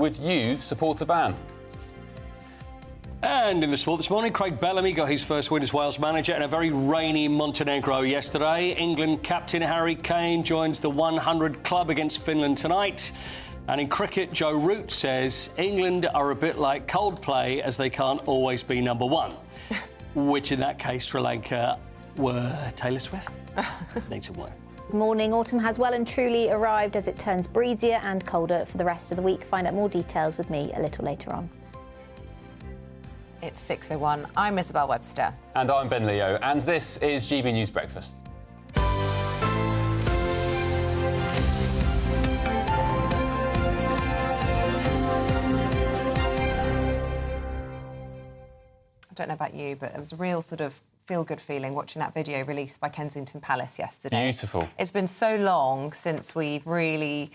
Would you support a ban? And in the sport this morning, Craig Bellamy got his first win as Wales manager in a very rainy Montenegro yesterday. England captain Harry Kane joins the 100 club against Finland tonight. And in cricket, Joe Root says England are a bit like Coldplay as they can't always be number one. Which in that case, Sri Lanka were Taylor Swift. Need some work. Morning. Autumn has well and truly arrived as it turns breezier and colder for the rest of the week. Find out more details with me a little later on. It's 6:01. I'm Isabel Webster. And I'm Ben Leo, and this is GB News Breakfast. I don't know about you, but it was a real sort of feel-good feeling watching that video released by Kensington Palace yesterday. Beautiful. It's been so long since we've really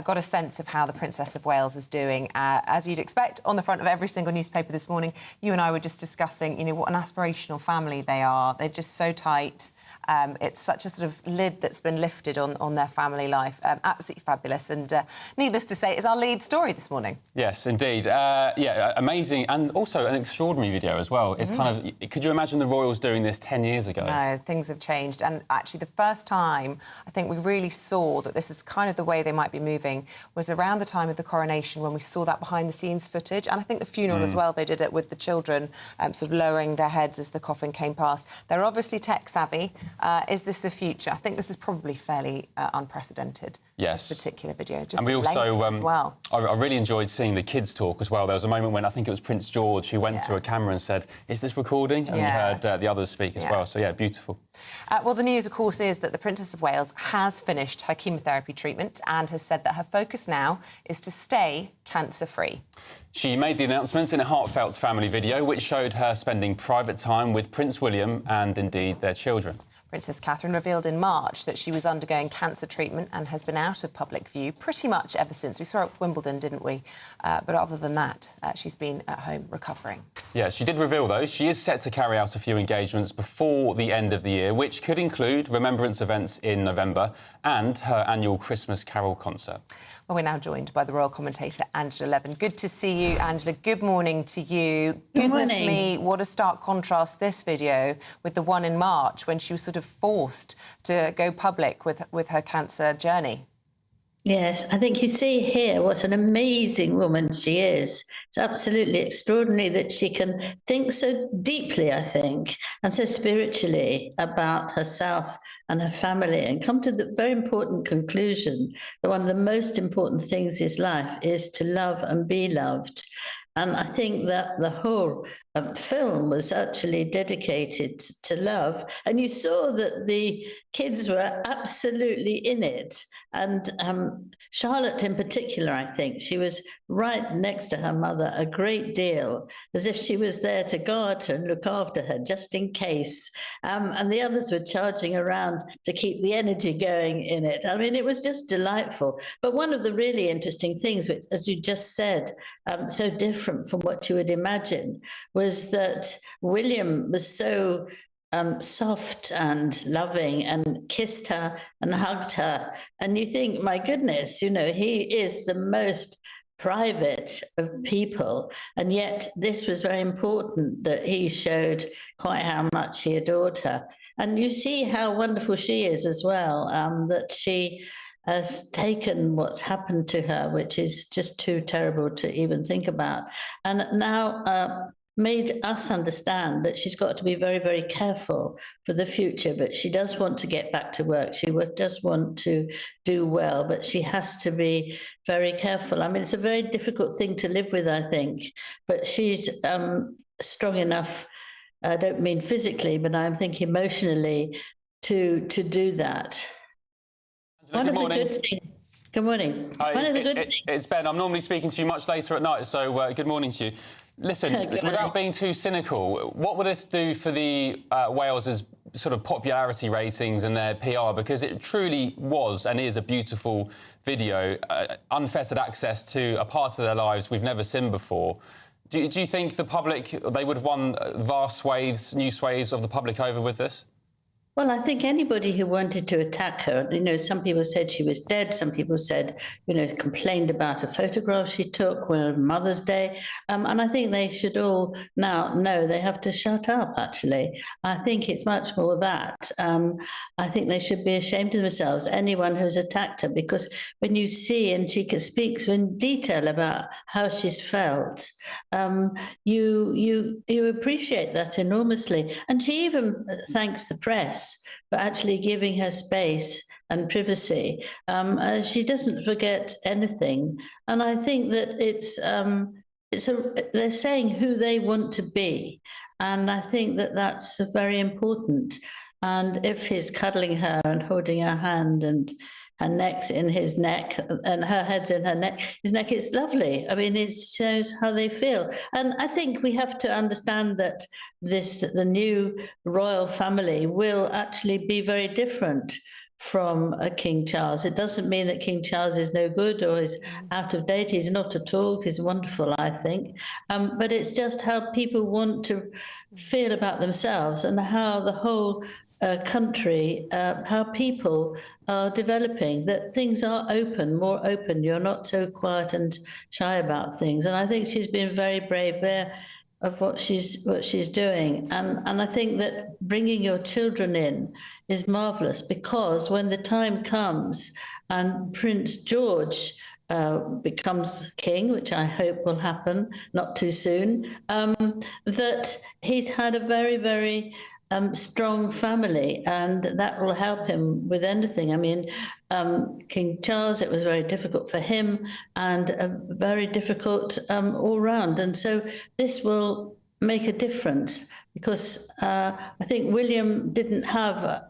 got a sense of how the Princess of Wales is doing. As you'd expect, on the front of every single newspaper this morning, you and I were just discussing, you know, what an aspirational family they are. They're just so tight. It's such a sort of lid that's been lifted on their family life. Absolutely fabulous. And needless to say, is our lead story this morning. Yes, indeed. Yeah, amazing. And also an extraordinary video as well. It's kind of... Could you imagine the royals doing this 10 years ago? No, things have changed. And actually, the first time I think we really saw that this is kind of the way they might be moving was around the time of the coronation when we saw that behind-the-scenes footage. And I think the funeral as well, they did it with the children sort of lowering their heads as the coffin came past. They're obviously tech-savvy. Is this the future? I think this is probably fairly unprecedented. Yes. This particular video. Just and we also, as well. I really enjoyed seeing the kids talk as well. There was a moment when I think it was Prince George who went to a camera and said, "Is this recording?" And we heard the others speak as well. So, yeah, beautiful. Well, the news, of course, is that the Princess of Wales has finished her chemotherapy treatment and has said that her focus now is to stay cancer-free. She made the announcements in a heartfelt family video which showed her spending private time with Prince William and, indeed, their children. Princess Catherine revealed in March that she was undergoing cancer treatment and has been out of public view pretty much ever since. We saw her at Wimbledon, didn't we? But other than that, she's been at home recovering. Yeah, she did reveal, though, she is set to carry out a few engagements before the end of the year, which could include remembrance events in November and her annual Christmas Carol concert. Well, we're now joined by the royal commentator, Angela Levin. Good to see you, Angela. Good morning to you. Goodness me, what a stark contrast this video with the one in March when she was sort of forced to go public with her cancer journey. Yes, I think you see here what an amazing woman she is. It's absolutely extraordinary that she can think so deeply, I think, and so spiritually about herself and her family and come to the very important conclusion that one of the most important things in life is to love and be loved. And I think that the whole film was actually dedicated to love. And you saw that the kids were absolutely in it. And Charlotte in particular, I think, she was right next to her mother a great deal, as if she was there to guard her and look after her, just in case. And the others were charging around to keep the energy going in it. I mean, it was just delightful. But one of the really interesting things, which, as you just said, so different from what you would imagine, was that William was so soft and loving and kissed her and hugged her. And you think, my goodness, you know, he is the most private of people. And yet this was very important that he showed quite how much he adored her. And you see how wonderful she is as well, that she has taken what's happened to her, which is just too terrible to even think about, and now made us understand that she's got to be very, very careful for the future. But she does want to get back to work. She does want to do well, but she has to be very careful. I mean, it's a very difficult thing to live with, I think, but she's strong enough, I don't mean physically, but I'm thinking emotionally, to do that. One of the good things. Good morning. Hi, One of the good things. It's Ben. I'm normally speaking to you much later at night, so good morning to you. Listen, without being too cynical, what would this do for the Wales's sort of popularity ratings and their PR? Because it truly was and is a beautiful video, unfettered access to a part of their lives we've never seen before. Do you think the public, they would have won vast swathes, new swathes of the public over with this? Well, I think anybody who wanted to attack her, some people said she was dead. Some people said, complained about a photograph she took on Mother's Day. And I think they should all now know they have to shut up, actually. I think it's much more that. I think they should be ashamed of themselves, anyone who's attacked her, because when you see, and she speaks in detail about how she's felt, you appreciate that enormously. And she even thanks the press for actually giving her space and privacy. She doesn't forget anything. And I think that they're saying who they want to be. And I think that that's very important. And if he's cuddling her and holding her hand and her neck's in his neck and her head's in his neck, it's lovely. I mean, it shows how they feel. And I think we have to understand that the new royal family will actually be very different from King Charles. It doesn't mean that King Charles is no good or is out of date. He's not at all. He's wonderful, I think. But it's just how people want to feel about themselves and how the whole country, how people are developing, that things are open, more open. You're not so quiet and shy about things. And I think she's been very brave there of what she's doing. And I think that bringing your children in is marvellous, because when the time comes and Prince George becomes king, which I hope will happen not too soon, that he's had a very, very strong family, and that will help him with anything. I mean, King Charles, it was very difficult for him, and very difficult all round. And so this will make a difference, because I think William didn't have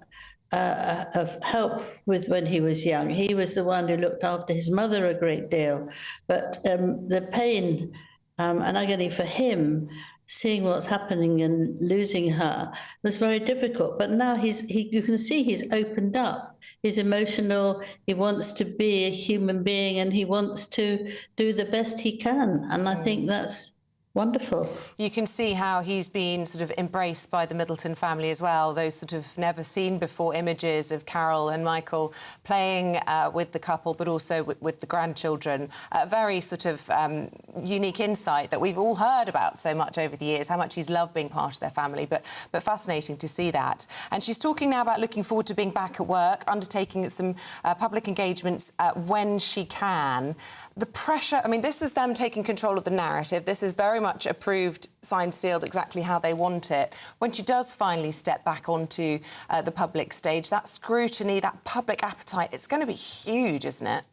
help with when he was young. He was the one who looked after his mother a great deal, but the pain and agony for him, seeing what's happening and losing her, was very difficult. But now you can see he's opened up. He's emotional. He wants to be a human being, and he wants to do the best he can. And I think that's wonderful. You can see how he's been sort of embraced by the Middleton family as well. Those sort of never seen before images of Carol and Michael playing with the couple, but also with the grandchildren. A very sort of unique insight that we've all heard about so much over the years, how much he's loved being part of their family, but fascinating to see that. And she's talking now about looking forward to being back at work, undertaking some public engagements when she can. The pressure, I mean, this is them taking control of the narrative. This is very much approved, signed, sealed, exactly how they want it. When she does finally step back onto the public stage, that scrutiny, that public appetite, it's going to be huge, isn't it?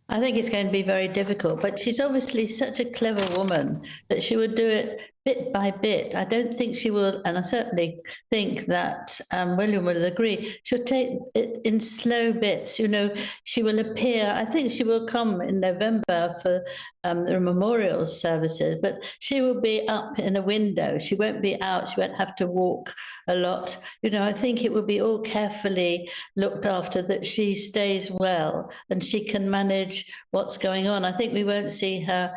I think it's going to be very difficult, but she's obviously such a clever woman that she would do it bit by bit. I don't think she will, and I certainly think that William will agree, she'll take it in slow bits. She will appear, I think she will come in November for the memorial services, but she will be up in a window. She won't be out. She won't have to walk a lot. I think it will be all carefully looked after, that she stays well and she can manage what's going on. I think we won't see her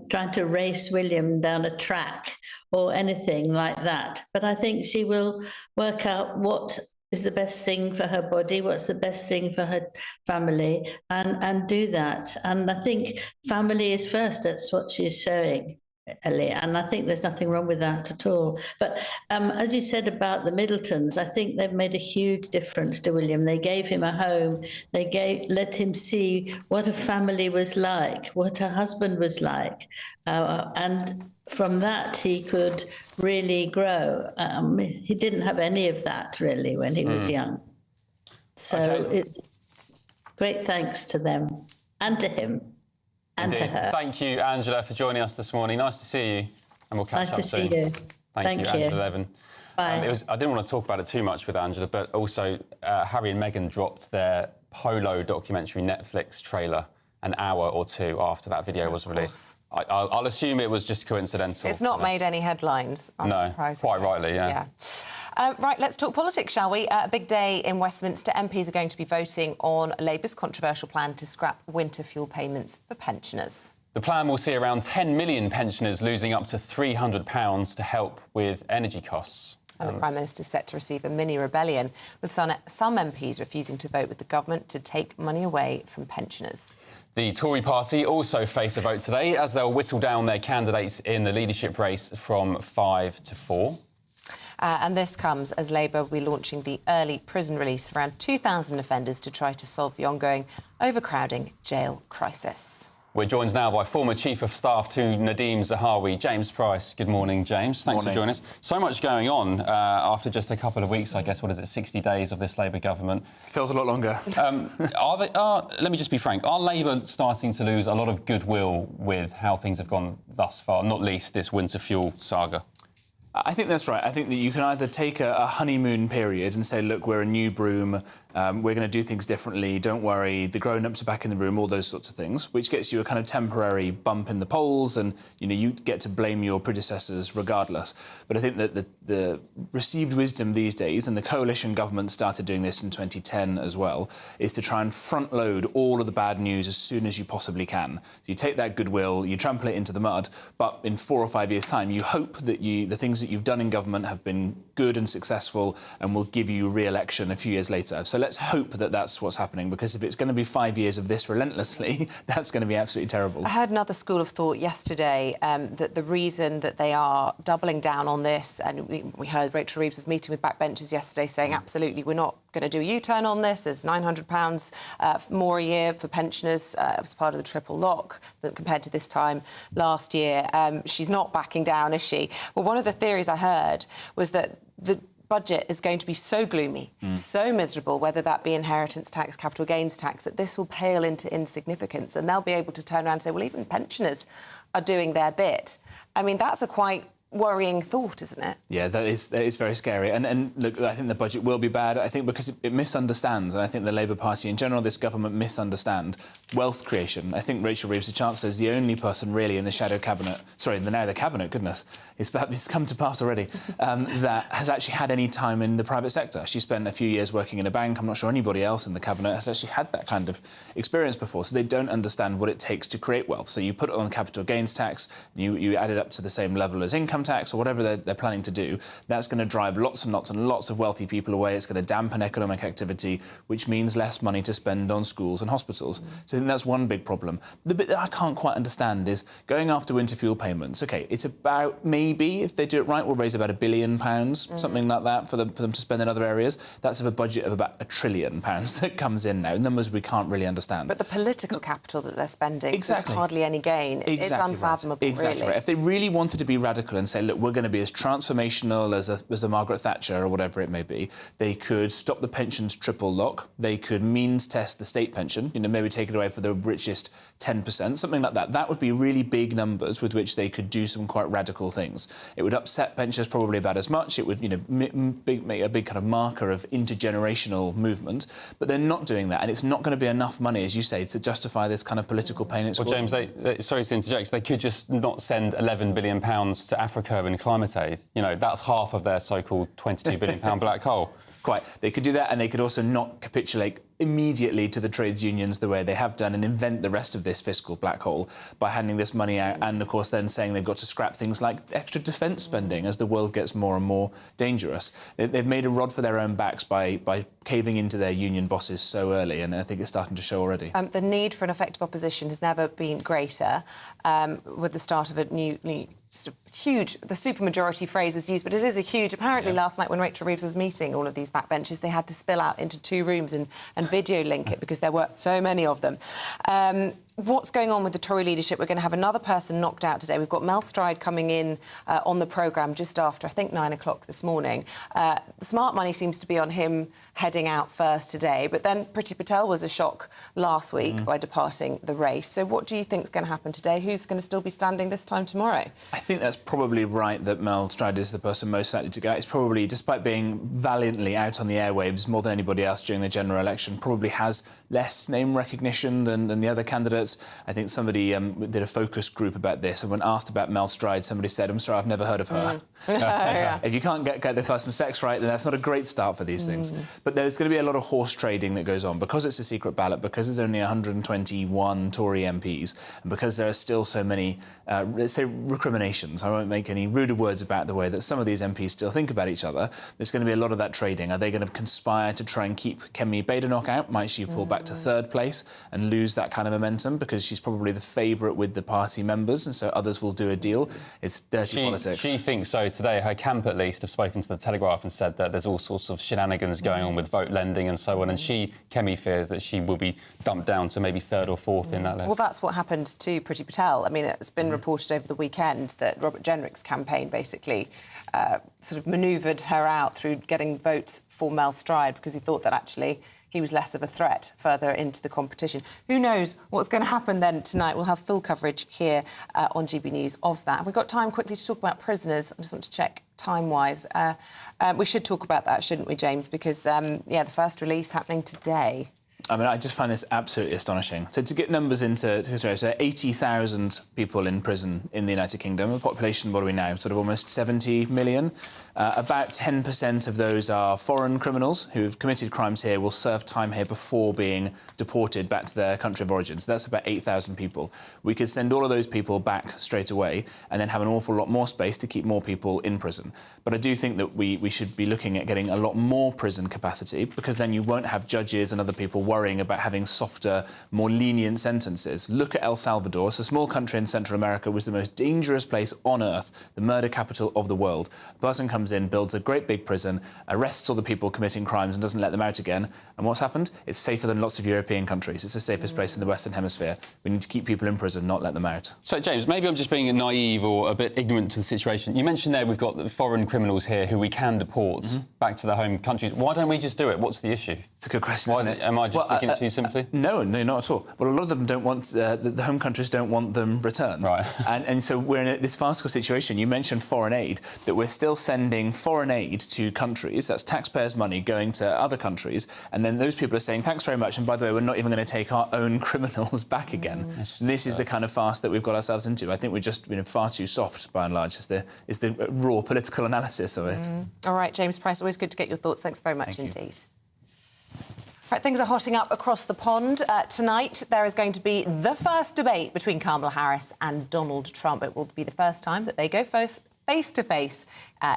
trying to race William down a track or anything like that. But I think she will work out what is the best thing for her body, what's the best thing for her family, and do that. And I think family is first. That's what she's showing, Ellie, and I think there's nothing wrong with that at all. But as you said about the Middletons, I think they've made a huge difference to William. They gave him a home. They let him see what a family was like, what a husband was like, and from that he could really grow. He didn't have any of that really when he was young. So great thanks to them and to him. And Indeed. to her. Thank you, Angela, for joining us this morning. Nice to see you, and we'll catch up soon. Nice to see you. Thank you, Angela Levin. Bye. I didn't want to talk about it too much with Angela, but also Harry and Meghan dropped their Polo documentary Netflix trailer an hour or two after that video was released. I'll assume it was just coincidental. It's not made any headlines. No, quite rightly, yeah. Right, let's talk politics, shall we? A big day in Westminster. MPs are going to be voting on Labour's controversial plan to scrap winter fuel payments for pensioners. The plan will see around 10 million pensioners losing up to £300 to help with energy costs. And the Prime Minister's set to receive a mini-rebellion, with some MPs refusing to vote with the government to take money away from pensioners. The Tory party also face a vote today as they'll whittle down their candidates in the leadership race from 5 to 4. And this comes as Labour will be launching the early prison release of around 2,000 offenders to try to solve the ongoing overcrowding jail crisis. We're joined now by former Chief of Staff to Nadeem Zahawi, James Price. Good morning, James. Thanks for joining us. So much going on after just a couple of weeks, I guess, 60 days of this Labour government? Feels a lot longer. Let me just be frank, are Labour starting to lose a lot of goodwill with how things have gone thus far, not least this winter fuel saga? I think that's right. I think that you can either take a honeymoon period and say, look, we're a new broom, we're going to do things differently, don't worry, the grown-ups are back in the room, all those sorts of things, which gets you a kind of temporary bump in the polls and, you get to blame your predecessors regardless. But I think that the received wisdom these days, and the coalition government started doing this in 2010 as well, is to try and front-load all of the bad news as soon as you possibly can. So you take that goodwill, you trample it into the mud, but in 4 or 5 years' time, you hope that the things that you've done in government have been good and successful and will give you re-election a few years later. So let's hope that that's what's happening, because if it's going to be 5 years of this relentlessly, that's going to be absolutely terrible. I heard another school of thought yesterday that the reason that they are doubling down on this, and we heard Rachel Reeves was meeting with backbenchers yesterday saying, absolutely, we're not going to do a U-turn on this. There's £900 more a year for pensioners as part of the triple lock compared to this time last year. She's not backing down, is she? Well, one of the theories I heard was that the budget is going to be so gloomy, so miserable, whether that be inheritance tax, capital gains tax, that this will pale into insignificance and they'll be able to turn around and say, well, even pensioners are doing their bit. I mean, that's a quite worrying thought, isn't it? Yeah, that is very scary. And look, I think the budget will be bad, I think, because it misunderstands, and I think the Labour Party in general, this government, misunderstand wealth creation. I think Rachel Reeves, the Chancellor, is the only person really in the shadow cabinet, the cabinet, goodness, it's come to pass already, that has actually had any time in the private sector. She spent a few years working in a bank. I'm not sure anybody else in the cabinet has actually had that kind of experience before, so they don't understand what it takes to create wealth. So you put it on capital gains tax, you add it up to the same level as income tax or whatever they're planning to do. That's going to drive lots and lots and lots of wealthy people away. It's going to dampen economic activity, which means less money to spend on schools and hospitals. So I think that's one big problem. The bit that I can't quite understand is going after winter fuel payments. OK, it's about, maybe, if they do it right, we'll raise about £1 billion, something like that, for them to spend in other areas. That's of a budget of about £1 trillion that comes in now, numbers we can't really understand. But the political capital that they're spending, exactly, with hardly any gain, is unfathomable, right. Exactly really. Right. If they really wanted to be radical and say, look, we're going to be as transformational as a Margaret Thatcher or whatever it may be, they could stop the pensions triple lock, they could means test the state pension, maybe take it away for the richest 10%, something like that. That would be really big numbers with which they could do some quite radical things. It would upset pensioners probably about as much. It would, make a big kind of marker of intergenerational movement. But they're not doing that, and it's not going to be enough money, as you say, to justify this kind of political pain. Well, James, sorry to interject, they could just not send £11 billion to Africa in climate aid. That's half of their so-called £22 billion black hole. Quite. They could do that, and they could also not capitulate immediately to the trades unions the way they have done and invent the rest of this fiscal black hole by handing this money out and, of course, then saying they've got to scrap things like extra defence spending as the world gets more and more dangerous. They've made a rod for their own backs by caving into their union bosses so early, and I think it's starting to show already. The need for an effective opposition has never been greater. With the start of a new huge, the supermajority phrase was used, but it is a huge. Apparently, last night when Rachel Reeves was meeting all of these backbenchers, they had to spill out into 2 rooms and video link it because there were so many of them. What's going on with the Tory leadership? We're going to have another person knocked out today. We've got Mel Stride coming in on the programme just after, I think, 9 o'clock this morning. The smart money seems to be on him heading out first today, but then Priti Patel was a shock last week by departing the race. So what do you think is going to happen today? Who's going to still be standing this time tomorrow? I think that's probably right that Mel Stride is the person most likely to go. It's probably, despite being valiantly out on the airwaves more than anybody else during the general election, probably has less name recognition than the other candidates. candidates. I think somebody did a focus group about this, and when asked about Mel Stride, somebody said, "I'm sorry, I've never heard of her." If you can't get the person's sex right, then that's not a great start for these things. But there's going to be a lot of horse trading that goes on because it's a secret ballot, because there's only 121 Tory MPs, and because there are still so many, let's say, recriminations. I won't make any ruder words about the way that some of these MPs still think about each other. There's going to be a lot of that trading. Are they going to conspire to try and keep Kemi Badenoch out? Might she pull back to third place and lose that kind of momentum because she's probably the favourite with the party members, and so others will do a deal? It's dirty politics. She thinks so today. Her camp, at least, have spoken to the Telegraph and said that there's all sorts of shenanigans going on with vote lending and so on, and Kemi fears that she will be dumped down to maybe third or fourth in that list. Well, that's what happened to Priti Patel. I mean, it's been reported over the weekend that Robert Jenrick's campaign basically sort of manoeuvred her out through getting votes for Mel Stride because he thought that actually he was less of a threat further into the competition. Who knows what's going to happen then tonight? We'll have full coverage here on GB News of that. We've got time quickly to talk about prisoners. I just want to check time-wise. We should talk about that, shouldn't we, James? Because, the first release happening today. I mean, I just find this absolutely astonishing. So to get numbers into so 80,000 people in prison in the United Kingdom. The population, what are we now? Sort of almost 70 million. About 10% of those are foreign criminals who've committed crimes here, will serve time here before being deported back to their country of origin. So that's about 8,000 people. We could send all of those people back straight away and then have an awful lot more space to keep more people in prison. But I do think that we should be looking at getting a lot more prison capacity, because then you won't have judges and other people worrying about having softer, more lenient sentences. Look at El Salvador. It's a small country in Central America, was the most dangerous place on earth, the murder capital of the world. A person comes in, builds a great big prison, arrests all the people committing crimes and doesn't let them out again. And what's happened? It's safer than lots of European countries. It's the safest place in the Western Hemisphere. We need to keep people in prison, not let them out. So, James, maybe I'm just being naive or a bit ignorant to the situation. You mentioned there we've got the foreign criminals here who we can deport back to their home countries. Why don't we just do it? What's the issue? It's a good question, isn't it? Am I just thinking too simply? No, not at all. Well, a lot of them don't want, the home countries don't want them returned. Right. And so we're in this farcical situation. You mentioned foreign aid, that we're still sending foreign aid to countries. That's taxpayers' money going to other countries. And then those people are saying, thanks very much, and by the way, we're not even going to take our own criminals back again. And this is the kind of farce that we've got ourselves into. I think we're just far too soft, by and large, is the raw political analysis of it. All right, James Price, always good to get your thoughts. Thanks very much indeed. Right, things are hotting up across the pond. Tonight, there is going to be the first debate between Kamala Harris and Donald Trump. It will be the first time that they go face-to-face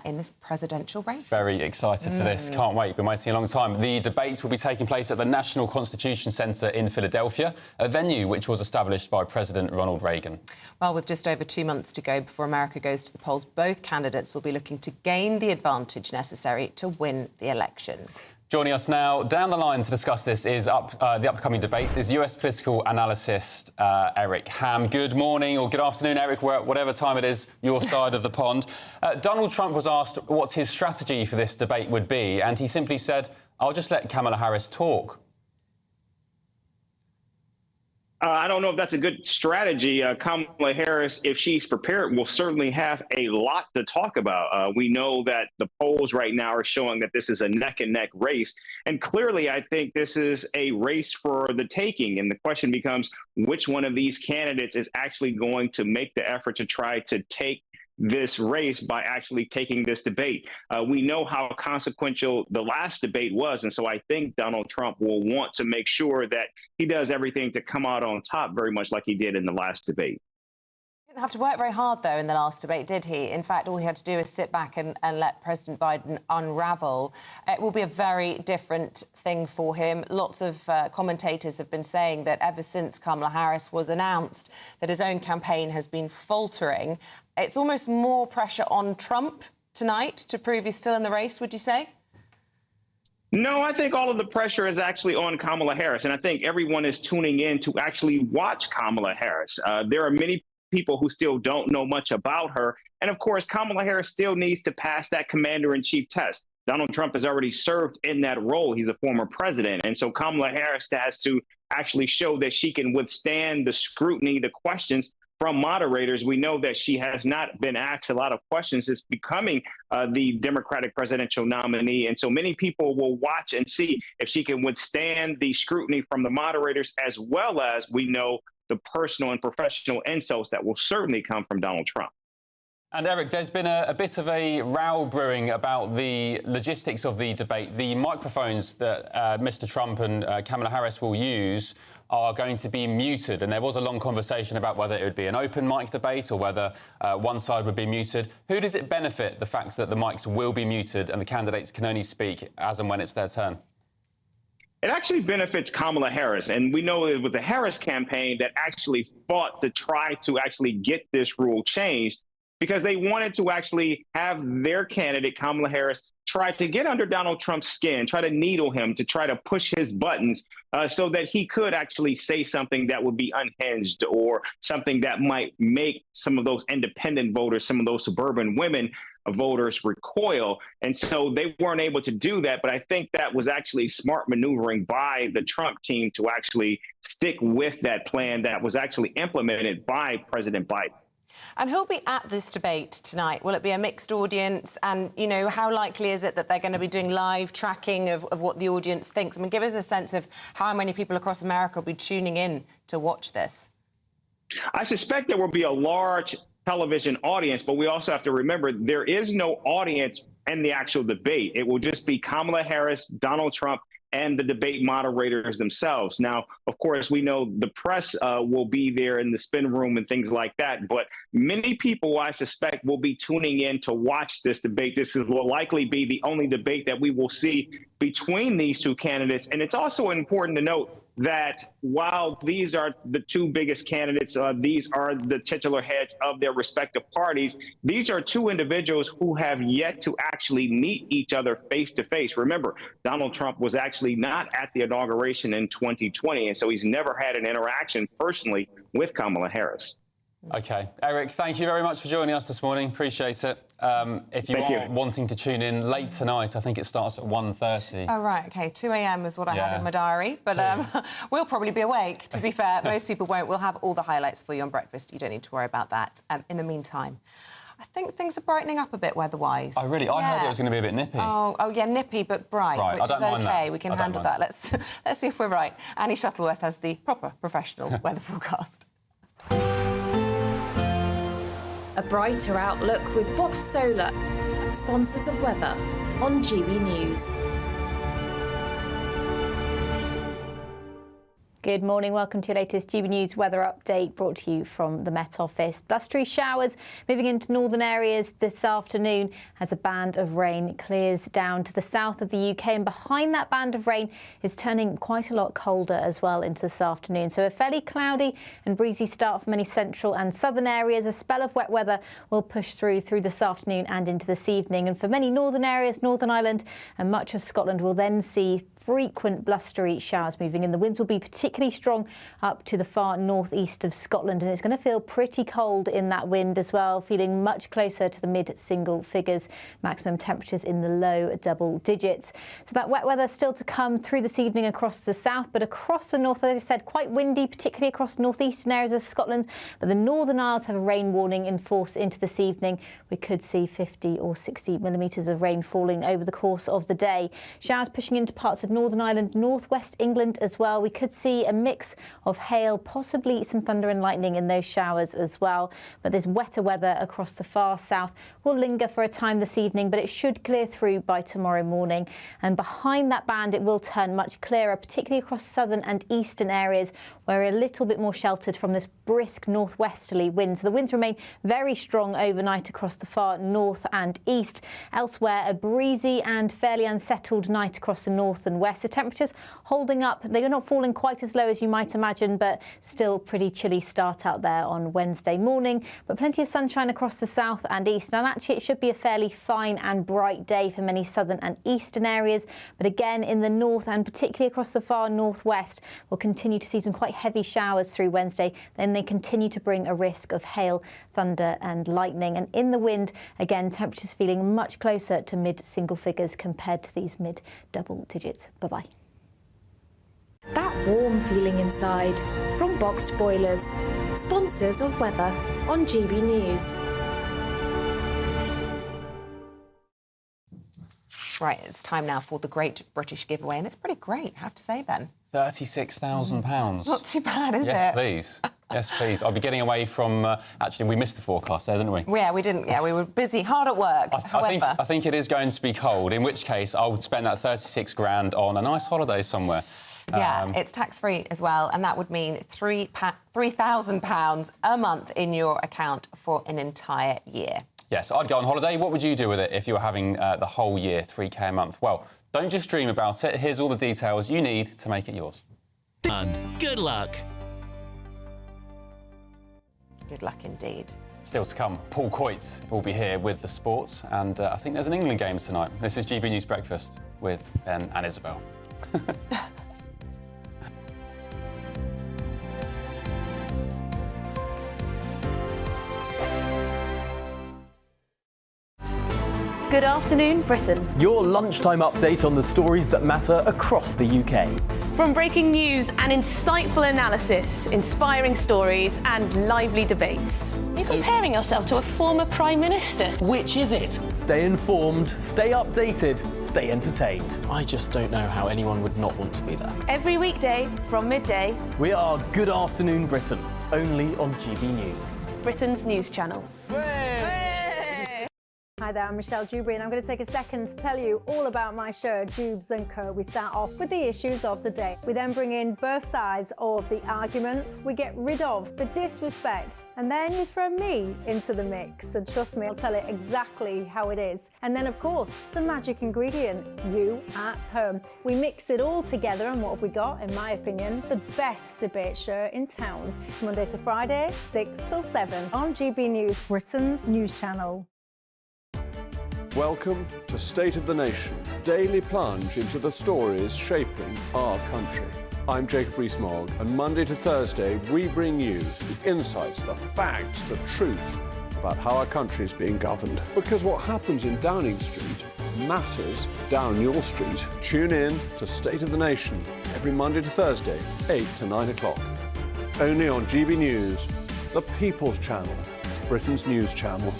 in this presidential race. Very excited for this. Can't wait. Been waiting a long time. The debates will be taking place at the National Constitution Center in Philadelphia, a venue which was established by President Ronald Reagan. Well, with just over 2 months to go before America goes to the polls, both candidates will be looking to gain the advantage necessary to win the election. Joining us now, down the line to discuss this is the upcoming debates is US political analyst Eric Ham. Good morning or good afternoon, Eric, whatever time it is, your side of the pond. Donald Trump was asked what his strategy for this debate would be, and he simply said, "I'll just let Kamala Harris talk." I don't know if that's a good strategy. Kamala Harris, if she's prepared, will certainly have a lot to talk about. We know that the polls right now are showing that this is a neck-and-neck race. And clearly, I think this is a race for the taking. And the question becomes, which one of these candidates is actually going to make the effort to try to take this race by actually taking this debate? We know how consequential the last debate was, and so I think Donald Trump will want to make sure that he does everything to come out on top, very much like he did in the last debate. He didn't have to work very hard, though, in the last debate, did he? In fact, all he had to do is sit back and let President Biden unravel. It will be a very different thing for him. Lots of commentators have been saying that ever since Kamala Harris was announced, that his own campaign has been faltering. It's almost more pressure on Trump tonight to prove he's still in the race, would you say? No, I think all of the pressure is actually on Kamala Harris, and I think everyone is tuning in to actually watch Kamala Harris. There are many people who still don't know much about her. And of course, Kamala Harris still needs to pass that commander-in-chief test. Donald Trump has already served in that role. He's a former president. And so Kamala Harris has to actually show that she can withstand the scrutiny, the questions from moderators. We know that she has not been asked a lot of questions since becoming the Democratic presidential nominee. And so many people will watch and see if she can withstand the scrutiny from the moderators, as well as we know the personal and professional insults that will certainly come from Donald Trump. And Eric, there's been a bit of a row brewing about the logistics of the debate. The microphones that Mr. Trump and Kamala Harris will use are going to be muted, and there was a long conversation about whether it would be an open mic debate or whether one side would be muted. Who does it benefit, the fact that the mics will be muted and the candidates can only speak as and when it's their turn? It actually benefits Kamala Harris. And we know it was the Harris campaign that actually fought to try to actually get this rule changed, because they wanted to actually have their candidate, Kamala Harris, try to get under Donald Trump's skin, try to needle him, to try to push his buttons so that he could actually say something that would be unhinged or something that might make some of those independent voters, some of those suburban women voters recoil. And so they weren't able to do that. But I think that was actually smart maneuvering by the Trump team to actually stick with that plan that was actually implemented by President Biden. And who'll be at this debate tonight? Will it be a mixed audience? And, you know, how likely is it that they're going to be doing live tracking of what the audience thinks? I mean, give us a sense of how many people across America will be tuning in to watch this. I suspect there will be a large television audience, but we also have to remember there is no audience in the actual debate. It will just be Kamala Harris, Donald Trump, and the debate moderators themselves. Now, of course, we know the press will be there in the spin room and things like that, but many people, I suspect, will be tuning in to watch this debate. This will likely be the only debate that we will see between these two candidates. And it's also important to note that while these are the two biggest candidates, these are the titular heads of their respective parties, these are two individuals who have yet to actually meet each other face to face. Remember, Donald Trump was actually not at the inauguration in 2020, and so he's never had an interaction personally with Kamala Harris. OK. Eric, thank you very much for joining us this morning. Appreciate it. If you are wanting to tune in late tonight, I think it starts at 1:30. Oh, right, OK. 2 a.m. is what I had in my diary. But we'll probably be awake, to be fair. Most people won't. We'll have all the highlights for you on breakfast. You don't need to worry about that. In the meantime, I think things are brightening up a bit weather-wise. Oh, really? I heard it was going to be a bit nippy. Oh, yeah, nippy but bright, Right, which is OK. that. We can handle that. Let's see if we're right. Annie Shuttleworth has the proper professional weather forecast. A brighter outlook with Box Solar, sponsors of weather on GB News. Good morning. Welcome to your latest GB News weather update, brought to you from the Met Office. Blustery showers moving into northern areas this afternoon as a band of rain clears down to the south of the UK. And behind that band of rain is turning quite a lot colder as well into this afternoon. So a fairly cloudy and breezy start for many central and southern areas. A spell of wet weather will push through this afternoon and into this evening. And for many northern areas, Northern Ireland and much of Scotland will then see frequent blustery showers moving in. The winds will be particularly strong up to the far northeast of Scotland, and it's going to feel pretty cold in that wind as well, feeling much closer to the mid-single figures, maximum temperatures in the low double digits. So that wet weather still to come through this evening across the south, but across the north, as I said, quite windy, particularly across northeastern areas of Scotland. But the Northern Isles have a rain warning in force into this evening. We could see 50 or 60 millimetres of rain falling over the course of the day. Showers pushing into parts of Northern Ireland, northwest England as well. We could see a mix of hail, possibly some thunder and lightning in those showers as well. But this wetter weather across the far south will linger for a time this evening, but it should clear through by tomorrow morning. And behind that band, it will turn much clearer, particularly across southern and eastern areas, where we're a little bit more sheltered from this brisk northwesterly wind. So the winds remain very strong overnight across the far north and east. Elsewhere, a breezy and fairly unsettled night across the north and west. The temperatures holding up. They're not falling quite as low as you might imagine, but still pretty chilly start out there on Wednesday morning. But plenty of sunshine across the south and east. And actually, it should be a fairly fine and bright day for many southern and eastern areas. But again, in the north and particularly across the far northwest, we'll continue to see some quite heavy showers through Wednesday. Then they continue to bring a risk of hail, thunder and lightning. And in the wind, again, temperatures feeling much closer to mid-single figures compared to these mid-double digits. Bye-bye. That warm feeling inside from Boxed Boilers, sponsors of weather on GB News. Right, it's time now for the Great British Giveaway, and it's pretty great, I have to say, Ben. £36,000. It's not too bad, is it? Yes, please. Yes, please. I'll be getting away from... actually, we missed the forecast there, didn't we? Yeah, we didn't. Yeah, we were busy, hard at work. I think it is going to be cold, in which case I would spend that 36 grand on a nice holiday somewhere. Yeah, it's tax-free as well, and that would mean £3,000 a month in your account for an entire year. Yes, I'd go on holiday. What would you do with it if you were having the whole year, 3K a month? Well, don't just dream about it. Here's all the details you need to make it yours. And good luck. Good luck indeed. Still to come, Paul Coit will be here with the sports, and I think there's an England game tonight. This is GB News Breakfast with Ben and Isabel. Good afternoon, Britain. Your lunchtime update on the stories that matter across the UK. From breaking news and insightful analysis, inspiring stories and lively debates. You're comparing yourself to a former Prime Minister. Which is it? Stay informed, stay updated, stay entertained. I just don't know how anyone would not want to be there. Every weekday from midday, We are Good Afternoon Britain, only on GB News. Britain's news channel. Hi there, I'm Michelle Dewberry, and I'm going to take a second to tell you all about my show, Dubes & Co. We start off with the issues of the day. We then bring in both sides of the arguments. We get rid of the disrespect. And then you throw me into the mix. And trust me, I'll tell it exactly how it is. And then, of course, the magic ingredient, you at home. We mix it all together, and what have we got? In my opinion, the best debate show in town. Monday to Friday, 6 till 7 on GB News, Britain's news channel. Welcome to State of the Nation, daily plunge into the stories shaping our country. I'm Jacob Rees-Mogg, and Monday to Thursday we bring you the insights, the facts, the truth about how our country is being governed. Because what happens in Downing Street matters down your street. Tune in to State of the Nation every Monday to Thursday, 8 to 9 o'clock. Only on GB News, the People's Channel, Britain's news channel.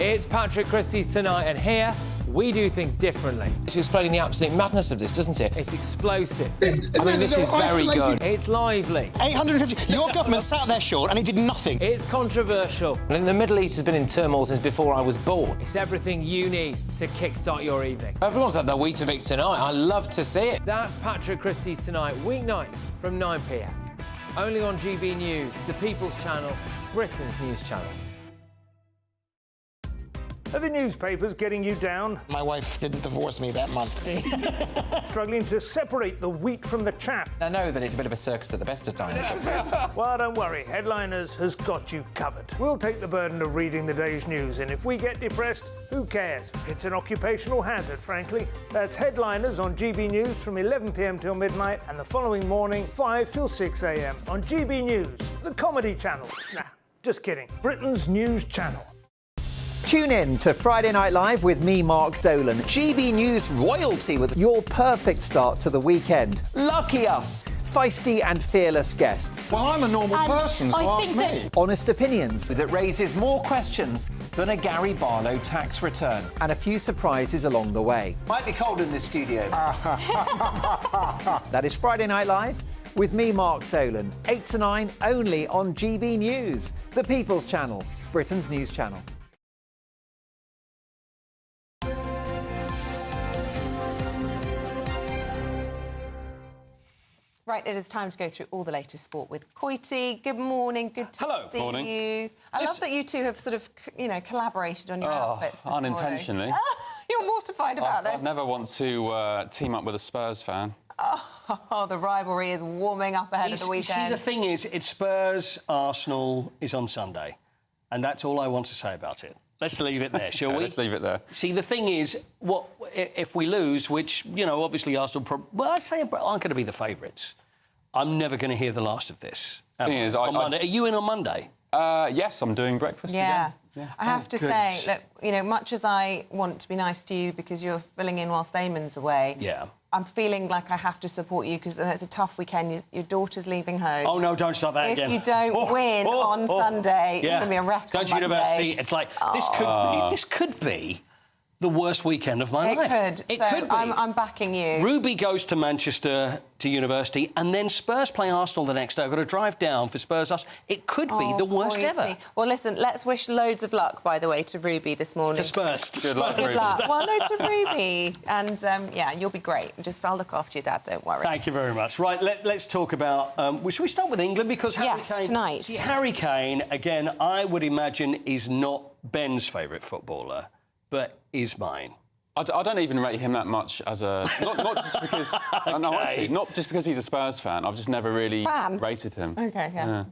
It's Patrick Christie's Tonight, and here we do things differently. It's explaining the absolute madness of this, doesn't it? It's explosive. I mean, this is very good. It's lively. 850. Your government sat there, Sean, and it did nothing. It's controversial. And the Middle East has been in turmoil since before I was born. It's everything you need to kickstart your evening. Everyone's had their Weetabix tonight. I love to see it. That's Patrick Christie's Tonight, weeknights from 9 p.m. Only on GB News, the People's Channel, Britain's news channel. Are the newspapers getting you down? My wife didn't divorce me that month. Struggling to separate the wheat from the chaff? I know that it's a bit of a circus at the best of times. Well, don't worry, Headliners has got you covered. We'll take the burden of reading the day's news, and if we get depressed, who cares? It's an occupational hazard, frankly. That's Headliners on GB News from 11 p.m. till midnight, and the following morning, 5 till 6 a.m. on GB News, the comedy channel. Nah, just kidding. Britain's news channel. Tune in to Friday Night Live with me, Mark Dolan. GB News royalty with Your perfect start to the weekend. Lucky us. Feisty and fearless guests. Well, I'm a normal person, so ask me. Honest opinions. That raises more questions than a Gary Barlow tax return. And a few surprises along the way. Might be cold in this studio. That is Friday Night Live with me, Mark Dolan. 8 to 9 only on GB News, the People's Channel, Britain's news channel. Right, it is time to go through all the latest sport with Coity. Good morning, good to see you. I love that you two have sort of, collaborated on your outfits this unintentionally. morning. You're mortified about this. I never want to team up with a Spurs fan. Oh, the rivalry is warming up ahead of the weekend. See, the thing is, it's Spurs, Arsenal is on Sunday, and that's all I want to say about it. Let's leave it there, shall we? Let's leave it there. See, the thing is, what if we lose, which, obviously Arsenal... Well, I'd say I'm going to be the favourites. I'm never going to hear the last of this. Thing is, on Monday. Are you in on Monday? Yes, I'm doing breakfast again. Yeah. I have to say, look, much as I want to be nice to you because you're filling in whilst Eamonn's away... Yeah. I'm feeling like I have to support you because it's a tough weekend. Your daughter's leaving home. Oh, no, don't start that again. If you don't win on Sunday, it's going to be a wreck Go on to Monday. university. It's like, this could be the worst weekend of my life. It could be. I'm backing you. Ruby goes to Manchester to university, and then Spurs play Arsenal the next day. I've got to drive down for Spurs. It could be the worst ever. Well, listen, let's wish loads of luck, by the way, to Ruby this morning. To Spurs. Good luck, Good Ruby. luck. Well, no, to Ruby. And, yeah, you'll be great. I'll look after your dad, don't worry. Thank you very much. Right, let's talk about... should we start with England? Because Harry Kane... tonight. See, Harry Kane, again, I would imagine is not Ben's favourite footballer, but is mine. I don't even rate him that much as a... Not just because... Okay. No, actually, not just because he's a Spurs fan. I've just never really rated him. OK, yeah.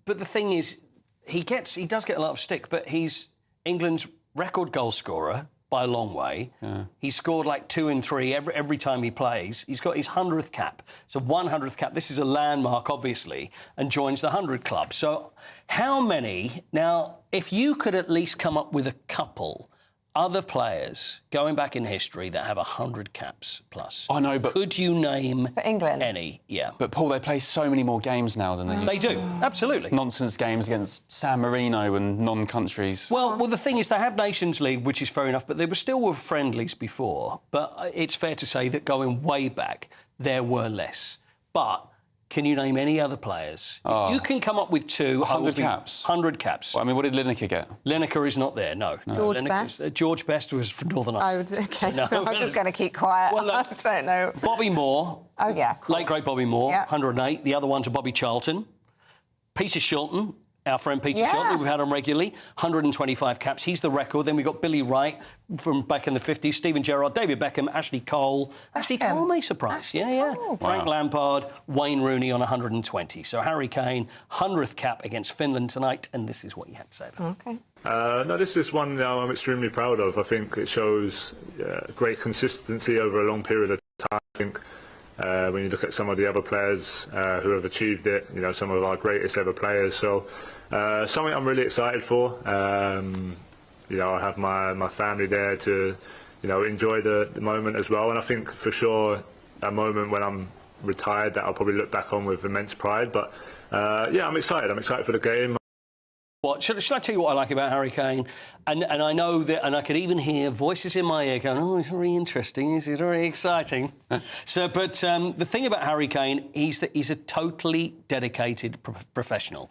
But the thing is, he does get a lot of stick, but he's England's record goal scorer by a long way. Yeah. He's scored like 2 and 3 every time he plays. He's got his 100th cap. So 100th cap. This is a landmark, obviously, and joins the 100 club. So how many... Now, if you could at least come up with a couple... other players going back in history that have 100 caps plus. I know, but... Could you name... For England? Any, yeah. But, Paul, they play so many more games now than they used to. They do, absolutely. Nonsense games against San Marino and non-countries. Well, the thing is, they have Nations League, which is fair enough, but they were still with friendlies before. But it's fair to say that going way back, there were less. But... can you name any other players? If you can come up with 2... 100 caps? 100 caps. Well, I mean, what did Lineker get? Lineker is not there, no. George Best? George Best was for Northern Ireland. OK, so I'm just going to keep quiet. Well, I don't know. Bobby Moore. Oh, yeah, cool. Late, great Bobby Moore, 108. The other one's a Bobby Charlton. Peter Shilton, our friend Peter Shilton, we've had him regularly, 125 caps. He's the record. Then we've got Billy Wright from back in the 50s, Steven Gerrard, David Beckham, Ashley Cole. Ashley Cole may surprise. Yeah. Frank Lampard, Wayne Rooney on 120. So Harry Kane, 100th cap against Finland tonight, and this is what you had to say about it. OK. No, this is one I'm extremely proud of. I think it shows great consistency over a long period of time. I think when you look at some of the other players who have achieved it, you know, some of our greatest ever players. So something I'm really excited for. You know, I have my family there to, you know, enjoy the moment as well. And I think for sure a moment when I'm retired that I'll probably look back on with immense pride. But yeah, I'm excited. I'm excited for the game. What should I tell you what I like about Harry Kane? And I know that, and I could even hear voices in my ear going, "Oh, it's very interesting. It's very exciting." But the thing about Harry Kane, he's a totally dedicated professional.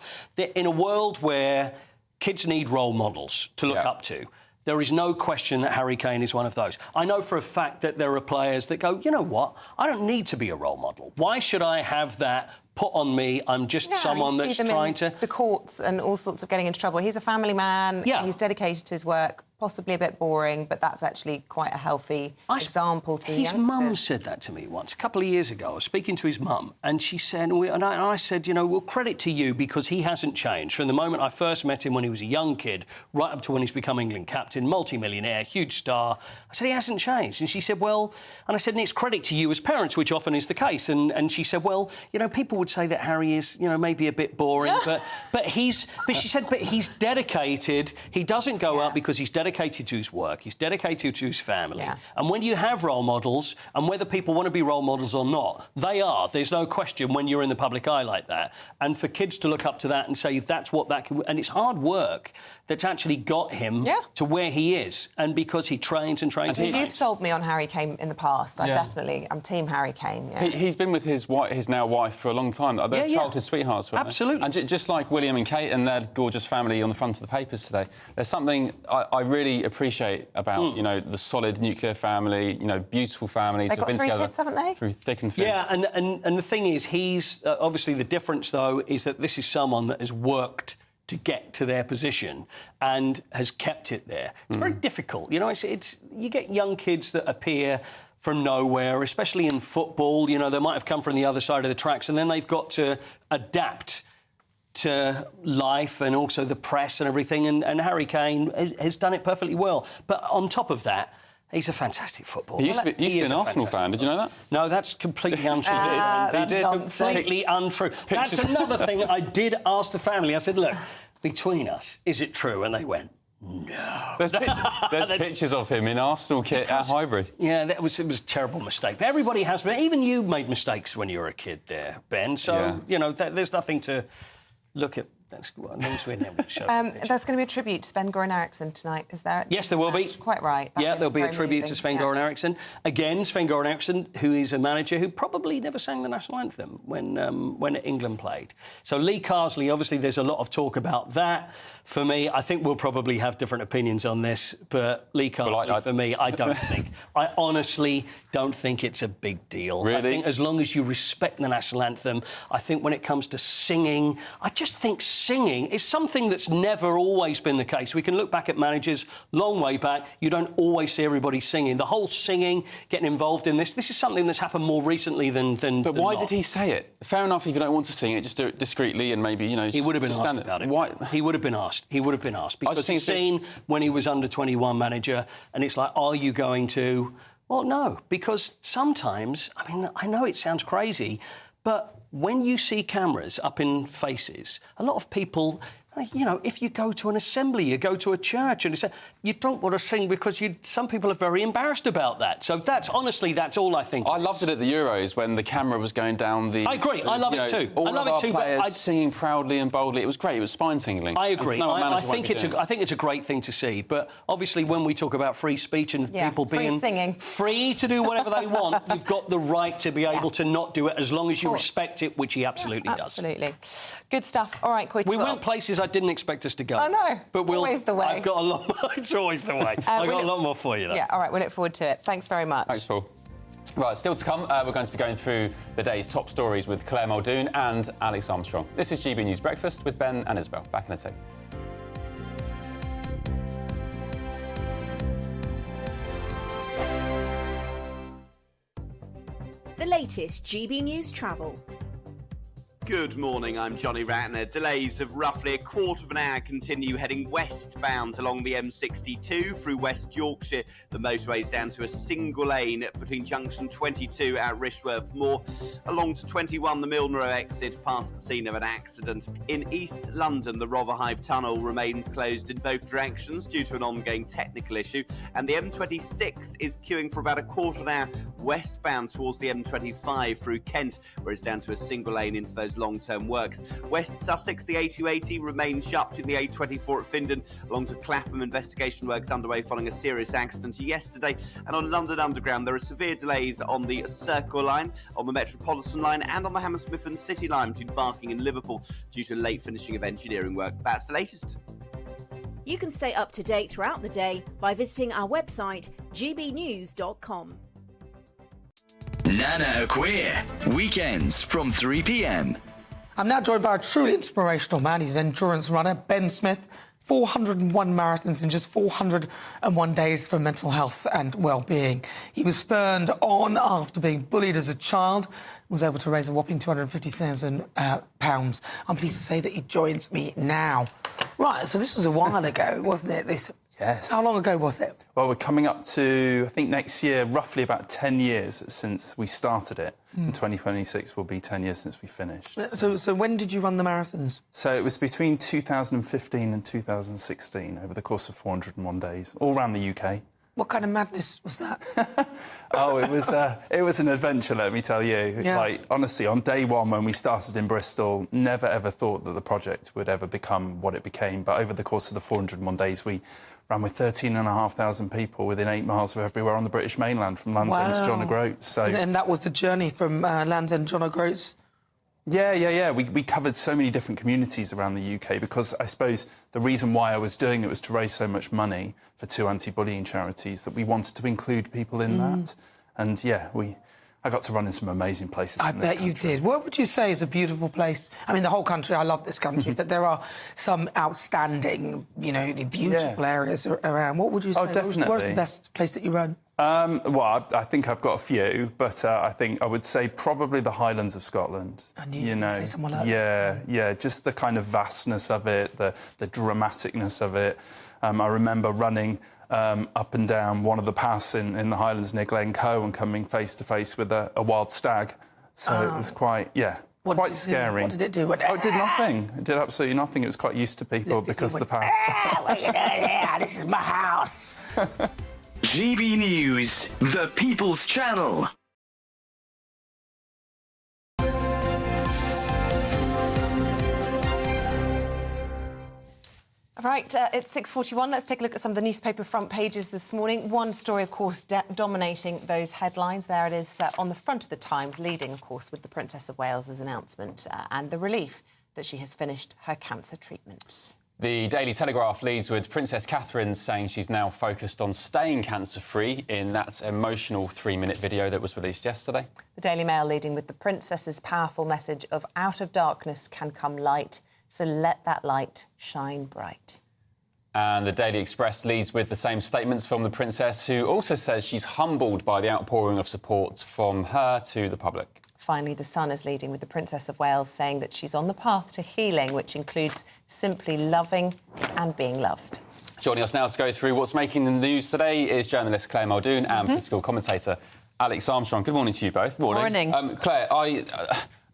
In a world where kids need role models to look up to, there is no question that Harry Kane is one of those. I know for a fact that there are players that go, you know what? I don't need to be a role model. Why should I have that put on me? I'm just someone that's trying to... the courts and all sorts of getting into trouble. He's a family man. Yeah. He's dedicated to his work. Possibly a bit boring, but that's actually quite a healthy example to his mum said that to me once, a couple of years ago. I was speaking to his mum, and she said, and I said, you know, well, credit to you because he hasn't changed. From the moment I first met him when he was a young kid, right up to when he's become England captain, multi-millionaire, huge star. I said, he hasn't changed. And she said, well, and I said, and it's credit to you as parents, which often is the case. And she said, well, you know, people would say that Harry is, you know, maybe a bit boring, but she said, but he's dedicated. He doesn't go out because he's dedicated to his work, he's dedicated to his family. And when you have role models, and whether people want to be role models or not, they are. There's no question when you're in the public eye like that. And for kids to look up to that and say that's what that can... And it's hard work that's actually got him to where he is. And because he trains and trains... And you've sold me on Harry Kane in the past. I'm team Harry Kane. He's been with his now wife for a long time. They're childhood sweethearts, weren't they? Absolutely. And just like William and Kate and their gorgeous family on the front of the papers today, there's something I really appreciate about, you know, the solid nuclear family, you know, beautiful families who've been together kids, haven't they? Through thick and thin. Yeah, and the thing is, he's... obviously, the difference, though, is that this is someone that has worked to get to their position and has kept it there. It's very difficult. You know, it's you get young kids that appear from nowhere, especially in football. You know, they might have come from the other side of the tracks and then they've got to adapt to life and also the press and everything. And Harry Kane has done it perfectly well. But on top of that, he's a fantastic footballer. He used to be an Arsenal fan, did you know that? No, that's completely untrue. That's completely untrue. That's another thing I did ask the family. I said, look, between us, is it true? And they went, no. There's pictures of him in Arsenal kit at Highbury. Yeah, it was a terrible mistake. But everybody has... Even you made mistakes when you were a kid there, Ben. So, you know, there's nothing to look at That's what we're now with the show. There's going to be a tribute to Sven-Göran Eriksson tonight, is there? Yes, there will be. Quite right. Yeah, there'll be a tribute to Sven-Göran Eriksson. Again, Sven-Göran Eriksson, who is a manager who probably never sang the national anthem when England played. So Lee Carsley, obviously, there's a lot of talk about that. For me, I think we'll probably have different opinions on this, but Lee Carsley, for me, I don't think. I honestly don't think it's a big deal. Really? I think as long as you respect the national anthem, I think when it comes to singing, I just think singing is something that's never always been the case. We can look back at managers long way back. You don't always see everybody singing. The whole singing, getting involved in this is something that's happened more recently than But why did he say it? Fair enough if you don't want to sing it, just do it discreetly and maybe, you know... He would have been asked about it. Why? He would have been asked. He would have been asked. Because he's seen when he was under-21 manager, and it's like, are you going to... Well, no, because sometimes, I mean, I know it sounds crazy, but when you see cameras up in faces, a lot of people... You know, if you go to an assembly, you go to a church, and you don't want to sing because some people are very embarrassed about that. So that's all I think. I loved it at the Euros when the camera was going down the... I agree. I love it too. All I love of it our too. players But singing proudly and boldly. It was great. It was spine-tingling. I agree. I think it's a great thing to see. But obviously, when we talk about free speech and people being free to do whatever they want, you've got the right to be able to not do it as long as you respect it, which he absolutely does. Absolutely. Good stuff. All right, Quid. We went places I didn't expect us to go. I know. But always the way. I've got a lot more. It's always the way. I've got a lot more for you, though. Yeah, all right, we look forward to it. Thanks very much. Thanks, Paul. Right, still to come, we're going to be going through the day's top stories with Claire Muldoon and Alex Armstrong. This is GB News Breakfast with Ben and Isabel. Back in a tick. The latest GB News travel. Good morning, I'm Johnny Ratner. Delays of roughly a quarter of an hour continue heading westbound along the M62 through West Yorkshire. The motorway's down to a single lane between junction 22 at Rishworth Moor along to 21, the Milner exit past the scene of an accident. In East London, the Rotherhithe Tunnel remains closed in both directions due to an ongoing technical issue, and the M26 is queuing for about a quarter of an hour westbound towards the M25 through Kent, where it's down to a single lane into those long-term works. West Sussex, the A280 remains shut in the A24 at Findon, along to Clapham. Investigation works underway following a serious accident yesterday. And on London Underground, there are severe delays on the Circle line, on the Metropolitan line, and on the Hammersmith and City line between Barking and Liverpool due to late finishing of engineering work. That's the latest. You can stay up to date throughout the day by visiting our website, gbnews.com. Nana Queer, weekends from 3 p.m. I'm now joined by a truly inspirational man. He's an endurance runner, Ben Smith. 401 marathons in just 401 days for mental health and well-being. He was spurned on after being bullied as a child, was able to raise a whopping £250,000. I'm pleased to say that he joins me now. Right, so this was a while ago, wasn't it? Yes. How long ago was it? Well, we're coming up to, I think, next year, roughly about 10 years since we started it. In 2026 will be 10 years since we finished. So when did you run the marathons? So it was between 2015 and 2016, over the course of 401 days, all around the UK. What kind of madness was that? Oh, it was an adventure, let me tell you. Yeah. Like, honestly, on day one when we started in Bristol, never ever thought that the project would ever become what it became. But over the course of the 401 days, we ran with 13,500 people within 8 miles of everywhere on the British mainland, from Land's End to John O'Groats. So, and that was the journey from Land's End to John O'Groats? Yeah. We covered so many different communities around the UK because I suppose the reason why I was doing it was to raise so much money for 2 anti-bullying charities that we wanted to include people in that. And, yeah, I got to run in some amazing places. I bet you did. What would you say is a beautiful place? I mean, the whole country, I love this country, but there are some outstanding, beautiful areas around. What would you say? Oh, definitely. Where's the best place that you run? Well, I think I've got a few, but I think I would say probably the Highlands of Scotland. I knew you would say somewhere like that. Yeah, just the kind of vastness of it, the dramaticness of it. I remember running up and down one of the paths in the Highlands near Glencoe and coming face to face with a wild stag. So it was quite scary. What did it do? It did nothing. It did absolutely nothing. It was quite used to people because of the path. What are you doing here? This is my house. GB News, the People's Channel. All right, it's 6:41. Let's take a look at some of the newspaper front pages this morning. One story, of course, dominating those headlines. There it is on the front of the Times, leading, of course, with the Princess of Wales's announcement and the relief that she has finished her cancer treatment. The Daily Telegraph leads with Princess Catherine saying she's now focused on staying cancer-free in that emotional 3-minute video that was released yesterday. The Daily Mail leading with the Princess's powerful message of out of darkness can come light, so let that light shine bright. And the Daily Express leads with the same statements from the Princess, who also says she's humbled by the outpouring of support from her to the public. Finally, The Sun is leading with the Princess of Wales saying that she's on the path to healing, which includes simply loving and being loved. Joining us now to go through what's making the news today is journalist Claire Muldoon and political commentator Alex Armstrong. Good morning to you both. Morning. Claire,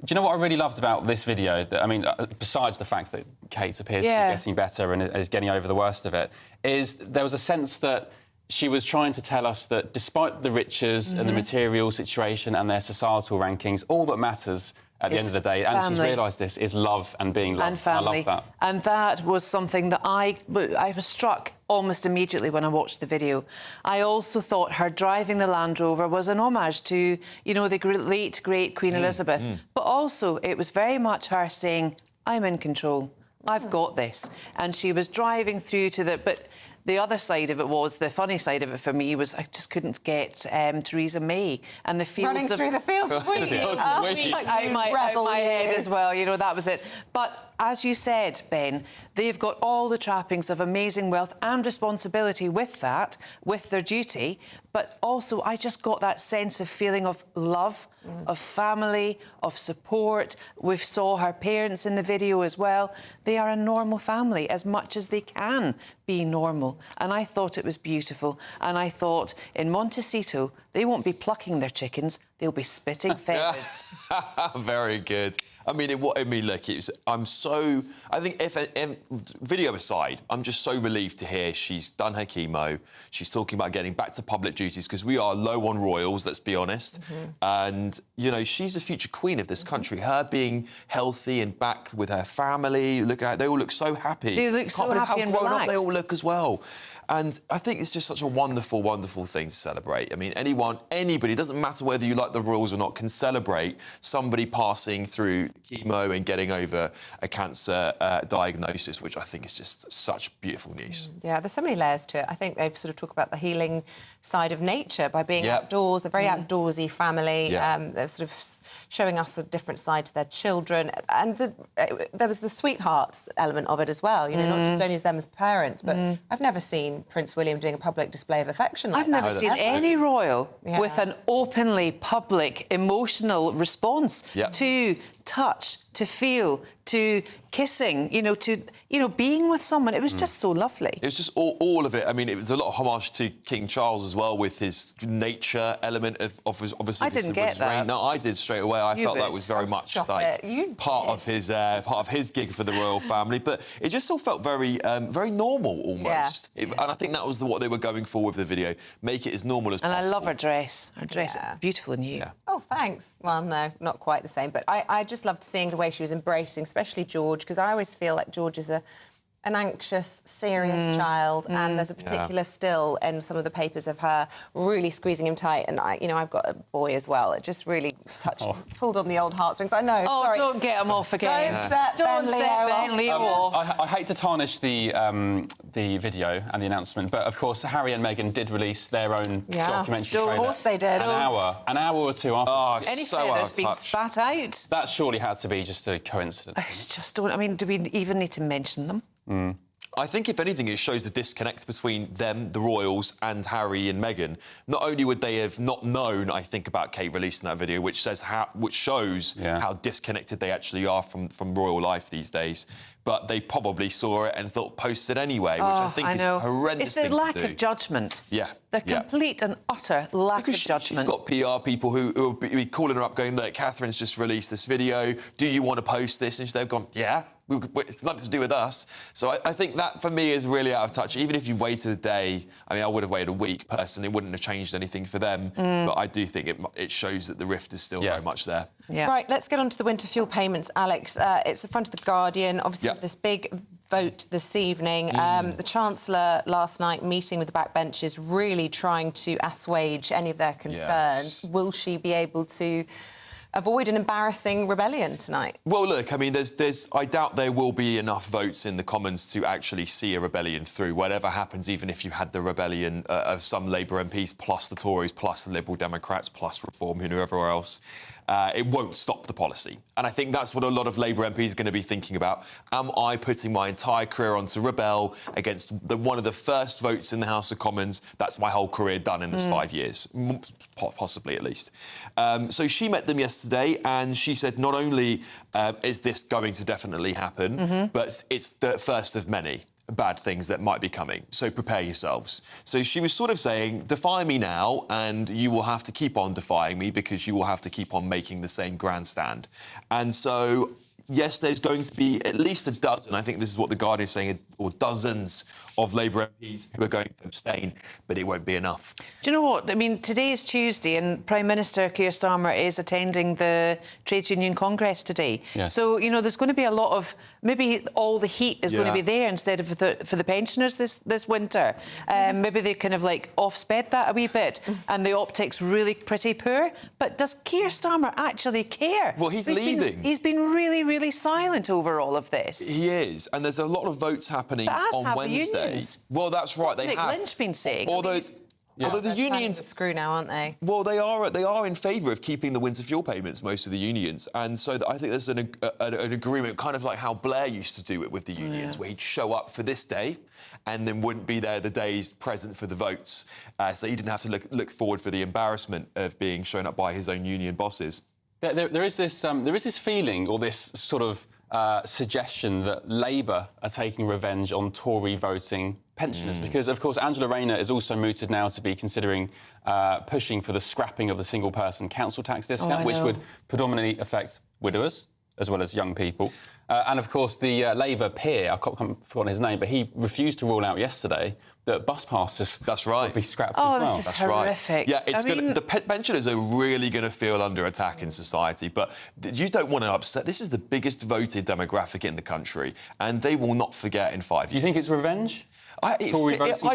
do you know what I really loved about this video? I mean, besides the fact that Kate appears to be getting better and is getting over the worst of it, is there was a sense that she was trying to tell us that despite the riches and the material situation and their societal rankings, all that matters at the end of the day, and she's realised this, is love and being loved. And family. I love that. And that was something that I was struck almost immediately when I watched the video. I also thought her driving the Land Rover was an homage to, you know, the late, great Queen Elizabeth. But also, it was very much her saying, I'm in control. I've got this. And she was driving through to the... But the other side of it was, the funny side of it for me was I just couldn't get Theresa May and the fields running through the fields. out my head as well, you know, that was it. But as you said, Ben, they've got all the trappings of amazing wealth and responsibility with that, with their duty. But also, I just got that sense of feeling of love, of family, of support. We saw her parents in the video as well. They are a normal family, as much as they can be normal. And I thought it was beautiful. And I thought, in Montecito, they won't be plucking their chickens, they'll be spitting feathers. Very good. I mean, look, I think, video aside, I'm just so relieved to hear she's done her chemo. She's talking about getting back to public duties, because we are low on royals, let's be honest. And, you know, she's the future queen of this country. Her being healthy and back with her family, look at, they all look so happy. They look so happy and how grown relaxed. up they all look as well. And I think it's just such a wonderful, wonderful thing to celebrate. I mean, anybody, it doesn't matter whether you like the royals or not, can celebrate somebody passing through chemo and getting over a cancer diagnosis, which I think is just such beautiful news. Yeah, there's so many layers to it. I think they've sort of talked about the healing side of nature by being outdoors. They're a very outdoorsy family. They're sort of showing us a different side to their children. And there was the sweethearts element of it as well, you know, not just only as them as parents, but I've never seen Prince William doing a public display of affection like that. I've never seen any royal with an openly public emotional response to touch, to feel, to kissing, being with someone. It was just so lovely. It was just all of it. I mean, it was a lot of homage to King Charles as well, with his nature element of his, obviously. I didn't get that. Reign. No, I did straight away. I felt that was very much like part of his gig for the royal family. But it just all felt very normal almost. And I think that was what they were going for with the video. Make it as normal as possible. And I love her dress. Her dress is beautiful and new. Oh, thanks. Well, no, not quite the same. But I just loved seeing the way she was embracing, especially George, because I always feel like George is an anxious, serious child, and there's a particular still in some of the papers of her really squeezing him tight. And I've got a boy as well. It just really pulled on the old heartstrings. I know. Oh, sorry. Don't get him off again. Don't set Ben Leo off. I hate to tarnish the video and the announcement, but of course Harry and Meghan did release their own documentary trailer. Of course they did. An hour or two after. Oh, any so feathers been spat out? That surely had to be just a coincidence. I just don't. I mean, do we even need to mention them? I think, if anything, it shows the disconnect between them, the royals, and Harry and Meghan. Not only would they have not known, I think, about Kate releasing that video, which shows how disconnected they actually are from royal life these days, but they probably saw it and thought post it anyway, which I think is a horrendous thing to do. It's the lack of judgment. Yeah. The complete and utter lack of judgment. She's got PR people who will be calling her up going, look, Catherine's just released this video. Do you want to post this? And they've gone, yeah. It's nothing to do with us. So I think that, for me, is really out of touch. Even if you waited a day, I mean, I would have waited a week, personally. It wouldn't have changed anything for them. But I do think it shows that the rift is still very much there. Yeah. Right, let's get on to the winter fuel payments, Alex. It's the front of The Guardian. Obviously, this big vote this evening. The Chancellor last night meeting with the backbenchers, really trying to assuage any of their concerns. Will she be able to avoid an embarrassing rebellion tonight? Well, look, I mean, I doubt there will be enough votes in the Commons to actually see a rebellion through. Whatever happens, even if you had the rebellion of some Labour MPs, plus the Tories, plus the Liberal Democrats, plus Reform, whoever else, it won't stop the policy. And I think that's what a lot of Labour MPs are going to be thinking about. Am I putting my entire career on to rebel against one of the first votes in the House of Commons? That's my whole career done in this 5 years, possibly at least. So she met them yesterday and she said not only is this going to definitely happen, but it's the first of many bad things that might be coming. So prepare yourselves. So she was sort of saying, defy me now, and you will have to keep on defying me because you will have to keep on making the same grandstand. And so, yes, there's going to be at least a dozen, I think this is what The Guardian is saying, or dozens of Labour MPs who are going to abstain, but it won't be enough. Do you know what? I mean, today is Tuesday and Prime Minister Keir Starmer is attending the Trades Union Congress today. Yes. So, you know, there's going to be a lot of... Maybe all the heat is going to be there instead of for the pensioners this winter. Maybe they kind of, like, off-sped that a wee bit and the optics really pretty poor. But does Keir Starmer actually care? Well, he's leaving. He's been really, really silent over all of this. He is, and there's a lot of votes happening on Wednesday. Well, that's right. What's Nick Lynch been saying? Although the unions screw now, aren't they? Well, they are in favour of keeping the winter fuel payments. Most of the unions, and so I think there's an agreement, kind of like how Blair used to do it with the unions, where he'd show up for this day, and then wouldn't be there the days present for the votes. So he didn't have to look forward for the embarrassment of being shown up by his own union bosses. There is this feeling, or this sort of suggestion that Labour are taking revenge on Tory voting pensioners, because, of course, Angela Rayner is also mooted now to be considering pushing for the scrapping of the single-person council tax discount, which would predominantly affect widowers as well as young people. And, of course, the Labour peer, I've forgotten his name, but he refused to rule out yesterday that bus passes would be scrapped as well. This is horrific. Yeah, the pensioners are really going to feel under attack in society, but you don't want to upset. This is the biggest voted demographic in the country, and they will not forget in 5 years. Do you think it's revenge? I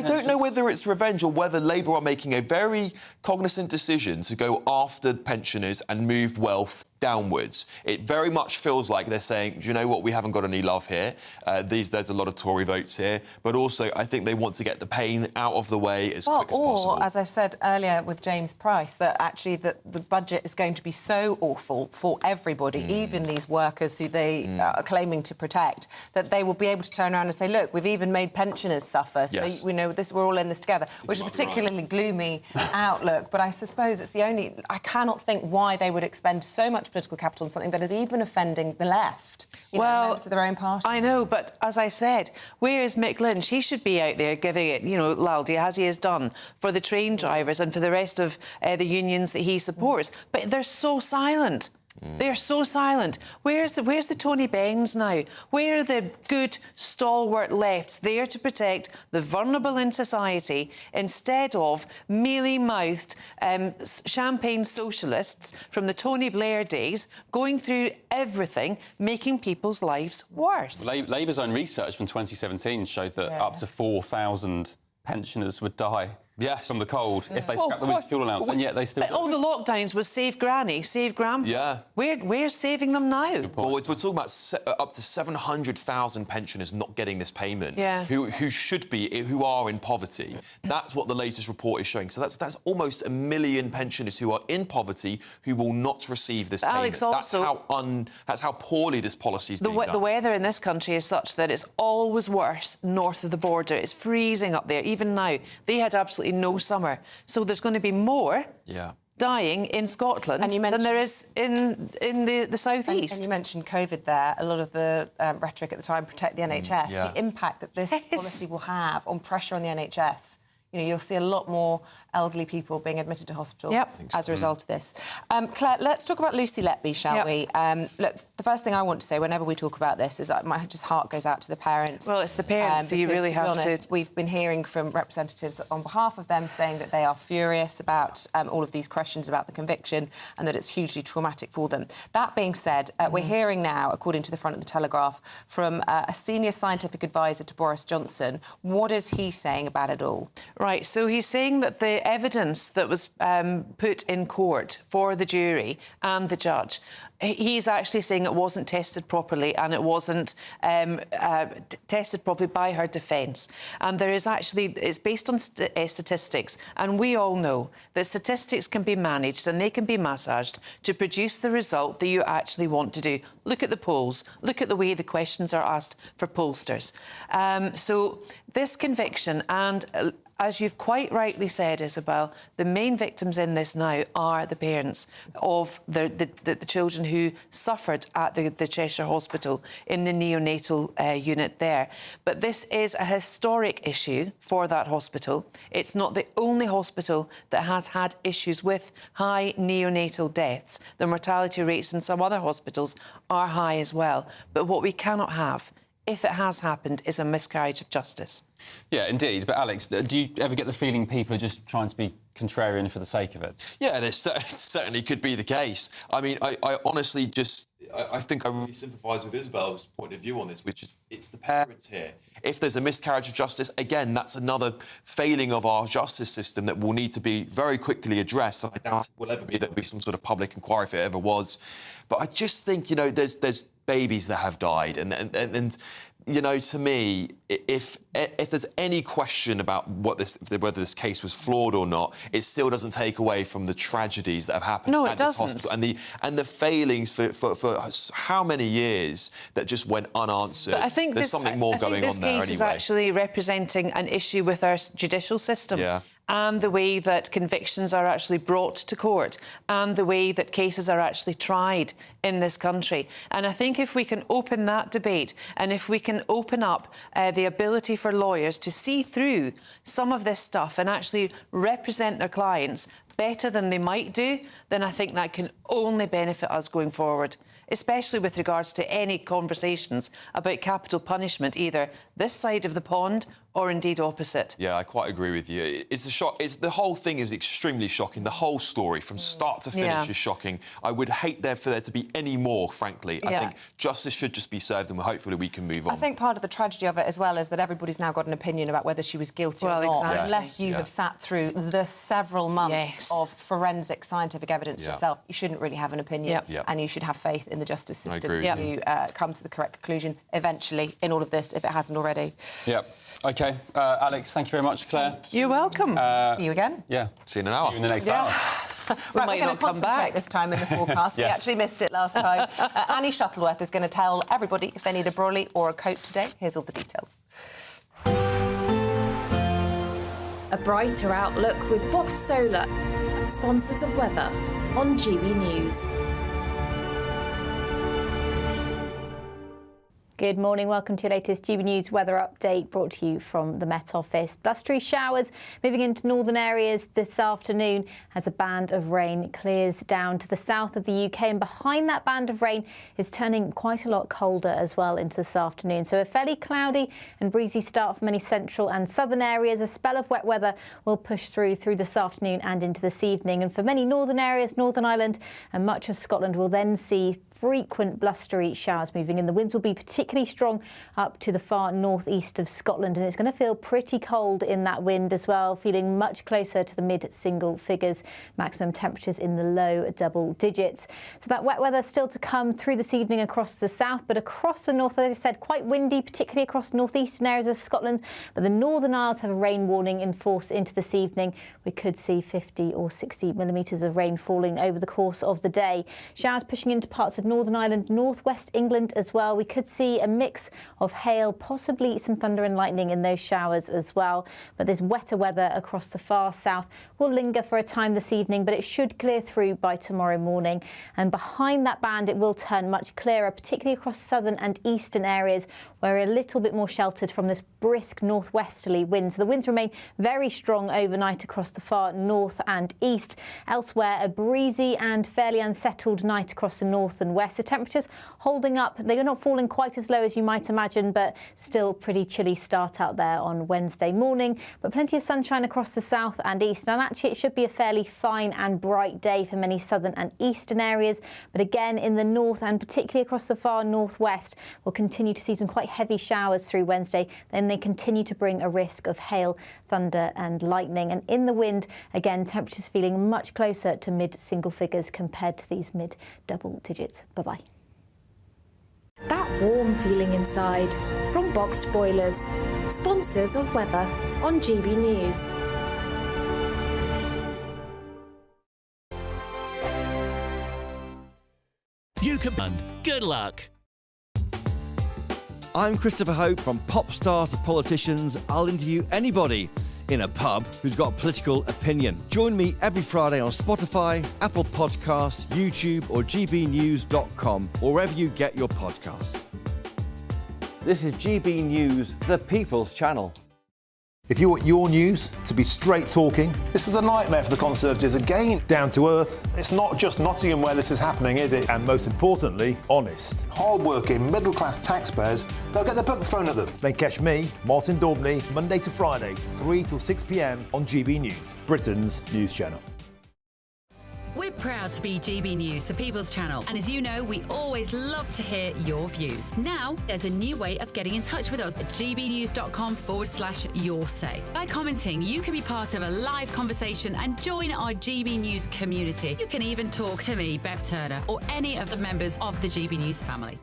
don't know whether it's revenge or whether Labour are making a very cognizant decision to go after pensioners and move wealth downwards. It very much feels like they're saying, do you know what, we haven't got any love here. There's a lot of Tory votes here, but also I think they want to get the pain out of the way as quick as possible. Or, as I said earlier with James Price, that actually the budget is going to be so awful for everybody, even these workers who they are claiming to protect, that they will be able to turn around and say, look, we've even made pensioners suffer, so we know this, we're all in this together, which is a particularly gloomy outlook. But I suppose it's I cannot think why they would expend so much political capital on something that is even offending the left, members of their own party. I know, but as I said, where is Mick Lynch? He should be out there giving it, loudly, as he has done, for the train drivers and for the rest of the unions that he supports. But they're so silent. They're so silent. Where's the Tony Benns now? Where are the good, stalwart lefts there to protect the vulnerable in society instead of mealy-mouthed champagne socialists from the Tony Blair days going through everything, making people's lives worse? Labour's own research from 2017 showed that up to 4,000 pensioners would die from the cold if they scrap the winter fuel allowance, and yet they still... But all the lockdowns was save granny, save grandpa. Yeah. We're saving them now. Well, we're talking about up to 700,000 pensioners not getting this payment, who are in poverty. That's what the latest report is showing. So that's almost 1 million pensioners who are in poverty who will not receive this payment. Alex, also, that's how poorly this policy is being done. The weather in this country is such that it's always worse north of the border. It's freezing up there. Even now, they had absolutely no summer. So there's going to be more dying in Scotland than there is in the south east. And you mentioned COVID there. A lot of the rhetoric at the time, protect the NHS. The impact that this policy will have on pressure on the NHS you'll see a lot more elderly people being admitted to hospital as a result of this. Claire, let's talk about Lucy Letby, shall we? Look, the first thing I want to say whenever we talk about this is that my heart goes out to the parents. Well, it's the parents, so you really have to... We've been hearing from representatives on behalf of them saying that they are furious about all of these questions about the conviction and that it's hugely traumatic for them. That being said, we're hearing now, according to the front of the Telegraph, from a senior scientific advisor to Boris Johnson. What is he saying about it all? Right, so he's saying that the evidence that was put in court for the jury and the judge, he's actually saying it wasn't tested properly and it wasn't tested properly by her defence. And there is actually, it's based on statistics, and we all know that statistics can be managed and they can be massaged to produce the result that you actually want to do. Look at the polls, look at the way the questions are asked for pollsters. So this conviction, and as you've quite rightly said, Isabel, the main victims in this now are the parents of the children who suffered at the Cheshire Hospital in the neonatal unit there. But this is a historic issue for that hospital. It's not the only hospital that has had issues with high neonatal deaths. The mortality rates in some other hospitals are high as well. But what we cannot have, if it has happened, is a miscarriage of justice. Yeah, indeed. But Alex, do you ever get the feeling people are just trying to be contrarian for the sake of it? Yeah, it certainly could be the case. I mean, I honestly I think I really sympathise with Isabel's point of view on this, which is it's the parents here. If there's a miscarriage of justice, again, that's another failing of our justice system that will need to be very quickly addressed. And I doubt it will ever be there'll be some sort of public inquiry if it ever was. But I just think, there's babies that have died, and to me, if there's any question about whether this case was flawed or not, it still doesn't take away from the tragedies that have happened at this hospital and the failings for how many years that just went unanswered. But I think there's something more going on there anyway. This case is actually representing an issue with our judicial system. Yeah. And the way that convictions are actually brought to court and the way that cases are actually tried in this country. And I think if we can open that debate and if we can open up the ability for lawyers to see through some of this stuff and actually represent their clients better than they might do, then I think that can only benefit us going forward, especially with regards to any conversations about capital punishment, either this side of the pond or indeed opposite. Yeah, I quite agree with you. It's the shock. The whole thing is extremely shocking. The whole story, from start to finish, is shocking. I would hate for there to be any more, frankly. I think justice should just be served, and hopefully we can move on. I think part of the tragedy of it as well is that everybody's now got an opinion about whether she was guilty or not. Exactly. Unless you have sat through the several months of forensic scientific evidence yourself, you shouldn't really have an opinion, and you should have faith in the justice system to come to the correct conclusion eventually in all of this, if it hasn't already. Yep. OK. Alex, thank you very much. Claire? You're welcome. See you again. Yeah. See you in an hour. See you in the next hour. We Right, might we're going not to come back concentrate this time in the forecast. We actually missed it last time. Annie Shuttleworth is going to tell everybody if they need a brolly or a coat today. Here's all the details. A brighter outlook with Box Solar, sponsors of weather on GB News. Good morning, welcome to your latest GB News weather update brought to you from the Met Office. Blustery showers moving into northern areas this afternoon as a band of rain clears down to the south of the UK, and behind that band of rain is turning quite a lot colder as well into this afternoon. So a fairly cloudy and breezy start for many central and southern areas. A spell of wet weather will push through this afternoon and into this evening, and for many northern areas, Northern Ireland and much of Scotland will then see frequent blustery showers moving in. The winds will be particularly strong up to the far northeast of Scotland, and it's going to feel pretty cold in that wind as well, feeling much closer to the mid-single figures, maximum temperatures in the low double digits. So that wet weather still to come through this evening across the south, but across the north, as I said, quite windy, particularly across northeastern areas of Scotland. But the Northern Isles have a rain warning in force into this evening. We could see 50 or 60 millimetres of rain falling over the course of the day. Showers pushing into parts of Northern Ireland, northwest England as well. We could see a mix of hail, possibly some thunder and lightning in those showers as well. But this wetter weather across the far south will linger for a time this evening, but it should clear through by tomorrow morning. And behind that band, it will turn much clearer, particularly across southern and eastern areas, where we're a little bit more sheltered from this brisk northwesterly wind. So the winds remain very strong overnight across the far north and east. Elsewhere, a breezy and fairly unsettled night across the north and west. The temperatures holding up. They're not falling quite as low as you might imagine, but still pretty chilly start out there on Wednesday morning. But plenty of sunshine across the south and east. And actually, it should be a fairly fine and bright day for many southern and eastern areas. But again, in the north and particularly across the far northwest, we'll continue to see some quite heavy showers through Wednesday. Then they continue to bring a risk of hail, thunder and lightning. And in the wind, again, temperatures feeling much closer to mid-single figures compared to these mid-double digits. Bye-bye. That warm feeling inside from Boxed Boilers, sponsors of weather on GB News. You command. Good luck. I'm Christopher Hope. From pop star to politicians, I'll interview anybody in a pub who's got a political opinion. Join me every Friday on Spotify, Apple Podcasts, YouTube or gbnews.com, or wherever you get your podcasts. This is GB News, the People's Channel. If you want your news to be straight talking, this is a nightmare for the Conservatives again. Down to earth. It's not just Nottingham where this is happening, is it? And most importantly, honest. Hard-working, middle-class taxpayers, they'll get their book thrown at them. Then catch me, Martin Daubney, Monday to Friday, 3 till 6 p.m. on GB News, Britain's news channel. We're proud to be GB News, the People's Channel. And as you know, we always love to hear your views. Now, there's a new way of getting in touch with us at gbnews.com/your say. By commenting, you can be part of a live conversation and join our GB News community. You can even talk to me, Bev Turner, or any of the members of the GB News family.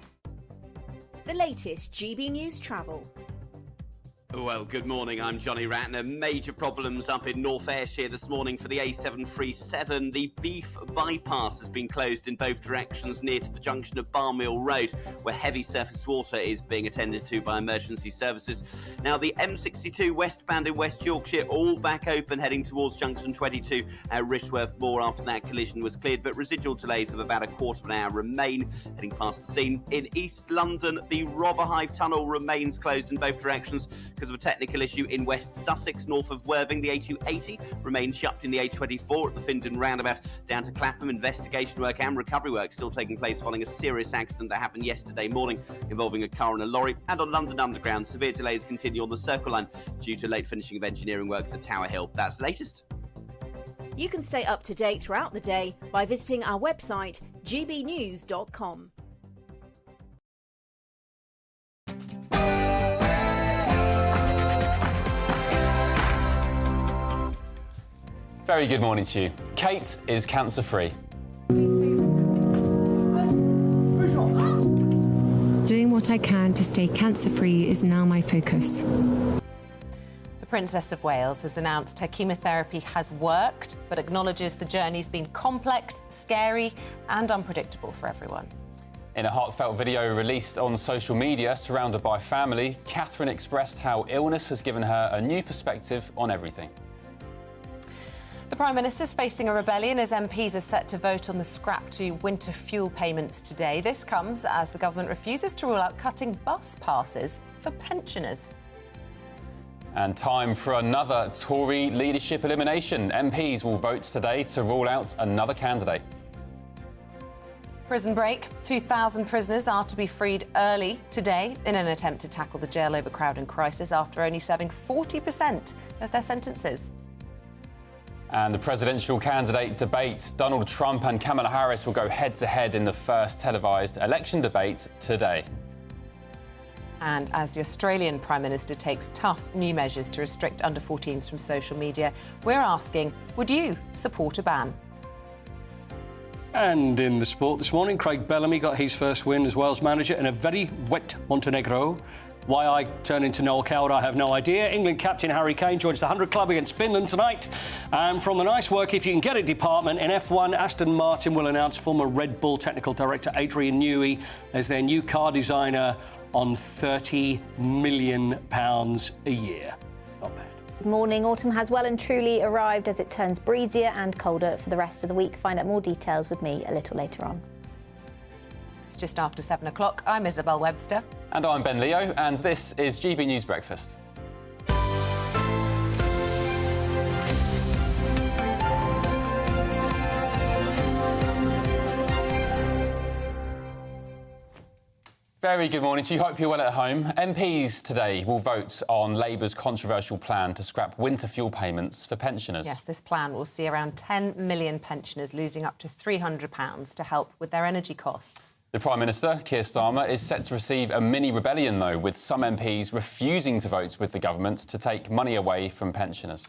The latest GB News travel. Well, good morning. I'm Johnny Ratner. Major problems up in North Ayrshire this morning for the A737. The Beef bypass has been closed in both directions near to the junction of Barnmill Road, where heavy surface water is being attended to by emergency services. Now, the M62 westbound in West Yorkshire, all back open heading towards junction 22 at Rishworth Moor after that collision was cleared, but residual delays of about a quarter of an hour remain heading past the scene. In East London, the Rotherhithe Tunnel remains closed in both directions because of a technical issue in West Sussex, north of Worthing. The A280 remains shut in the A24 at the Findon roundabout down to Clapham. Investigation work and recovery work still taking place following a serious accident that happened yesterday morning involving a car and a lorry. And on London Underground, severe delays continue on the Circle Line due to late finishing of engineering works at Tower Hill. That's the latest. You can stay up to date throughout the day by visiting our website, gbnews.com. Very good morning to you. Kate is cancer-free. Doing what I can to stay cancer-free is now my focus. The Princess of Wales has announced her chemotherapy has worked, but acknowledges the journey's been complex, scary and unpredictable for everyone. In a heartfelt video released on social media, surrounded by family, Catherine expressed how illness has given her a new perspective on everything. The Prime Minister's facing a rebellion as MPs are set to vote on the scrap to winter fuel payments today. This comes as the government refuses to rule out cutting bus passes for pensioners. And time for another Tory leadership elimination. MPs will vote today to rule out another candidate. Prison break. 2,000 prisoners are to be freed early today in an attempt to tackle the jail overcrowding crisis after only serving 40% of their sentences. And the presidential candidate debate. Donald Trump and Kamala Harris will go head-to-head in the first televised election debate today. And as the Australian Prime Minister takes tough new measures to restrict under-14s from social media, we're asking, would you support a ban? And in the sport this morning, Craig Bellamy got his first win as Wales manager in a very wet Montenegro. Why I turn into Noel Coward, I have no idea. England captain Harry Kane joins the 100 Club against Finland tonight. And from the nice work, if you can get it department, in F1, Aston Martin will announce former Red Bull technical director Adrian Newey as their new car designer on £30 million a year. Not bad. Good morning. Autumn has well and truly arrived as it turns breezier and colder for the rest of the week. Find out more details with me a little later on. It's just after 7 o'clock. I'm Isabel Webster. And I'm Ben Leo, and this is GB News Breakfast. Very good morning to you. Hope you're well at home. MPs today will vote on Labour's controversial plan to scrap winter fuel payments for pensioners. Yes, this plan will see around 10 million pensioners losing up to £300 to help with their energy costs. The Prime Minister, Keir Starmer, is set to receive a mini-rebellion, though, with some MPs refusing to vote with the government to take money away from pensioners.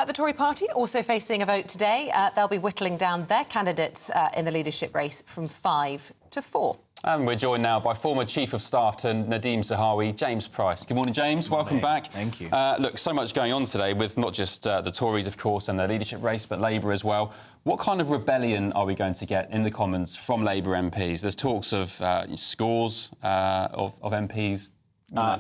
The Tory party also facing a vote today. They'll be whittling down their candidates in the leadership race from 5 to 4. And we're joined now by former Chief of Staff to Nadeem Zahawi, James Price. Good morning, James. Welcome back. Thank you. Look, so much going on today with not just the Tories, of course, and their leadership race, but Labour as well. What kind of rebellion are we going to get in the Commons from Labour MPs? There's talks of scores of MPs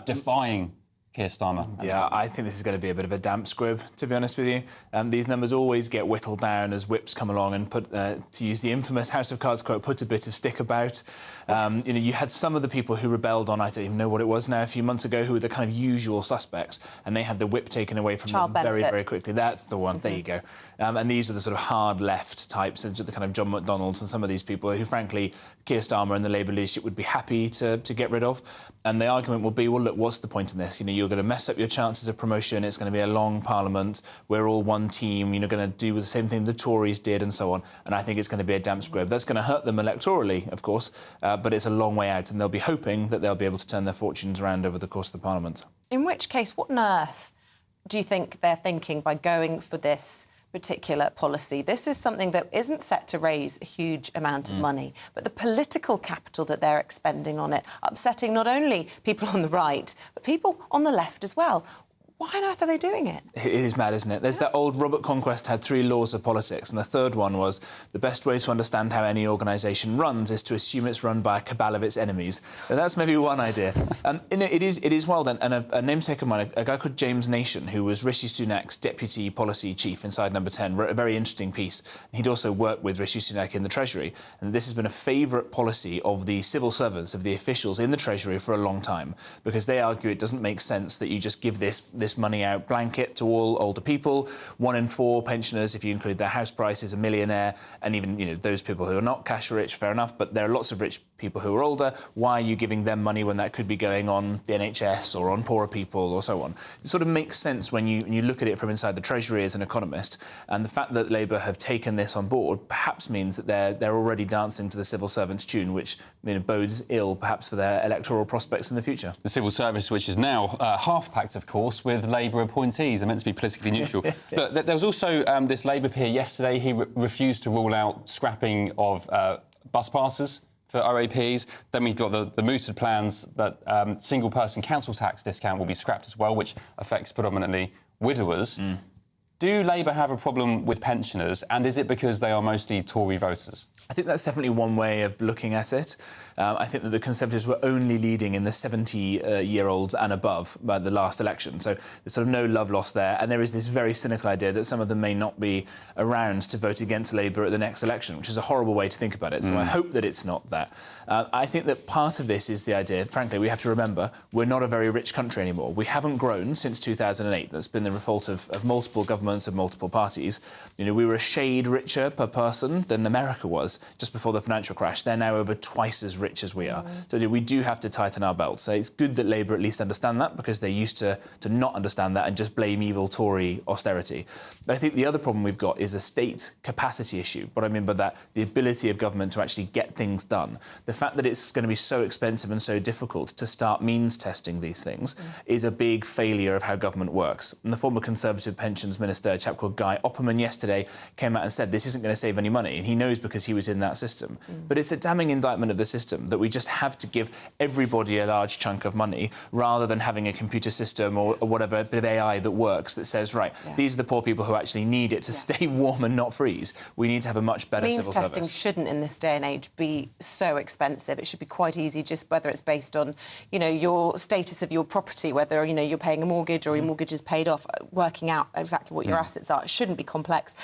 defying Keir Starmer. Yeah, I think this is going to be a bit of a damp squib, to be honest with you. These numbers always get whittled down as whips come along and put, to use the infamous House of Cards quote, put a bit of stick about. You had some of the people who rebelled on, I don't even know what it was now, a few months ago, who were the kind of usual suspects, and they had the whip taken away from them very, very quickly. That's the one. There you go. And these were the sort of hard left types, the kind of John McDonnells and some of these people who, frankly, Keir Starmer and the Labour leadership would be happy to get rid of. And the argument will be, well, look, what's the point in this? You're going to mess up your chances of promotion. It's going to be a long parliament. We're all one team. You're going to do the same thing the Tories did and so on. And I think it's going to be a damp squib. That's going to hurt them electorally, of course, but it's a long way out, and they'll be hoping that they'll be able to turn their fortunes around over the course of the parliament. In which case, what on earth do you think they're thinking by going for this particular policy? This is something that isn't set to raise a huge amount of money, but the political capital that they're expending on it, upsetting not only people on the right, but people on the left as well. Why on earth are they doing it? It is mad, isn't it? There's that old Robert Conquest had 3 laws of politics, and the third one was the best way to understand how any organisation runs is to assume it's run by a cabal of its enemies. And that's maybe one idea. It is well done. And a namesake of mine, a guy called James Nation, who was Rishi Sunak's deputy policy chief inside Number 10, wrote a very interesting piece. He'd also worked with Rishi Sunak in the Treasury, and this has been a favourite policy of the civil servants, of the officials in the Treasury for a long time, because they argue it doesn't make sense that you just give this money out blanket to all older people. 1 in 4 pensioners, if you include their house price, is a millionaire, and even those people who are not cash rich, fair enough, but there are lots of rich people who are older. Why are you giving them money when that could be going on the NHS or on poorer people or so on? It sort of makes sense when you look at it from inside the Treasury as an economist, and the fact that Labour have taken this on board perhaps means that they're already dancing to the civil servants' tune, which bodes ill perhaps for their electoral prospects in the future. The civil service, which is now half-packed, of course, with Labour appointees. Are meant to be politically neutral. Look, there was also this Labour peer yesterday. He refused to rule out scrapping of bus passes for OAPs. Then we got the mooted plans that single-person council tax discount will be scrapped as well, which affects predominantly widowers. Do Labour have a problem with pensioners, and is it because they are mostly Tory voters? I think that's definitely one way of looking at it. I think that the Conservatives were only leading in the 70-year-olds and above by the last election, so there's sort of no love lost there. And there is this very cynical idea that some of them may not be around to vote against Labour at the next election, which is a horrible way to think about it. So I hope that it's not that. I think that part of this is the idea, frankly, we have to remember, we're not a very rich country anymore. We haven't grown since 2008. That's been the fault of multiple governments, of multiple parties. We were a shade richer per person than America was just before the financial crash. They're now over twice as rich as we are. So we do have to tighten our belts. So it's good that Labour at least understand that, because they used to not understand that and just blame evil Tory austerity. But I think the other problem we've got is a state capacity issue. What I mean by that, the ability of government to actually get things done. The fact that it's going to be so expensive and so difficult to start means testing these things is a big failure of how government works. And the former Conservative pensions minister Minister, a chap called Guy Opperman, yesterday came out and said this isn't going to save any money, and he knows because he was in that system. But it's a damning indictment of the system that we just have to give everybody a large chunk of money rather than having a computer system or whatever, a bit of AI that works that says, right, these are the poor people who actually need it to stay warm and not freeze. We need to have a much better Means civil testing service. shouldn't, in this day and age, be so expensive. It should be quite easy, just whether it's based on, you know, your status of your property, whether, you know, you're paying a mortgage or your mortgage is paid off, working out exactly what your assets are. It shouldn't be complex.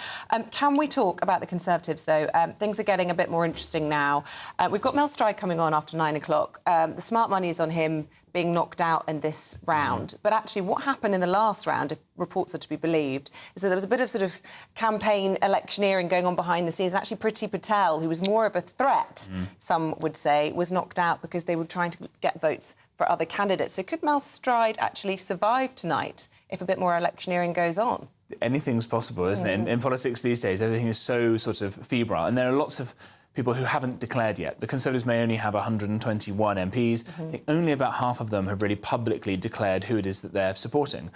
Can we talk about the Conservatives, though? Things are getting a bit more interesting now. We've got Mel Stride coming on after 9 o'clock. The smart money is on him being knocked out in this round. But actually, what happened in the last round, if reports are to be believed, is that there was a bit of sort of campaign electioneering going on behind the scenes. Actually, Priti Patel, who was more of a threat, some would say, was knocked out because they were trying to get votes for other candidates. So could Mel Stride actually survive tonight if a bit more electioneering goes on? Anything's possible, isn't it? In politics these days, everything is so sort of febrile, and there are lots of people who haven't declared yet. The Conservatives may only have 121 MPs. I think only about half of them have really publicly declared who it is that they're supporting.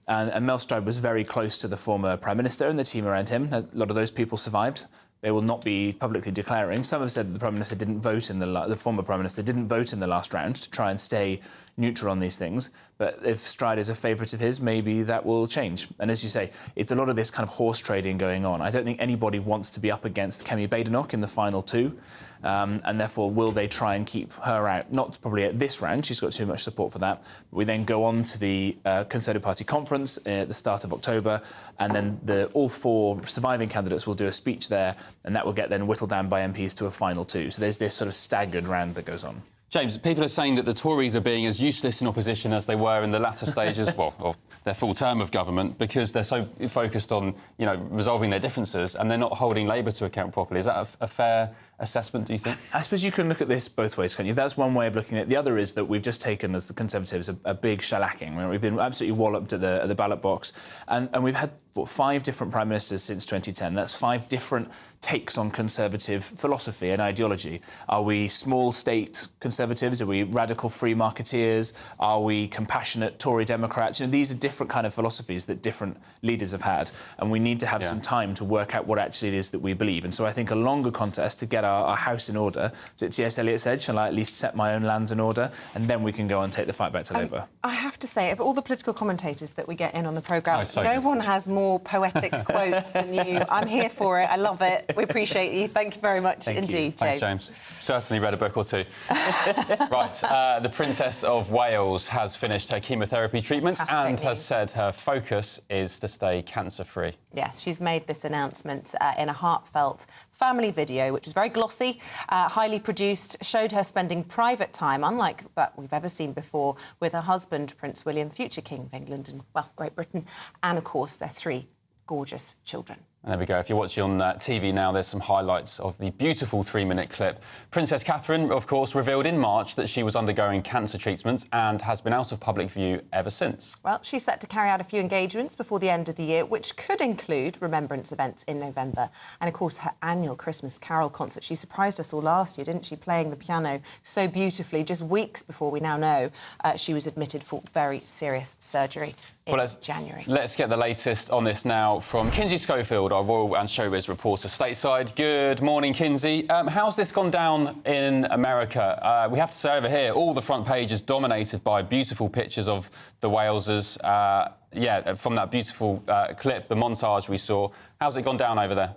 And Mel Stride was very close to the former Prime Minister and the team around him. A lot of those people survived. They will not be publicly declaring. Some have said that the Prime Minister didn't vote in the former Prime Minister didn't vote in the last round to try and stay neutral on these things. But if Stride is a favourite of his, maybe that will change. And as you say, it's a lot of this kind of horse trading going on. I don't think anybody wants to be up against Kemi Badenoch in the final two. And therefore, will they try and keep her out? Not probably at this round. She's got too much support for that. But we then go on to the Conservative Party conference at the start of October. And then all four surviving candidates will do a speech there. And that will get then whittled down by MPs to a final two. So there's this sort of staggered round that goes on. James, people are saying that the Tories are being as useless in opposition as they were in the latter stages, well, of their full term of government, because they're so focused on, you know, resolving their differences and they're not holding Labour to account properly. Is that a fair assessment, do you think? I suppose you can look at this both ways, can't you? That's one way of looking at it. The other is that we've just taken, as the Conservatives, a big shellacking. We've been absolutely walloped at the ballot box. And we've had, 5 different Prime Ministers since 2010. That's 5 different takes on Conservative philosophy and ideology. Are we small state Conservatives? Are we radical free marketeers? Are we compassionate Tory Democrats? You know, these are different kind of philosophies that different leaders have had, and we need to have some time to work out what actually it is that we believe. And so I think a longer contest to get our house in order. So T.S. Eliot said, shall I at least set my own lands in order? And then we can go and take the fight back to Labour. I have to say, of all the political commentators that we get in on the programme, no one has more poetic quotes than you. I'm here for it. I love it. We appreciate you. Thank you very much indeed, James. Thanks, James. Certainly read a book or two. Right, the Princess of Wales has finished her chemotherapy treatments and has said her focus is to stay cancer-free. Yes, she's made this announcement in a heartfelt family video, which was very glossy, highly produced, showed her spending private time, unlike that we've ever seen before, with her husband, Prince William, future King of England and, well, Great Britain, and, of course, their 3 gorgeous children. And there we go. If you're watching on TV now, there's some highlights of the beautiful 3-minute clip. Princess Catherine, of course, revealed in March that she was undergoing cancer treatment and has been out of public view ever since. Well, she's set to carry out a few engagements before the end of the year, which could include remembrance events in November. And, of course, her annual Christmas Carol concert. She surprised us all last year, didn't she, playing the piano so beautifully, just weeks before we now know she was admitted for very serious surgery in January. Let's get the latest on this now from Kinsey Schofield, our Royal and Showbiz reporter stateside. Good morning, Kinsey. How's this gone down in America? We have to say over here, all the front page is dominated by beautiful pictures of the Walesers. From that beautiful clip, the montage we saw. How's it gone down over there?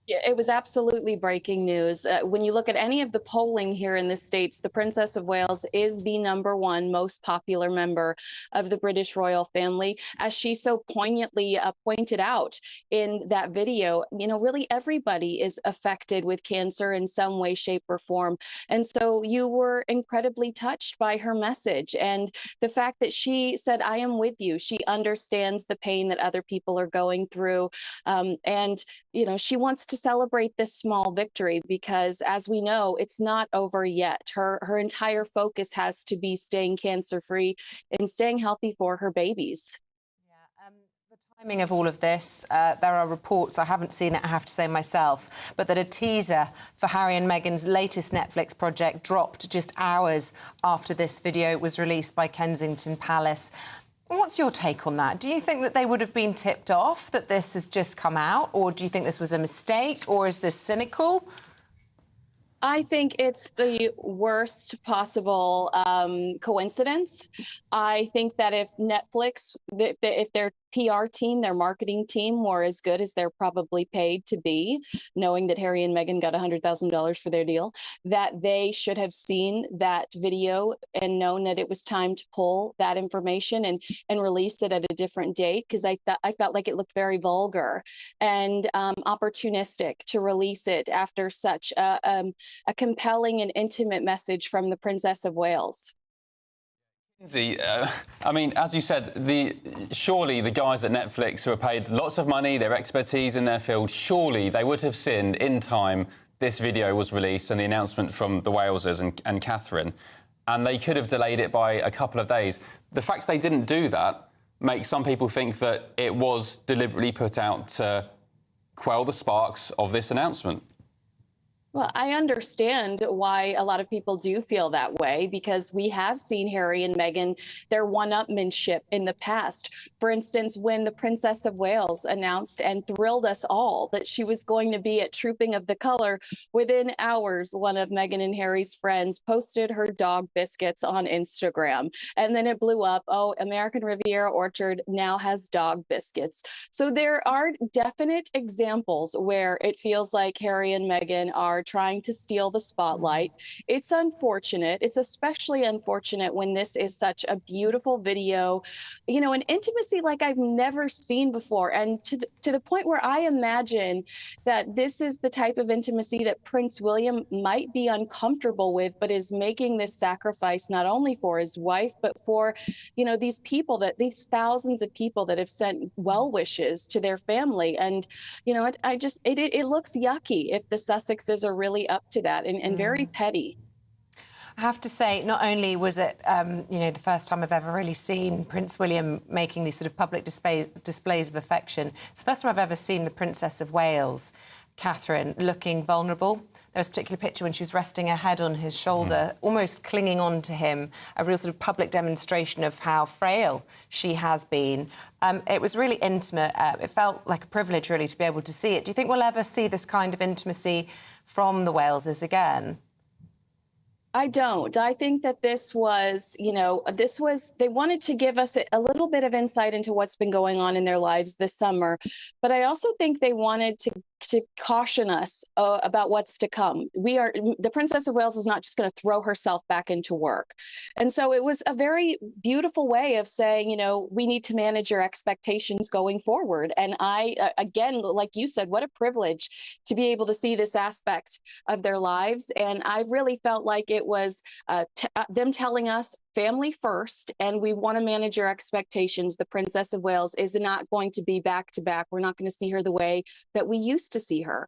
Yeah, it was absolutely breaking news. When you look at any of the polling here in the States, the Princess of Wales is the #1 most popular member of the British royal family. As she so poignantly pointed out in that video, you know, really everybody is affected with cancer in some way, shape, or form. And so you were incredibly touched by her message and the fact that she said, I am with you. She understands the pain that other people are going through. And, you know, she wants to celebrate this small victory because, as we know, it's not over yet. Her entire focus has to be staying cancer-free and staying healthy for her babies. The timing of all of this, there are reports, I haven't seen it, I have to say myself, but that a teaser for Harry and Meghan's latest Netflix project dropped just hours after this video was released by Kensington Palace. What's your take on that? Do you think that they would have been tipped off that this has just come out, or do you think this was a mistake, or is this cynical? I think it's the worst possible coincidence. I think that if Netflix, if their PR team, their marketing team were as good as they're probably paid to be, knowing that Harry and Meghan got $100,000 for their deal, that they should have seen that video and known that it was time to pull that information and release it at a different date, because I felt like it looked very vulgar and opportunistic to release it after such a compelling and intimate message from the Princess of Wales. I mean, as you said, surely the guys at Netflix who are paid lots of money, their expertise in their field, surely they would have seen in time this video was released and the announcement from the Walesers and Catherine, and they could have delayed it by a couple of days. The fact they didn't do that makes some people think that it was deliberately put out to quell the sparks of this announcement. Well, I understand why a lot of people do feel that way, because we have seen Harry and Meghan, their one-upmanship in the past. For instance, when the Princess of Wales announced and thrilled us all that she was going to be at Trooping of the Colour, within hours, one of Meghan and Harry's friends posted her dog biscuits on Instagram. And then it blew up. Oh, American Riviera Orchard now has dog biscuits. So there are definite examples where it feels like Harry and Meghan are trying to steal the spotlight. It's unfortunate. It's especially unfortunate when this is such a beautiful video, you know, an intimacy like I've never seen before. And to the point where I imagine that this is the type of intimacy that Prince William might be uncomfortable with, but is making this sacrifice not only for his wife, but for, you know, these people, these thousands of people that have sent well wishes to their family. And, you know, it looks yucky if the Sussexes are really up to that, and very petty. I have to say, not only was it, you know, the first time I've ever really seen Prince William making these sort of public displays of affection, it's the first time I've ever seen the Princess of Wales, Catherine, looking vulnerable. There was a particular picture when she was resting her head on his shoulder, almost clinging on to him, a real sort of public demonstration of how frail she has been. It was really intimate. It felt like a privilege, really, to be able to see it. Do you think we'll ever see this kind of intimacy from the Waleses again? I don't. I think that this was, you know, they wanted to give us a little bit of insight into what's been going on in their lives this summer. But I also think they wanted to caution us about what's to come. The Princess of Wales is not just going to throw herself back into work. And so it was a very beautiful way of saying, you know, we need to manage your expectations going forward. And again, like you said, what a privilege to be able to see this aspect of their lives. And I really felt like it was them telling us, family first, and we want to manage your expectations. The Princess of Wales is not going to be back to back. We're not going to see her the way that we used to see her.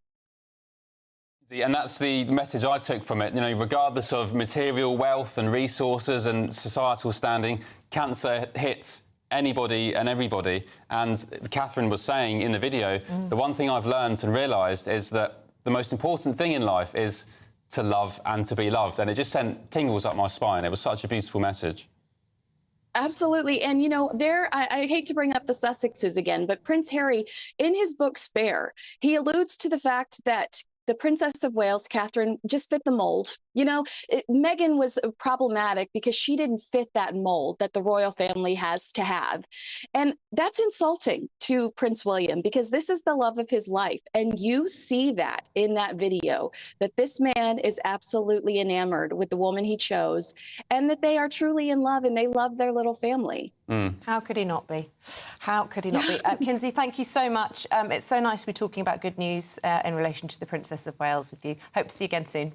And that's the message I took from it. You know, regardless of material wealth and resources and societal standing, cancer hits anybody and everybody. And Catherine was saying in the video, the one thing I've learned and realised is that the most important thing in life is to love and to be loved. And it just sent tingles up my spine. It was such a beautiful message. Absolutely. And, you know, I hate to bring up the Sussexes again, but Prince Harry, in his book Spare, he alludes to the fact that the Princess of Wales, Catherine, just fit the mold. You know, Meghan was problematic because she didn't fit that mold that the royal family has to have. And that's insulting to Prince William, because this is the love of his life. And you see that in that video, that this man is absolutely enamored with the woman he chose, and that they are truly in love and they love their little family. How could he not be? How could he not be? Kinsey, thank you so much. It's so nice to be talking about good news in relation to the Princess of Wales with you. Hope to see you again soon.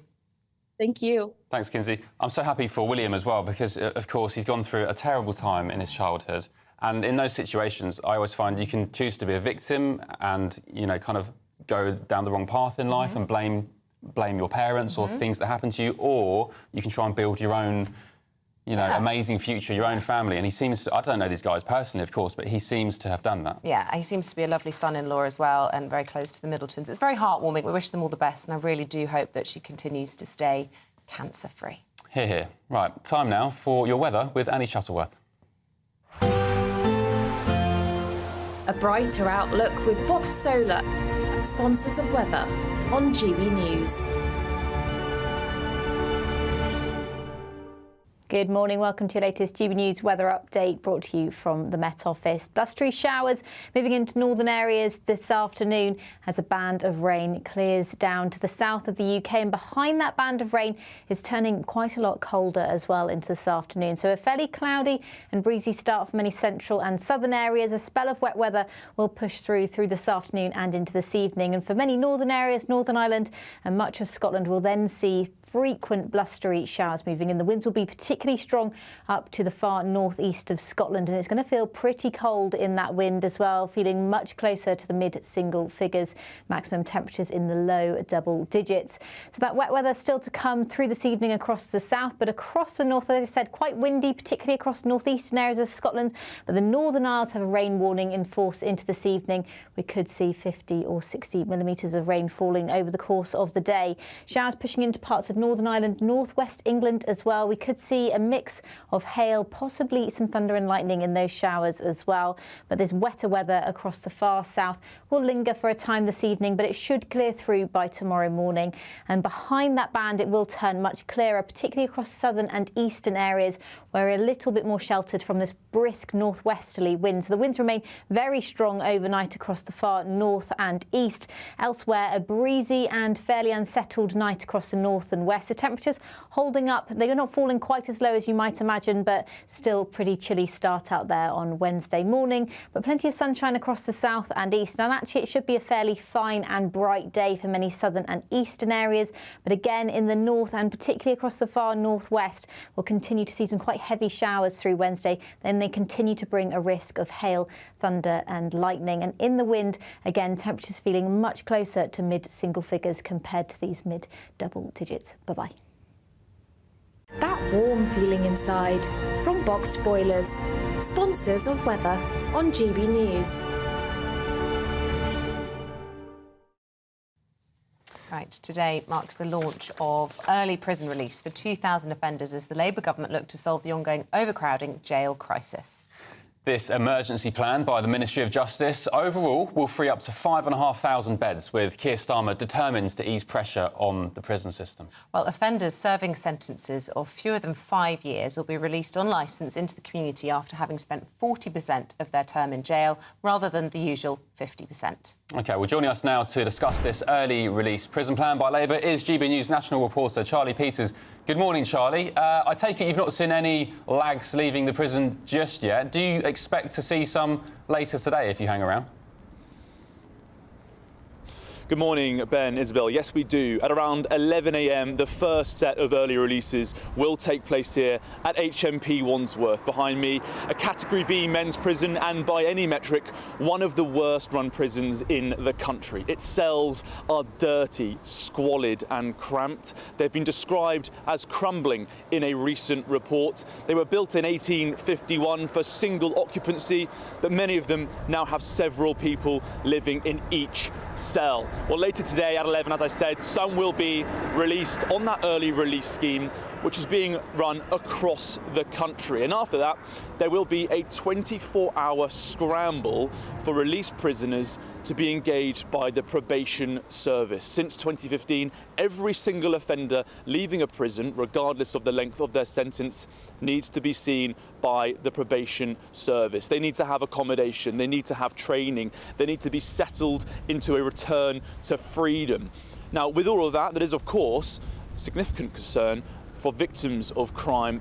Thank you. Thanks, Kinsey. I'm so happy for William as well, because, of course, he's gone through a terrible time in his childhood. And in those situations, I always find you can choose to be a victim and, you know, kind of go down the wrong path in life and blame your parents or things that happen to you, or you can try and build your own, you know, amazing future, your own family. And he seems to, I don't know these guys personally, of course, but he seems to have done that. Yeah, he seems to be a lovely son-in-law as well, and very close to the Middletons. It's very heartwarming. We wish them all the best, and I really do hope that she continues to stay cancer-free. Hear, hear. Right, time now for your weather with Annie Shuttleworth. a brighter outlook with Box Solar, sponsors of weather on GB News. Good morning, welcome to your latest GB News weather update brought to you from the Met Office. Blustery showers moving into northern areas this afternoon as a band of rain clears down to the south of the UK, and behind that band of rain is turning quite a lot colder as well into this afternoon. So a fairly cloudy and breezy start for many central and southern areas. A spell of wet weather will push through this afternoon and into this evening, and for many northern areas, Northern Ireland and much of Scotland will then see frequent blustery showers moving in. The winds will be particularly strong up to the far northeast of Scotland, and it's going to feel pretty cold in that wind as well, feeling much closer to the mid-single figures, maximum temperatures in the low double digits. So that wet weather still to come through this evening across the south, but across the north, as I said, quite windy, particularly across northeastern areas of Scotland. But the Northern Isles have a rain warning in force into this evening. We could see 50 or 60 millimetres of rain falling over the course of the day. Showers pushing into parts of Northern Ireland, northwest England as well. We could see a mix of hail, possibly some thunder and lightning in those showers as well. But this wetter weather across the far south will linger for a time this evening, but it should clear through by tomorrow morning. And behind that band, it will turn much clearer, particularly across southern and eastern areas, where we're a little bit more sheltered from this brisk northwesterly wind. So the winds remain very strong overnight across the far north and east. Elsewhere, a breezy and fairly unsettled night across the north and west. The temperatures holding up. They're not falling quite as low as you might imagine, but still pretty chilly start out there on Wednesday morning. But plenty of sunshine across the south and east. And actually, it should be a fairly fine and bright day for many southern and eastern areas. But again, in the north and particularly across the far northwest, we'll continue to see some quite heavy showers through Wednesday. Then they continue to bring a risk of hail, thunder and lightning. And in the wind, again, temperatures feeling much closer to mid-single figures compared to these mid-double digits. Bye-bye. That warm feeling inside from Boxed Boilers, sponsors of weather on GB News. Right, today marks the launch of early prison release for 2,000 offenders as the Labour government look to solve the ongoing overcrowding jail crisis. This emergency plan by the Ministry of Justice overall will free up to 5,500 beds, with Keir Starmer determined to ease pressure on the prison system. Well, offenders serving sentences of fewer than 5 years will be released on licence into the community after having spent 40% of their term in jail, rather than the usual 50%. OK, well, joining us now to discuss this early release prison plan by Labour is GB News national reporter Charlie Peters. Good morning, Charlie. I take it you've not seen any lags leaving the prison just yet. Do you expect to see some later today if you hang around? Good morning, Ben, Isabel. Yes, we do. At around 11 a.m, the first set of early releases will take place here at HMP Wandsworth. Behind me, a Category B men's prison, and by any metric, one of the worst-run prisons in the country. Its cells are dirty, squalid and cramped. They've been described as crumbling in a recent report. They were built in 1851 for single occupancy, but many of them now have several people living in each cell. Well, later today at 11, as I said, some will be released on that early release scheme, which is being run across the country. And after that, there will be a 24-hour scramble for released prisoners to be engaged by the probation service. Since 2015, every single offender leaving a prison, regardless of the length of their sentence, needs to be seen by the probation service. They need to have accommodation, they need to have training, they need to be settled into a return to freedom. Now, with all of that, there is, of course, significant concern for victims of crime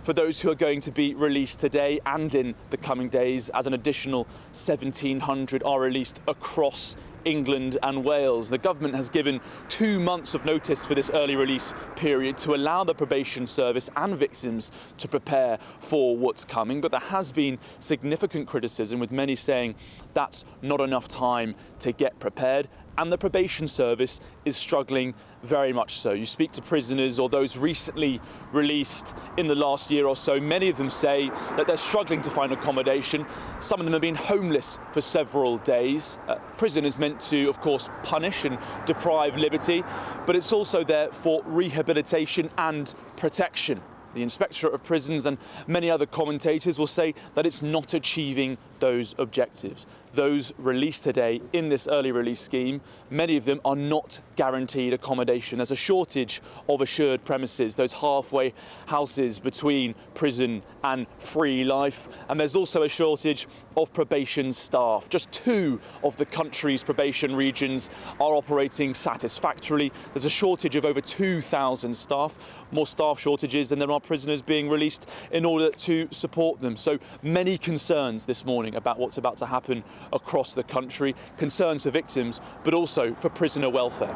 for those who are going to be released today and in the coming days, as an additional 1,700 are released across England and Wales. The government has given 2 months of notice for this early release period to allow the probation service and victims to prepare for what's coming, but there has been significant criticism, with many saying that's not enough time to get prepared, and the probation service is struggling very much so. You speak to prisoners or those recently released in the last year or so, many of them say that they're struggling to find accommodation. Some of them have been homeless for several days. Prison is meant to, of course, punish and deprive liberty, but it's also there for rehabilitation and protection. The Inspectorate of Prisons and many other commentators will say that it's not achieving those objectives. Those released today in this early release scheme, many of them are not guaranteed accommodation. There's a shortage of assured premises, those halfway houses between prison and free life. And there's also a shortage of probation staff. Just 2 of the country's probation regions are operating satisfactorily. There's a shortage of over 2,000 staff, more staff shortages than there are prisoners being released in order to support them. So many concerns this morning about what's about to happen across the country, concerns for victims, but also for prisoner welfare.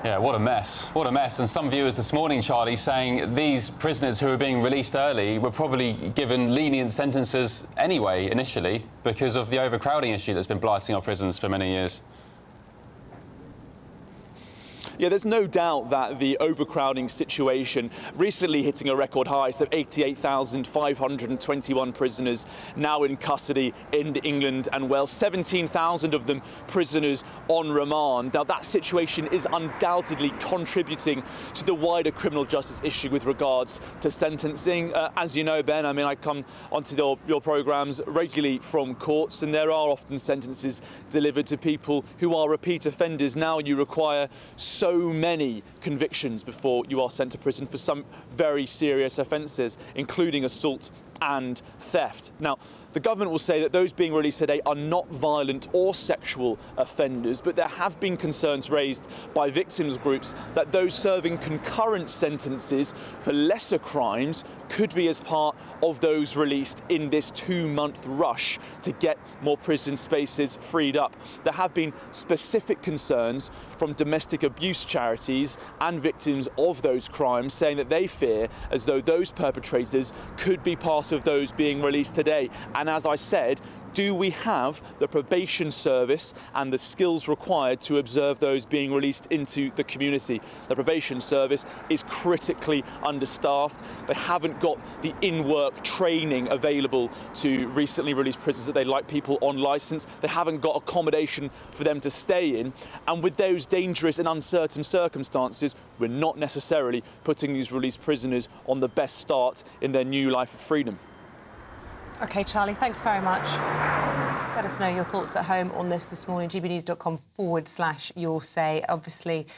Yeah, what a mess. What a mess. And some viewers this morning, Charlie, saying these prisoners who are being released early were probably given lenient sentences anyway, initially, because of the overcrowding issue that's been blighting our prisons for many years. Yeah, there's no doubt that the overcrowding situation, recently hitting a record high, so 88,521 prisoners now in custody in England and Wales, 17,000 of them prisoners on remand. Now, that situation is undoubtedly contributing to the wider criminal justice issue with regards to sentencing. As you know, Ben, I mean, I come onto your programmes regularly from courts, and there are often sentences delivered to people who are repeat offenders. Now you require so many convictions before you are sent to prison for some very serious offences, including assault and theft. Now, the government will say that those being released today are not violent or sexual offenders, but there have been concerns raised by victims groups that those serving concurrent sentences for lesser crimes could be as part of those released in this 2-month rush to get more prison spaces freed up. There have been specific concerns from domestic abuse charities and victims of those crimes, saying that they fear as though those perpetrators could be part of those being released today. And as I said, do we have the probation service and the skills required to observe those being released into the community? The probation service is critically understaffed. They haven't got the in-work training available to recently released prisoners that they like people on licence. They haven't got accommodation for them to stay in. And with those dangerous and uncertain circumstances, we're not necessarily putting these released prisoners on the best start in their new life of freedom. OK, Charlie, thanks very much. Let us know your thoughts at home on this morning, gbnews.com/your say. Obviously,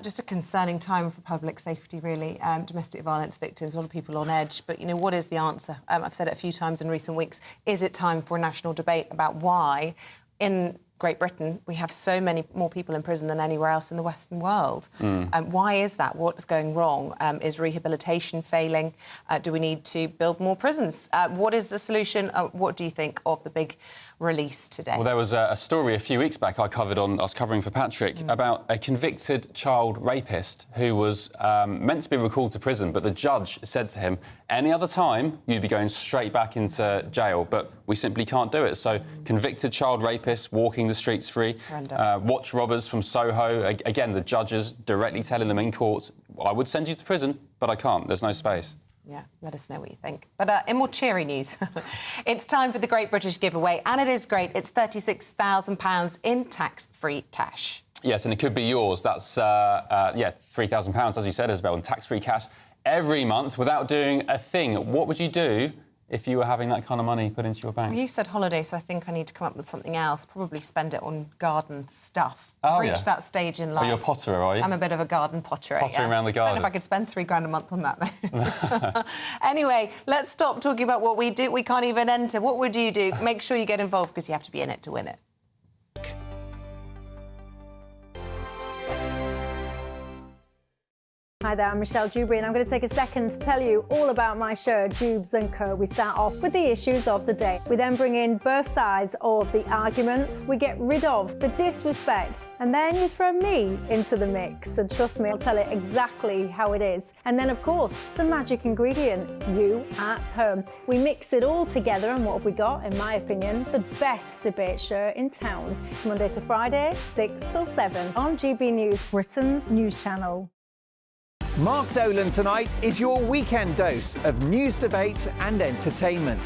just a concerning time for public safety, really. Domestic violence victims, a lot of people on edge. But, you know, what is the answer? I've said it a few times in recent weeks. Is it time for a national debate about why, in Great Britain, we have so many more people in prison than anywhere else in the Western world? Why is that? What's going wrong? Is rehabilitation failing? Do we need to build more prisons? What is the solution? What do you think of the big release today? Well, there was a story a few weeks back I was covering for Patrick about a convicted child rapist who was meant to be recalled to prison, but the judge said to him, any other time you'd be going straight back into jail, but we simply can't do it. So convicted child rapist walking the streets free, watch robbers from Soho, again the judges directly telling them in court, I would send you to prison, but I can't, there's no space. Yeah, let us know what you think. But in more cheery news, it's time for the Great British Giveaway, and it is great. It's £36,000 in tax-free cash. Yes, and it could be yours. That's, £3,000, as you said, Isabel, in tax-free cash every month without doing a thing. What would you do if you were having that kind of money put into your bank? Well, you said holiday, so I think I need to come up with something else. Probably spend it on garden stuff. Oh, I've reached that stage in life. Oh, you're a potterer, are you? I'm a bit of a garden potterer. Pottering around the garden. I don't know if I could spend £3,000 a month on that, though. Anyway, let's stop talking about what we do. We can't even enter. What would you do? Make sure you get involved, because you have to be in it to win it. Hi there, I'm Michelle Dewberry, and I'm going to take a second to tell you all about my show, Jubes & Co. We start off with the issues of the day. We then bring in both sides of the arguments. We get rid of the disrespect, and then you throw me into the mix. And trust me, I'll tell it exactly how it is. And then, of course, the magic ingredient, you at home. We mix it all together, and what have we got? In my opinion, the best debate show in town. Monday to Friday, 6 till 7 on GB News, Britain's news channel. Mark Dolan tonight is your weekend dose of news, debate and entertainment.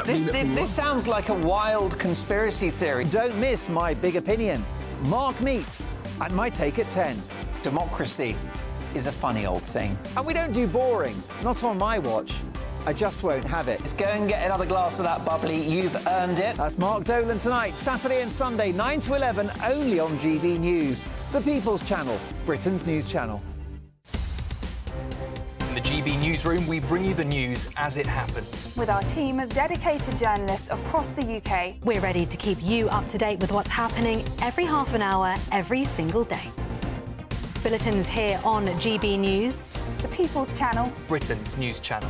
This sounds like a wild conspiracy theory. Don't miss My Big Opinion, Mark Meets, and My Take at 10. Democracy is a funny old thing. And we don't do boring, not on my watch. I just won't have it. Let's go and get another glass of that bubbly. You've earned it. That's Mark Dolan tonight, Saturday and Sunday, 9 to 11, only on GB News, the People's Channel, Britain's news channel. In the GB Newsroom, we bring you the news as it happens. With our team of dedicated journalists across the UK, we're ready to keep you up to date with what's happening every half an hour, every single day. Bulletins here on GB News, the People's Channel, Britain's news channel.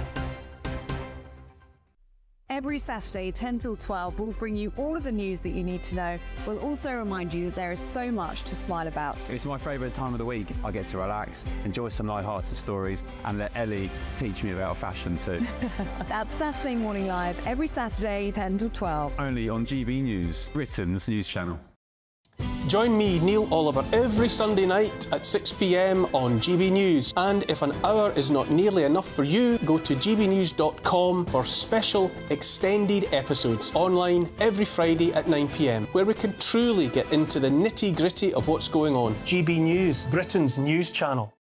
Every Saturday, 10 till 12, we'll bring you all of the news that you need to know. We'll also remind you that there is so much to smile about. It's my favourite time of the week. I get to relax, enjoy some light-hearted stories, and let Ellie teach me about fashion too. That's Saturday Morning Live, every Saturday, 10 till 12. Only on GB News, Britain's news channel. Join me, Neil Oliver, every Sunday night at 6 p.m. on GB News. And if an hour is not nearly enough for you, go to gbnews.com for special extended episodes online every Friday at 9 p.m, where we can truly get into the nitty-gritty of what's going on. GB News, Britain's news channel.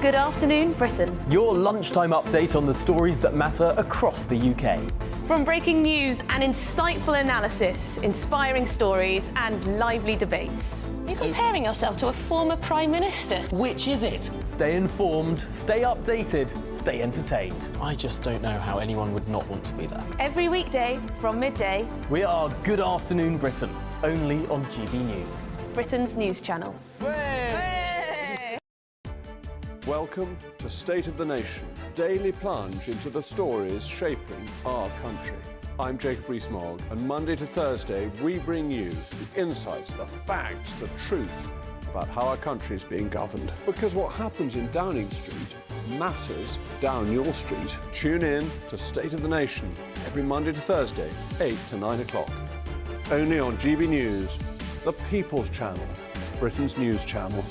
Good afternoon, Britain. Your lunchtime update on the stories that matter across the UK. From breaking news and insightful analysis, inspiring stories and lively debates. You're comparing yourself to a former Prime Minister. Which is it? Stay informed, stay updated, stay entertained. I just don't know how anyone would not want to be there. Every weekday from midday. We are Good Afternoon Britain, only on GB News. Britain's news channel. Welcome to State of the Nation, daily plunge into the stories shaping our country. I'm Jacob Rees-Mogg, and Monday to Thursday we bring you the insights, the facts, the truth about how our country is being governed. Because what happens in Downing Street matters down your street. Tune in to State of the Nation every Monday to Thursday, 8 to 9 o'clock. Only on GB News, the People's Channel, Britain's news channel.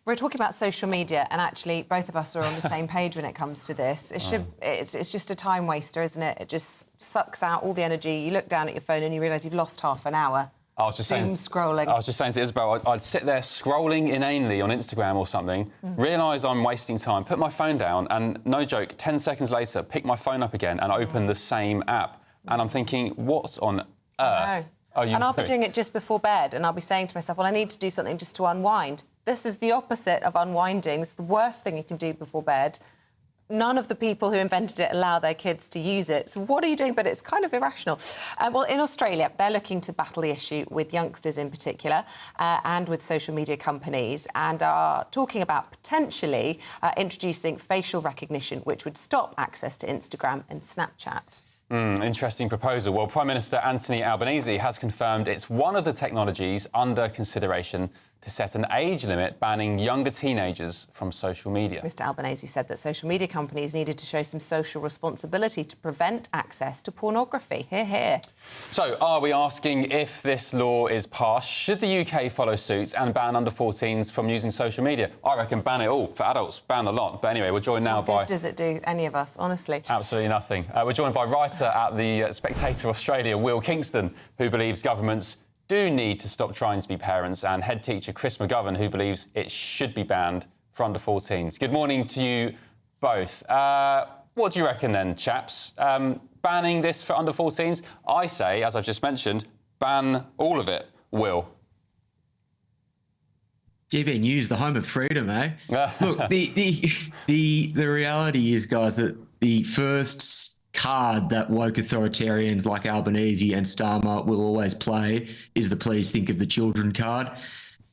We're talking about social media, and actually both of us are on the same page when it comes to this. It's just a time waster, isn't it? It just sucks out all the energy. You look down at your phone and you realise you've lost half an hour. I was just saying to Isabel, I'd sit there scrolling inanely on Instagram or something, realise I'm wasting time, put my phone down, and no joke, 10 seconds later, pick my phone up again and open the same app. And I'm thinking, what on earth are you And I'll be doing? doing it just before bed, and I'll be saying to myself, well, I need to do something just to unwind. This is the opposite of unwinding. It's the worst thing you can do before bed. None of the people who invented it allow their kids to use it. So what are you doing? But it's kind of irrational. Well, in Australia, they're looking to battle the issue with youngsters in particular and with social media companies, and are talking about potentially introducing facial recognition, which would stop access to Instagram and Snapchat. Interesting proposal. Well, Prime Minister Anthony Albanese has confirmed it's one of the technologies under consideration to set an age limit banning younger teenagers from social media. Mr Albanese said that social media companies needed to show some social responsibility to prevent access to pornography. Hear, hear. So, are we asking if this law is passed, should the UK follow suit and ban under-14s from using social media? I reckon ban it all. For adults, ban the lot. But anyway, we're joined now by... What good does it do any of us, honestly? Absolutely nothing. We're joined by writer at the Spectator Australia, Will Kingston, who believes governments do need to stop trying to be parents, and head teacher Chris McGovern, who believes it should be banned for under-14s. Good morning to you both. What do you reckon then, chaps? Banning this for under-14s? I say, as I've just mentioned, ban all of it. Will? GB News, the home of freedom, eh? Look, the reality is, guys, that the first card that woke authoritarians like Albanese and Starmer will always play is the please think of the children card.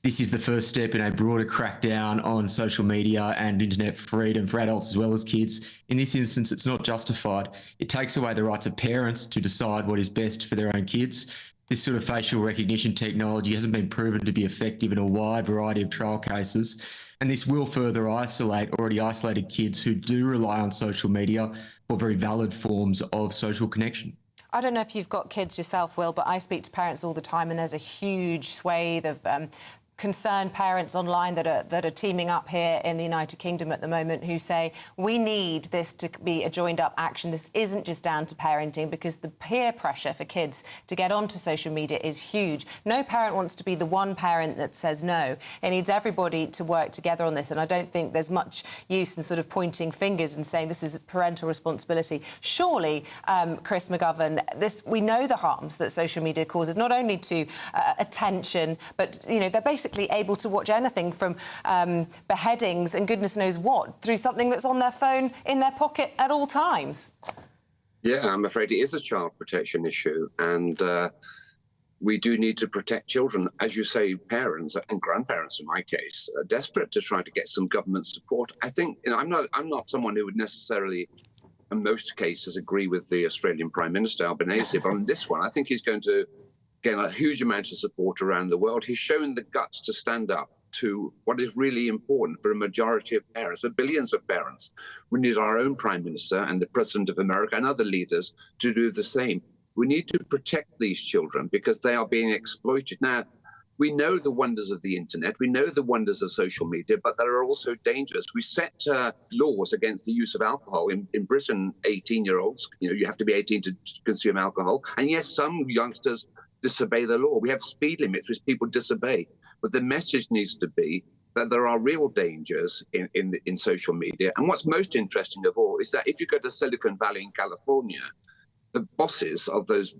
This is the first step in a broader crackdown on social media and internet freedom for adults as well as kids. In this instance, it's not justified. It takes away the rights of parents to decide what is best for their own kids. This sort of facial recognition technology hasn't been proven to be effective in a wide variety of trial cases. And this will further isolate already isolated kids who do rely on social media for very valid forms of social connection. I don't know if you've got kids yourself, Will, but I speak to parents all the time, and there's a huge swathe of concerned parents online that are teaming up here in the United Kingdom at the moment who say we need this to be a joined-up action. This isn't just down to parenting, because the peer pressure for kids to get onto social media is huge. No parent wants to be the one parent that says no. It needs everybody to work together on this, and I don't think there's much use in sort of pointing fingers and saying this is parental responsibility. Surely, Chris McGovern, we know the harms that social media causes, not only to attention, but, you know, they're basically able to watch anything from beheadings and goodness knows what through something that's on their phone in their pocket at all times. Yeah, I'm afraid it is a child protection issue, and we do need to protect children. As you say, parents and grandparents, in my case, are desperate to try to get some government support. I think, you know, I'm not someone who would necessarily, in most cases, agree with the Australian Prime Minister Albanese, but on this one, I think he's going to get a huge amount of support around the world. He's shown the guts to stand up to what is really important for a majority of parents, for billions of parents. We need our own Prime Minister and the President of America and other leaders to do the same. We need to protect these children because they are being exploited. Now, we know the wonders of the internet, we know the wonders of social media, but there are also dangers. We set laws against the use of alcohol. In Britain, 18-year-olds, you know, you have to be 18 to consume alcohol. And yes, some youngsters disobey the law. We have speed limits which people disobey. But the message needs to be that there are real dangers in social media. And what's most interesting of all is that if you go to Silicon Valley in California, the bosses of those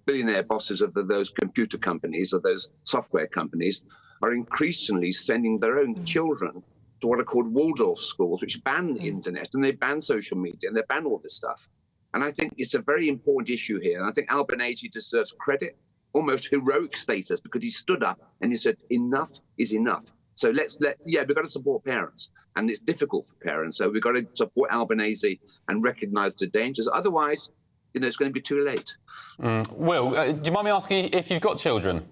billionaire bosses of those computer companies or those software companies are increasingly sending their own children to what are called Waldorf schools, which ban the internet and they ban social media and they ban all this stuff. And I think it's a very important issue here. And I think Albanese deserves credit, almost heroic status, because he stood up and he said, enough is enough. So we've got to support parents. And it's difficult for parents. So we've got to support Albanese and recognise the dangers. Otherwise, you know, it's going to be too late. Will, do you mind me asking if you've got children?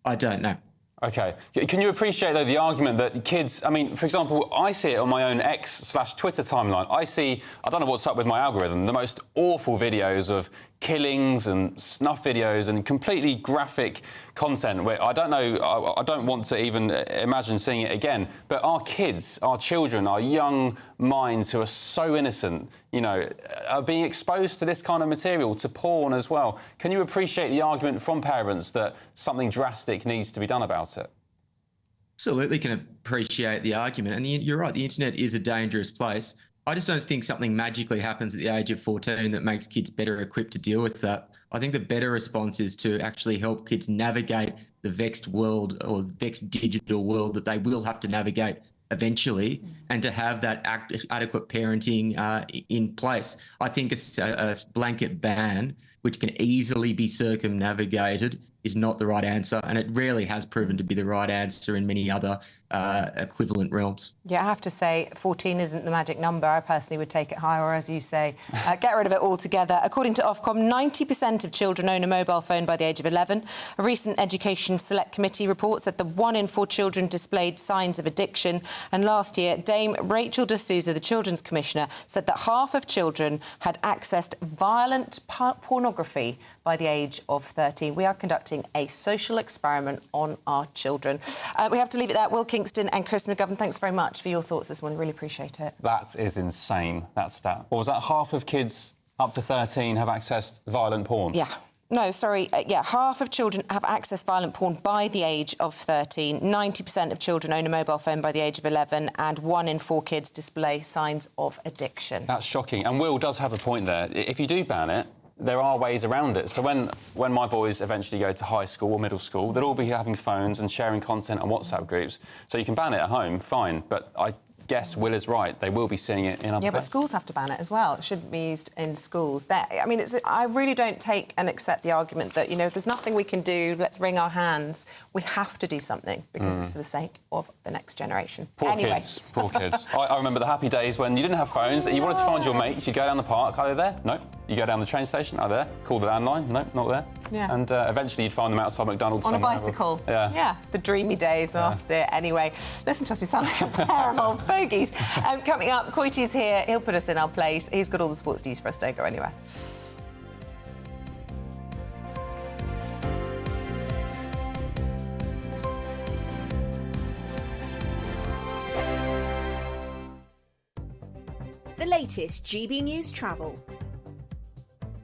I don't know. OK. Can you appreciate, though, the argument that kids... I mean, for example, I see it on my own X/Twitter timeline. I don't know what's up with my algorithm, the most awful videos of killings and snuff videos and completely graphic content where I don't know, I don't want to even imagine seeing it again. But our kids, our children, our young minds who are so innocent, you know, are being exposed to this kind of material, to porn as well. Can you appreciate the argument from parents that something drastic needs to be done about it? Absolutely can appreciate the argument. And you're right, the internet is a dangerous place. I just don't think something magically happens at the age of 14 that makes kids better equipped to deal with that. I think the better response is to actually help kids navigate the vexed world or the vexed digital world that they will have to navigate eventually, and to have that adequate parenting in place. I think a blanket ban, which can easily be circumnavigated, is not the right answer, and it rarely has proven to be the right answer in many other equivalent realms. Yeah, I have to say, 14 isn't the magic number. I personally would take it higher, or as you say, get rid of it altogether. According to Ofcom, 90% of children own a mobile phone by the age of 11. A recent Education Select Committee reports that 1 in 4 children displayed signs of addiction. And last year, Dame Rachel de Souza, the Children's Commissioner, said that half of children had accessed violent pornography by the age of 13. We are conducting a social experiment on our children. We have to leave it there. Will Kingston and Chris McGovern, thanks very much for your thoughts this morning. Really appreciate it. That is insane, that stat. What was that? Half of kids up to 13 have accessed violent porn? Yeah. No, sorry. Half of children have accessed violent porn by the age of 13. 90% of children own a mobile phone by the age of 11, and 1 in 4 kids display signs of addiction. That's shocking. And Will does have a point there. If you do ban it, there are ways around it. So when my boys eventually go to high school or middle school, they'll all be having phones and sharing content on WhatsApp groups. So you can ban it at home, fine. But I guess Will is right. They will be seeing it in other places. Yeah, but schools have to ban it as well. It shouldn't be used in schools. I mean, I really don't take and accept the argument that, you know, if there's nothing we can do, let's wring our hands. We have to do something because it's for the sake of the next generation. Poor kids. I remember the happy days when you didn't have phones, you wanted to find your mates, you go down the park, are they there? No. You go down the train station, are they there? Call the landline, no, not there. Yeah. And eventually you'd find them outside McDonald's on somewhere. a bicycle. Yeah. Yeah, the dreamy days. Oh dear. Anyway, listen to us, we sound like a pair of old fogies. Coming up, Coitie's here. He'll put us in our place. He's got all the sports news for us. Don't go anywhere. the latest GB News travel.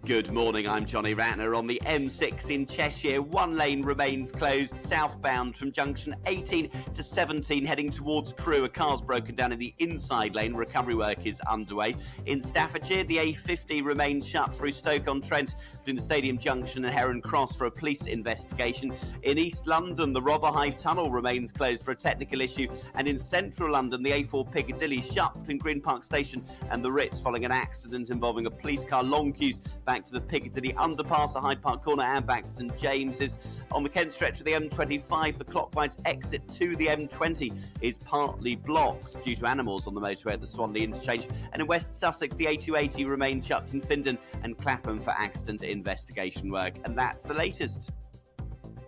Good morning, I'm Johnny Ratner. On the M6 in Cheshire, one lane remains closed southbound from junction 18 to 17 heading towards Crewe. A car's broken down in the inside lane. Recovery work is underway. In Staffordshire, the A50 remains shut through Stoke-on-Trent between the Stadium Junction and Heron Cross for a police investigation. In East London, the Rotherhithe Tunnel remains closed for a technical issue. And in central London, the A4 Piccadilly shut between Green Park Station and the Ritz following an accident involving a police car. Long queues back to the Piccadilly underpass at Hyde Park Corner and back to St James's. On the Kent stretch of the M25, the clockwise exit to the M20 is partly blocked due to animals on the motorway at the Swanley interchange. And in West Sussex, the A280 remains shut in Findon and Clapham for accident investigation work. And that's the latest.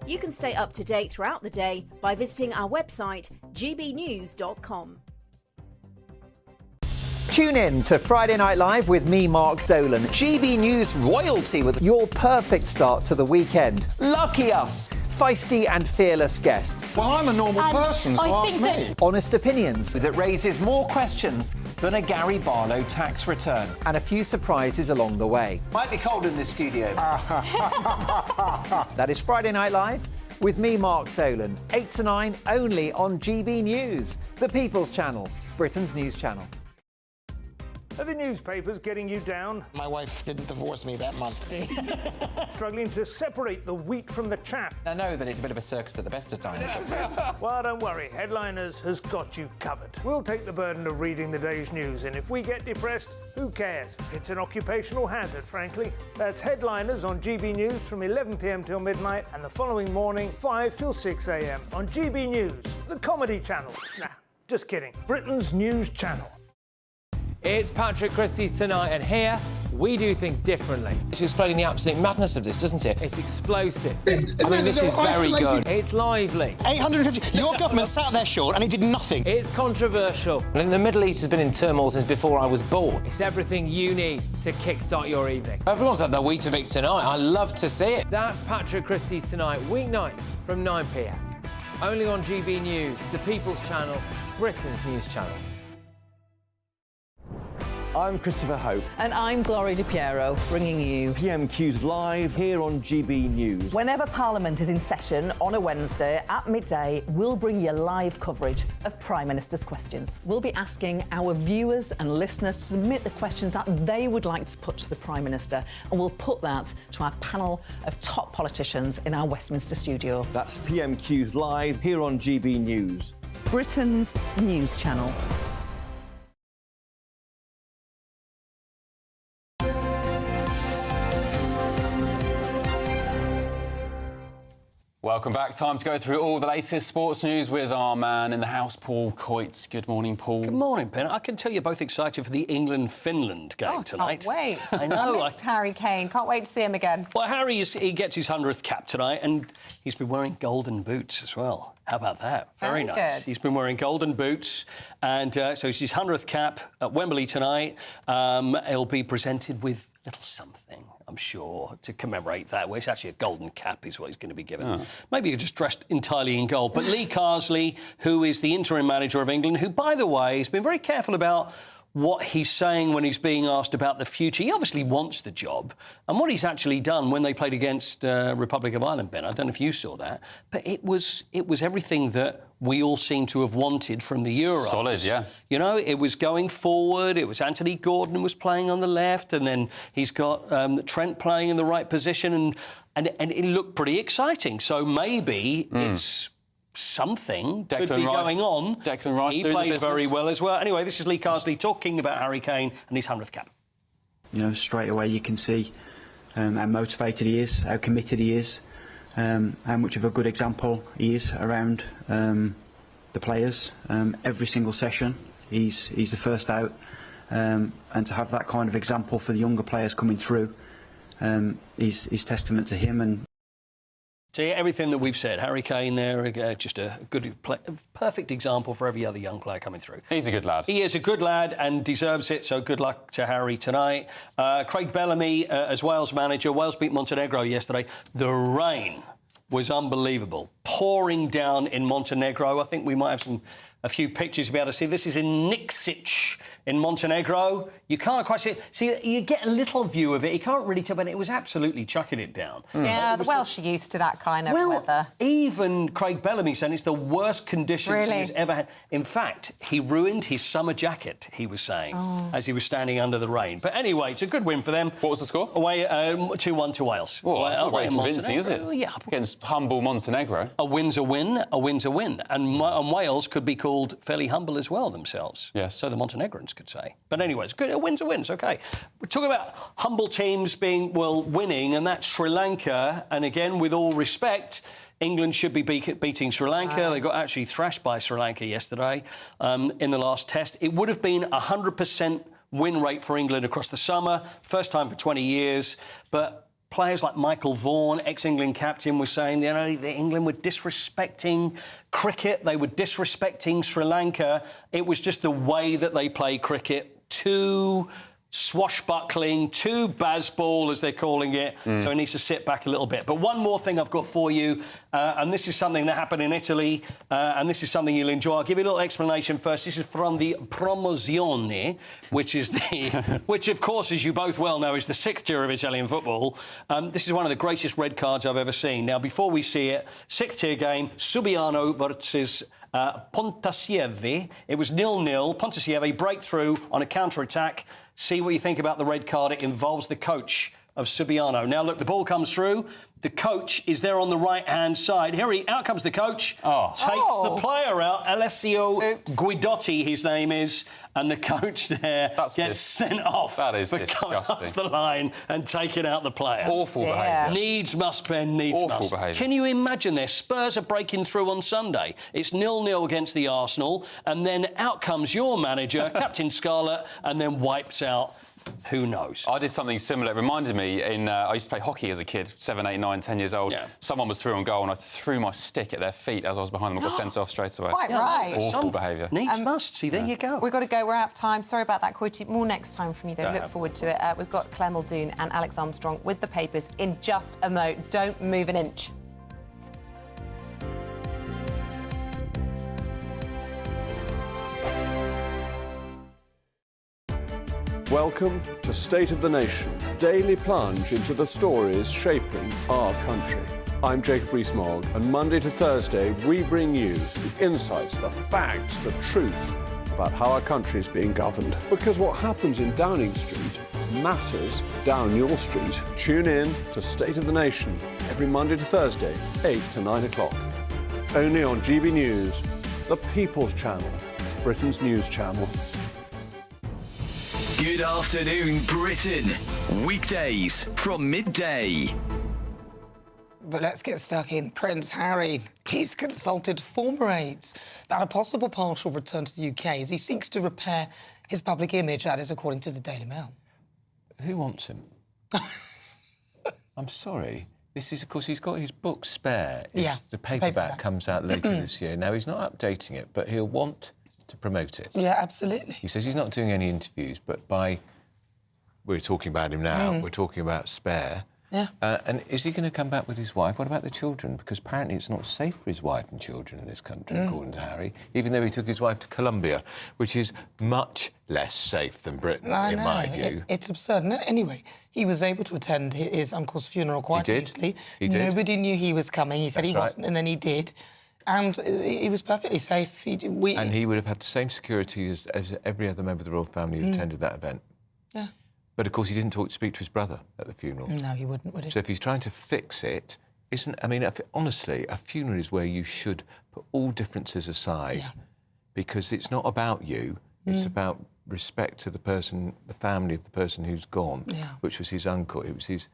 You can stay up to date throughout the day by visiting our website, gbnews.com. Tune in to Friday Night Live with me, Mark Dolan. GB News royalty with your perfect start to the weekend. Lucky us! Feisty and fearless guests. Well, I'm a normal person, so ask me. Honest opinions. That raises more questions than a Gary Barlow tax return. And a few surprises along the way. Might be cold in this studio. That is Friday Night Live with me, Mark Dolan. 8 to 9 only on GB News, the People's Channel, Britain's news channel. Are the newspapers getting you down? My wife didn't divorce me that month. Struggling to separate the wheat from the chaff? I know that it's a bit of a circus at the best of times. Well, don't worry. Headliners has got you covered. We'll take the burden of reading the day's news, and if we get depressed, who cares? It's an occupational hazard, frankly. That's Headliners on GB News from 11 p.m. till midnight, and the following morning, 5 till 6 a.m. on GB News, the comedy channel. Nah, just kidding. Britain's news channel. It's Patrick Christie's Tonight, and here we do things differently. It's explaining the absolute madness of this, doesn't it? It's explosive. I mean, this is very good. It's lively. 850. Your government sat there, Sean, and it did nothing. It's controversial. And the Middle East has been in turmoil since before I was born. It's everything you need to kickstart your evening. Everyone's had their Weetabix tonight. I love to see it. That's Patrick Christie's Tonight, weeknights from 9 p.m. Only on GB News, the People's Channel, Britain's news channel. I'm Christopher Hope. And I'm Gloria Di Piero, bringing you PMQ's live here on GB News. Whenever Parliament is in session on a Wednesday at midday, we'll bring you live coverage of Prime Minister's questions. We'll be asking our viewers and listeners to submit the questions that they would like to put to the Prime Minister, and we'll put that to our panel of top politicians in our Westminster studio. That's PMQ's live here on GB News, Britain's news channel. Welcome back. Time to go through all the latest sports news with our man in the house, Paul Coytes. Good morning, Paul. Good morning, Ben. I can tell you're both excited for the England-Finland game tonight. Can't wait. I know. I missed Harry Kane. Can't wait to see him again. Well, he gets his 100th cap tonight, and he's been wearing golden boots as well. How about that? Very nice. Good. He's been wearing golden boots, and so it's his 100th cap at Wembley tonight. He'll be presented with a little something, I'm sure, to commemorate that. Well, it's actually a golden cap is what he's going to be given. Oh. Maybe you're just dressed entirely in gold. But Lee Carsley, who is the interim manager of England, who, by the way, has been very careful about what he's saying when he's being asked about the future. He obviously wants the job. And what he's actually done when they played against Republic of Ireland, Ben, I don't know if you saw that, but it was everything that we all seem to have wanted from the Euros. Solid, yeah. You know, it was going forward. It was Anthony Gordon was playing on the left, and then he's got Trent playing in the right position, and it looked pretty exciting. So maybe it's something could be going on. Declan Rice he played very well as well. Anyway, this is Lee Carsley talking about Harry Kane and his 100th cap. You know, straight away you can see how motivated he is, how committed he is, how much of a good example he is around the players. Every single session he's the first out, and to have that kind of example for the younger players coming through is testament to him. And see, everything that we've said, Harry Kane there, just a perfect example for every other young player coming through. He's a good lad. He is a good lad and deserves it, so good luck to Harry tonight. Craig Bellamy, as Wales manager, Wales beat Montenegro yesterday. The rain was unbelievable, pouring down in Montenegro. I think we might have some a few pictures you'll be able to see. This is in Nikšić in Montenegro. You can't quite see it. See, you get a little view of it. You can't really tell, but it was absolutely chucking it down. Yeah, the Welsh are used to that kind of weather. Even Craig Bellamy saying it's the worst conditions he's ever had. In fact, he ruined his summer jacket, he was saying, as he was standing under the rain. But anyway, it's a good win for them. What was the score? Away 2-1 to Wales. Oh, that's not very convincing, is it? Yeah. Against humble Montenegro. A win's a win, a win's a win. And Wales could be called fairly humble as well themselves. Yes. So the Montenegrins could say. But anyway, it's good. A win's a win, it's OK. We're talking about humble teams being, well, winning, and that's Sri Lanka. And again, with all respect, England should be beating Sri Lanka. They got actually thrashed by Sri Lanka yesterday in the last test. It would have been 100% win rate for England across the summer. First time for 20 years. But players like Michael Vaughan, ex-England captain, was saying, you know, that England were disrespecting cricket. They were disrespecting Sri Lanka. It was just the way that they play cricket. Too swashbuckling, too baseball, as they're calling it. So he needs to sit back a little bit. But one more thing I've got for you, and this is something that happened in Italy, and this is something you'll enjoy. I'll give you a little explanation first. This is from the Promozione, which is the, which of course, as you both well know, is the 6th tier of Italian football. This is one of the greatest red cards I've ever seen. Now, before we see it, 6th tier game, Subiano versus Pontassieve. It was 0-0. Pontassieve breakthrough on a counter-attack. See what you think about the red card. It involves the coach of Subiano. Now, look, the ball comes through. The coach is there on the right-hand side. Out comes the coach. Takes the player out. Alessio Guidotti, his name is. And the coach there gets sent off for coming off the line and taking out the player. Awful behaviour. Needs must, Ben, needs must. Awful behaviour. Can you imagine this? Spurs are breaking through on Sunday. It's 0-0 against the Arsenal, and then out comes your manager, Captain Scarlett, and then wipes out who knows. I did something similar. It reminded me I used to play hockey as a kid, 7, 8, 9, 10 years old. Yeah. Someone was through on goal and I threw my stick at their feet as I was behind them and got sent off straight away. Quite right. Awful behaviour. Needs must. See, there you go. We've got to go. We're out of time. Sorry about that, Coity. More next time from you, though. Look forward to it. We've got Claire Muldoon and Alex Armstrong with the papers in just a mo. Don't move an inch. Welcome to State of the Nation, daily plunge into the stories shaping our country. I'm Jacob Rees-Mogg, and Monday to Thursday we bring you the insights, the facts, the truth about how our country is being governed. Because what happens in Downing Street matters down your street. Tune in to State of the Nation every Monday to Thursday, 8 to 9 o'clock. Only on GB News, the People's Channel, Britain's news channel. Good afternoon, Britain. Weekdays from midday. But let's get stuck in. Prince Harry, he's consulted former aides about a possible partial return to the UK as he seeks to repair his public image, that is according to the Daily Mail. Who wants him? I'm sorry. This is, of course, he's got his book Spare. The paperback comes out later this year. Now, he's not updating it, but he'll want to promote it. Yeah, absolutely. He says he's not doing any interviews, but we're talking about him now, we're talking about Spare. Yeah. And is he going to come back with his wife? What about the children? Because apparently it's not safe for his wife and children in this country, according to Harry, even though he took his wife to Colombia, which is much less safe than Britain, in my view. It's absurd. Anyway, he was able to attend his uncle's funeral quite easily. He did. Nobody knew he was coming. He said he wasn't, and then he did. And he was perfectly safe. And he would have had the same security as every other member of the royal family who attended that event. Yeah. But, of course, he didn't speak to his brother at the funeral. No, he wouldn't, would he? So if he's trying to fix it, honestly, a funeral is where you should put all differences aside. Yeah. Because it's not about you. It's about respect to the person, the family of the person who's gone, which was his uncle. It was his...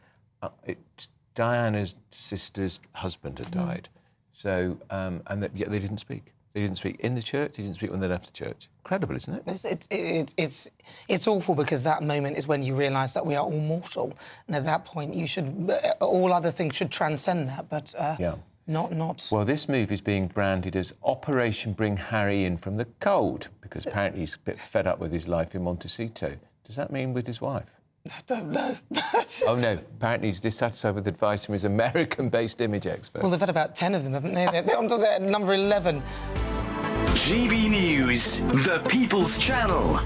Diana's sister's husband had died. So, yet they didn't speak. They didn't speak in the church. They didn't speak when they left the church. Incredible, isn't it? It's awful because that moment is when you realise that we are all mortal, and at that point, all other things should transcend that. But not. Well, this move is being branded as Operation Bring Harry In from the Cold because apparently he's a bit fed up with his life in Montecito. Does that mean with his wife? I don't know. Oh, no. Apparently he's dissatisfied with advice from his American-based image expert. Well, they've had about 10 of them, haven't they? They're on to their number 11. GB News, the People's Channel.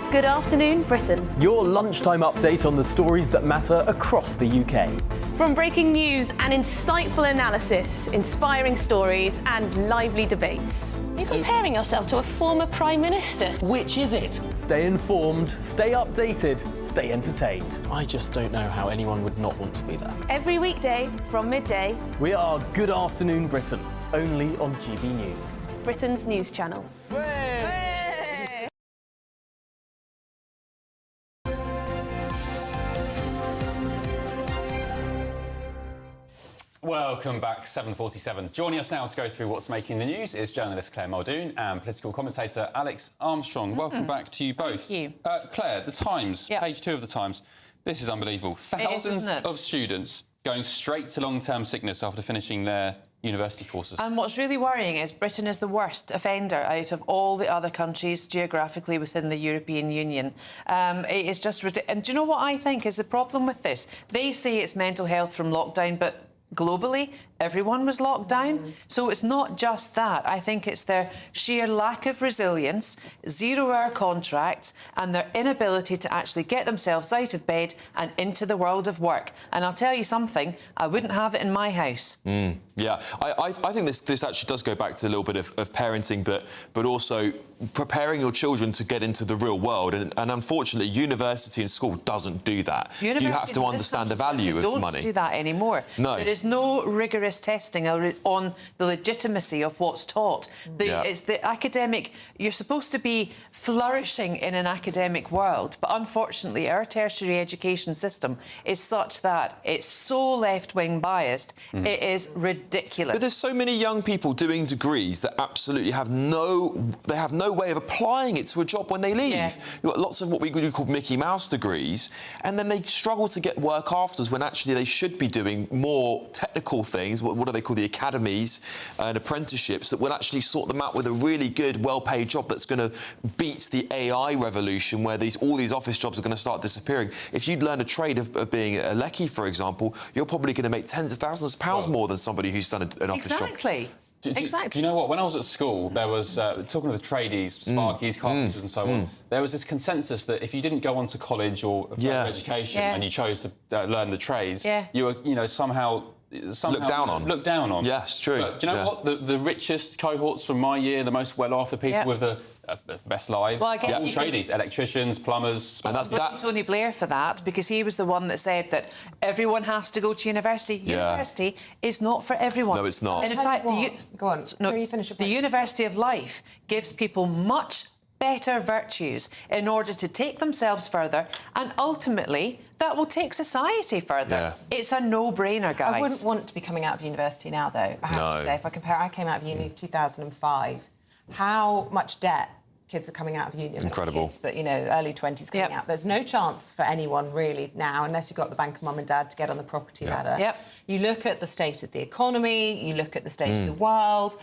Good afternoon, Britain. Your lunchtime update on the stories that matter across the UK. From breaking news and insightful analysis, inspiring stories and lively debates. You're comparing yourself to a former Prime Minister. Which is it? Stay informed, stay updated, stay entertained. I just don't know how anyone would not want to be that. Every weekday from midday, We are Good Afternoon Britain, only on GB News. Britain's news channel. Welcome back, 7:47. Joining us now to go through what's making the news is journalist Claire Muldoon and political commentator Alex Armstrong. Welcome back to you both. Thank you. Claire, The Times, page 2 of The Times. This is unbelievable. Thousands of students going straight to long-term sickness after finishing their university courses. And what's really worrying is Britain is the worst offender out of all the other countries geographically within the European Union. It is just ridiculous. And do you know what I think is the problem with this? They say it's mental health from lockdown, but globally, everyone was locked down. So it's not just that. I think it's their sheer lack of resilience, zero-hour contracts, and their inability to actually get themselves out of bed and into the world of work. And I'll tell you something, I wouldn't have it in my house. Yeah, I think this actually does go back to a little bit of parenting, but also preparing your children to get into the real world. And unfortunately, university and school doesn't do that. You have to understand the value of money. Don't do that anymore. No. There is no rigorous testing on the legitimacy of what's taught. It's the academic... You're supposed to be flourishing in an academic world, but unfortunately, our tertiary education system is such that it's so left-wing biased, it is ridiculous. But there's so many young people doing degrees that absolutely have no way of applying it to a job when they leave. You've got lots of what we call Mickey Mouse degrees, and then they struggle to get work afterwards when actually they should be doing more technical things. What do they call the academies and apprenticeships that will actually sort them out with a really good, well-paid job that's going to beat the AI revolution where all these office jobs are going to start disappearing. If you'd learn a trade of being a lecky, for example, you're probably going to make tens of thousands of pounds more than somebody who's done an office job. Exactly. Do you know what? When I was at school, there was, talking to the tradies, sparkies, carpenters and so on, there was this consensus that if you didn't go on to college or further education and you chose to learn the trades, you were, somehow looked down on. Yes, true. But do you know what? The richest cohorts from my year, the most well-off, the people with the best lives, all tradies, electricians, plumbers... And that's Tony Blair for that, because he was the one that said that everyone has to go to university. University is not for everyone. No, it's not. And in fact, the University of Life gives people much better virtues in order to take themselves further, and ultimately that will take society further. It's a no-brainer, guys. I wouldn't want to be coming out of university now, though. I have to say, if I compare, I came out of uni in 2005. How much debt kids are coming out of uni? Incredible. Kids, but early 20s coming out. There's no chance for anyone really now, unless you've got the bank of mum and dad to get on the property ladder. You look at the state of the economy, you look at the state of the world.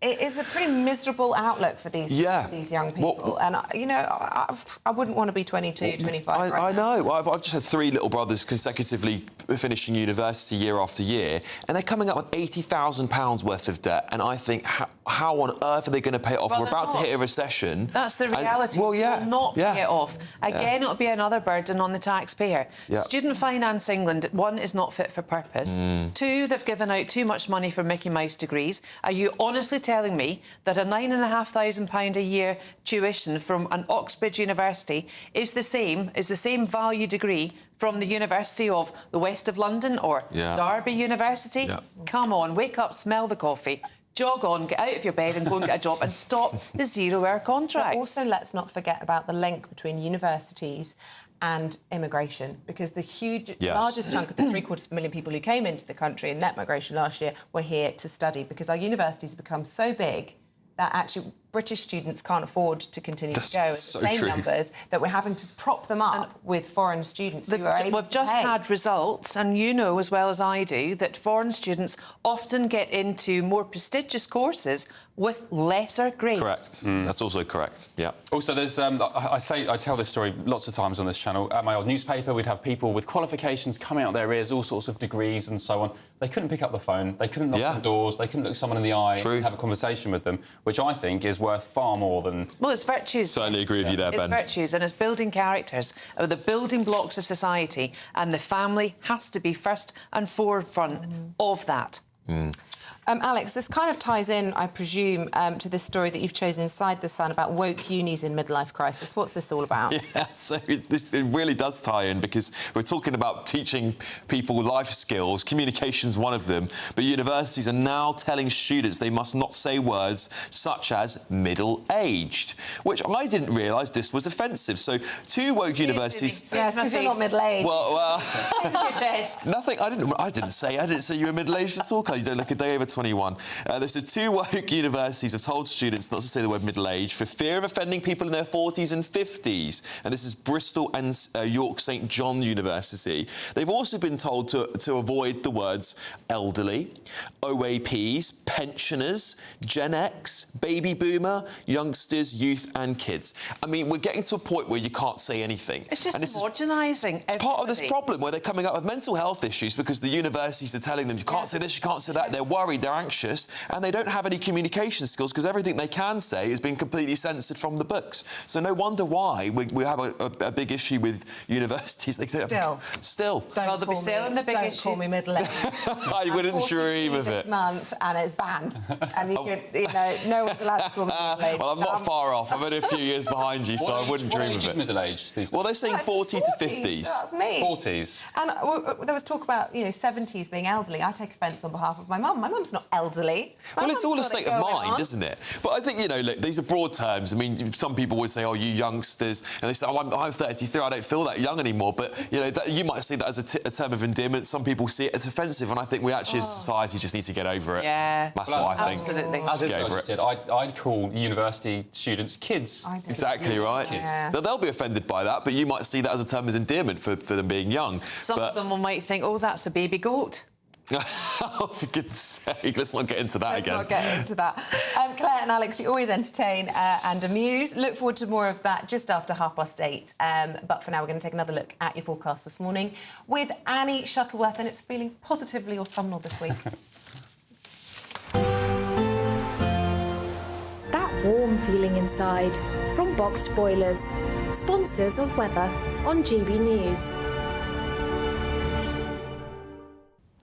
It is a pretty miserable outlook for these young people. And, I wouldn't want to be 22, 25 I know. I've just had 3 little brothers consecutively finishing university year after year, and they're coming up with £80,000 worth of debt. And I think, how on earth are they going to pay it off? We're about to hit a recession. That's the reality. Will not pay it off. Again, it'll be another burden on the taxpayer. Student Finance England, 1, is not fit for purpose. 2, they've given out too much money for Mickey Mouse degrees. Are you honestly telling me that a £9,500 a year tuition from an Oxbridge University is the same value degree from the University of the West of London or Derby University? Come on, wake up, smell the coffee. Jog on, get out of your bed and go and get a job and stop the zero-hour contracts. But also, let's not forget about the link between universities and immigration, because the largest chunk of the 750,000 people who came into the country in net migration last year were here to study, because our universities have become so big that actually British students can't afford to continue to go at the so same true. numbers, that we're having to prop them up with foreign students who are able We've just had results, and you know as well as I do that foreign students often get into more prestigious courses with lesser grades. Correct. That's also correct. Yeah. Also, there's I tell this story lots of times on this channel. At my old newspaper, we'd have people with qualifications coming out their ears, all sorts of degrees and so on. They couldn't pick up the phone. They couldn't knock on doors. They couldn't look someone in the eye and have a conversation with them, which I think is worth far more than... Well, it's virtues. Certainly agree with you there, Ben. It's virtues, and it's building characters, the building blocks of society, and the family has to be first and forefront of that. Alex, this kind of ties in, I presume, to this story that you've chosen inside The Sun about woke unis in midlife crisis. What's this all about? Yeah, so it really does tie in, because we're talking about teaching people life skills. Communication's one of them, but universities are now telling students they must not say words such as middle-aged, which I didn't realise this was offensive. So 2 woke universities... Yes, because you're not middle-aged. Well, your chest. Nothing. I didn't say you were middle-aged at all. You don't look a day over 21. There's 2 woke universities have told students not to say the word middle-aged for fear of offending people in their 40s and 50s. And this is Bristol and York St John University. They've also been told to avoid the words elderly, OAPs, pensioners, Gen X, baby boomer, youngsters, youth and kids. I mean, we're getting to a point where you can't say anything. It's just homogenising. It's part of this problem where they're coming up with mental health issues because the universities are telling them you can't say this, you can't say that. They're worried, they're anxious, and they don't have any communication skills because everything they can say has been completely censored from the books. So no wonder why we have a big issue with universities. Still. Don't call me middle-aged. I wouldn't dream of it. This month, and it's banned. And no one's allowed to call me middle-aged. Well, I'm not far off. I'm only a few years behind you, so I wouldn't dream of it. Middle-aged these days? Well, they're saying 40 to 50s. That's me. 40s. And there was talk about, 70s being elderly. I take offence on behalf of my mum. My mum's not elderly. Well, it's all a state of mind, isn't it? But I think, look, these are broad terms. I mean, some people would say, oh, you youngsters, and they say, oh, I'm 33, I don't feel that young anymore. But, you might see that as a term of endearment. Some people see it as offensive, and I think we actually, as a society, just need to get over it. Yeah. That's what I think. Absolutely. As Isabel said, I'd call university students kids. Exactly right. Yeah. Now, they'll be offended by that, but you might see that as a term of endearment for them being young. Some of them might think, oh, that's a baby goat. Oh, for goodness sake, let's not get into that again. Let's not get into that. Claire and Alex, you always entertain and amuse. Look forward to more of that just after 8:30. But for now, we're going to take another look at your forecast this morning with Annie Shuttleworth, and it's feeling positively autumnal this week. That warm feeling inside from Boxed Boilers, sponsors of weather on GB News.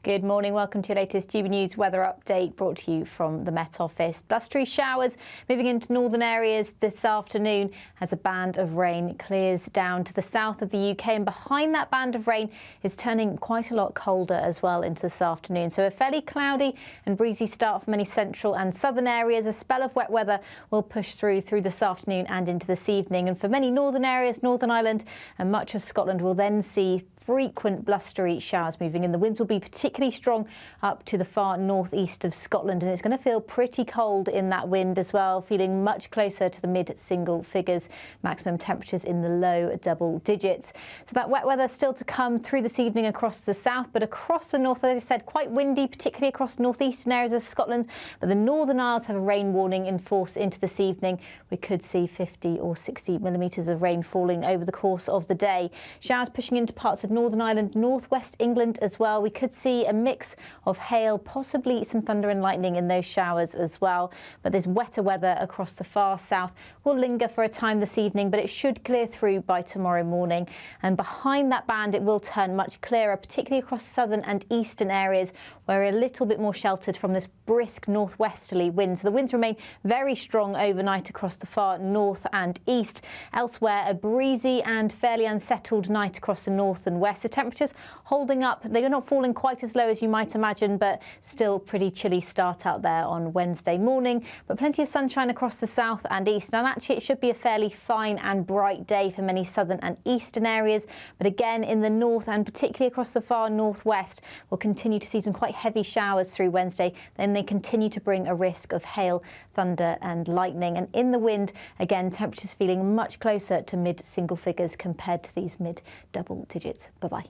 Good morning, welcome to your latest GB News weather update brought to you from the Met Office. Blustery showers moving into northern areas this afternoon as a band of rain clears down to the south of the UK, and behind that band of rain is turning quite a lot colder as well into this afternoon. So a fairly cloudy and breezy start for many central and southern areas. A spell of wet weather will push through this afternoon and into this evening, and for many northern areas, Northern Ireland and much of Scotland will then see frequent blustery showers moving in. The winds will be particularly strong up to the far northeast of Scotland, and it's going to feel pretty cold in that wind as well, feeling much closer to the mid-single figures, maximum temperatures in the low double digits. So that wet weather still to come through this evening across the south, but across the north, as I said, quite windy, particularly across northeastern areas of Scotland. But the Northern Isles have a rain warning in force into this evening. We could see 50 or 60 millimetres of rain falling over the course of the day. Showers pushing into parts of Northern Ireland, northwest England as well. We could see a mix of hail, possibly some thunder and lightning in those showers as well. But this wetter weather across the far south will linger for a time this evening, but it should clear through by tomorrow morning. And behind that band, it will turn much clearer, particularly across southern and eastern areas, where we're a little bit more sheltered from this brisk northwesterly wind. So the winds remain very strong overnight across the far north and east. Elsewhere, a breezy and fairly unsettled night across the north and west. The temperatures holding up. They are not falling quite as slow as you might imagine, but still pretty chilly start out there on Wednesday morning. But plenty of sunshine across the south and east. And actually, it should be a fairly fine and bright day for many southern and eastern areas. But again, in the north and particularly across the far northwest, we'll continue to see some quite heavy showers through Wednesday. Then they continue to bring a risk of hail, thunder and lightning. And in the wind, again, temperatures feeling much closer to mid-single figures compared to these mid-double digits. Bye-bye.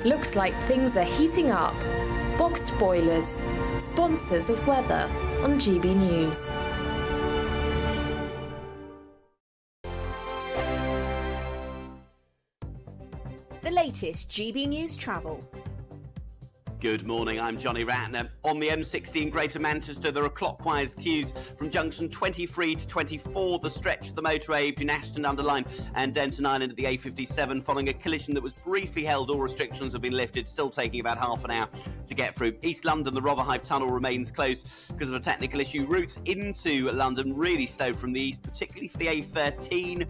Looks like things are heating up. Boxed boilers, sponsors of weather on GB News. The latest GB News travel. Good morning, I'm Johnny Ratner. On the M16 Greater Manchester, there are clockwise queues from junction 23 to 24, the stretch of the motorway between Ashton Underline and Denton Island at the A57, following a collision that was briefly held. All restrictions have been lifted, still taking about half an hour to get through. East London, the Rotherhithe Tunnel remains closed because of a technical issue. Routes into London really slow from the east, particularly for the A13,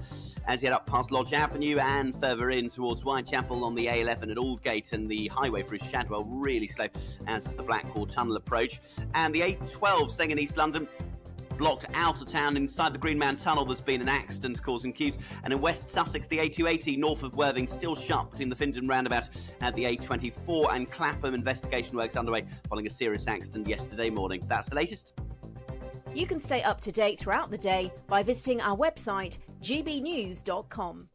as you head up past Lodge Avenue and further in towards Whitechapel on the A11 at Aldgate, and the highway through Shadwell really slow as the Blackwall Tunnel approach. And the A12 staying in East London, blocked out of town inside the Greenman Tunnel. There's been an accident causing queues. And in West Sussex, the A280 north of Worthing still shut between the Findon roundabout and the A24, and Clapham investigation works underway following a serious accident yesterday morning. That's the latest. You can stay up to date throughout the day by visiting our website gbnews.com.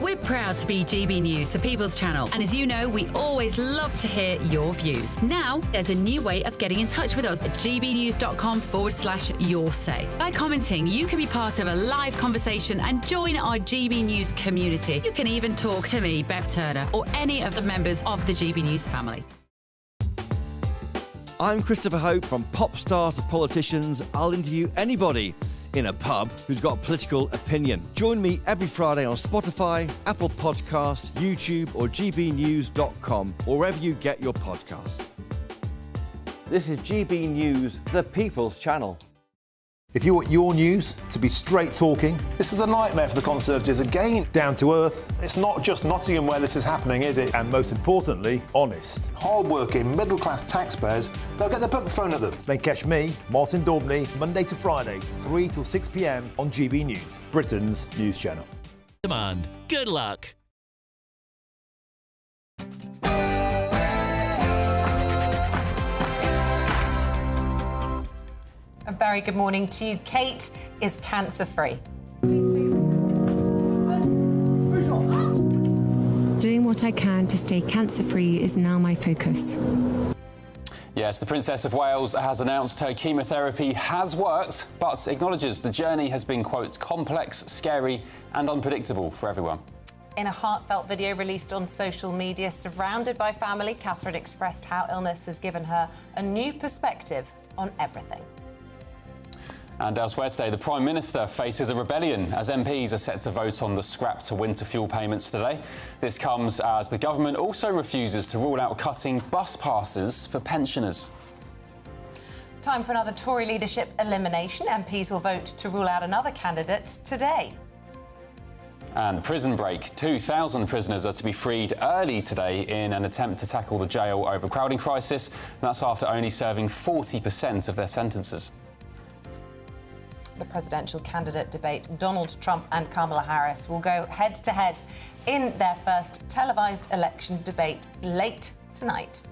We're proud to be GB News, the People's Channel. And as you know, we always love to hear your views. Now, there's a new way of getting in touch with us at gbnews.com/yoursay. By commenting, you can be part of a live conversation and join our GB News community. You can even talk to me, Bev Turner, or any of the members of the GB News family. I'm Christopher Hope. From pop stars to politicians, I'll interview anybody in a pub who's got a political opinion. Join me every Friday on Spotify, Apple Podcasts, YouTube or gbnews.com, or wherever you get your podcasts. This is GB News, the People's Channel. If you want your news to be straight talking, this is a nightmare for the Conservatives again. Down to earth. It's not just Nottingham where this is happening, is it? And most importantly, honest. Hard-working, middle-class taxpayers, they'll get their book thrown at them. Then catch me, Martin Daubney, Monday to Friday, 3 till 6 p.m. on GB News, Britain's news channel. Demand. Good luck. A very good morning to you. Kate is cancer-free. Doing what I can to stay cancer-free is now my focus. Yes, the Princess of Wales has announced her chemotherapy has worked, but acknowledges the journey has been, quote, complex, scary and unpredictable for everyone. In a heartfelt video released on social media, surrounded by family, Catherine expressed how illness has given her a new perspective on everything. And elsewhere today, the Prime Minister faces a rebellion as MPs are set to vote on the scrap to winter fuel payments today. This comes as the government also refuses to rule out cutting bus passes for pensioners. Time for another Tory leadership elimination. MPs will vote to rule out another candidate today. And prison break. 2,000 prisoners are to be freed early today in an attempt to tackle the jail overcrowding crisis. And that's after only serving 40% of their sentences. The presidential candidate debate, Donald Trump and Kamala Harris will go head-to-head in their first televised election debate late tonight.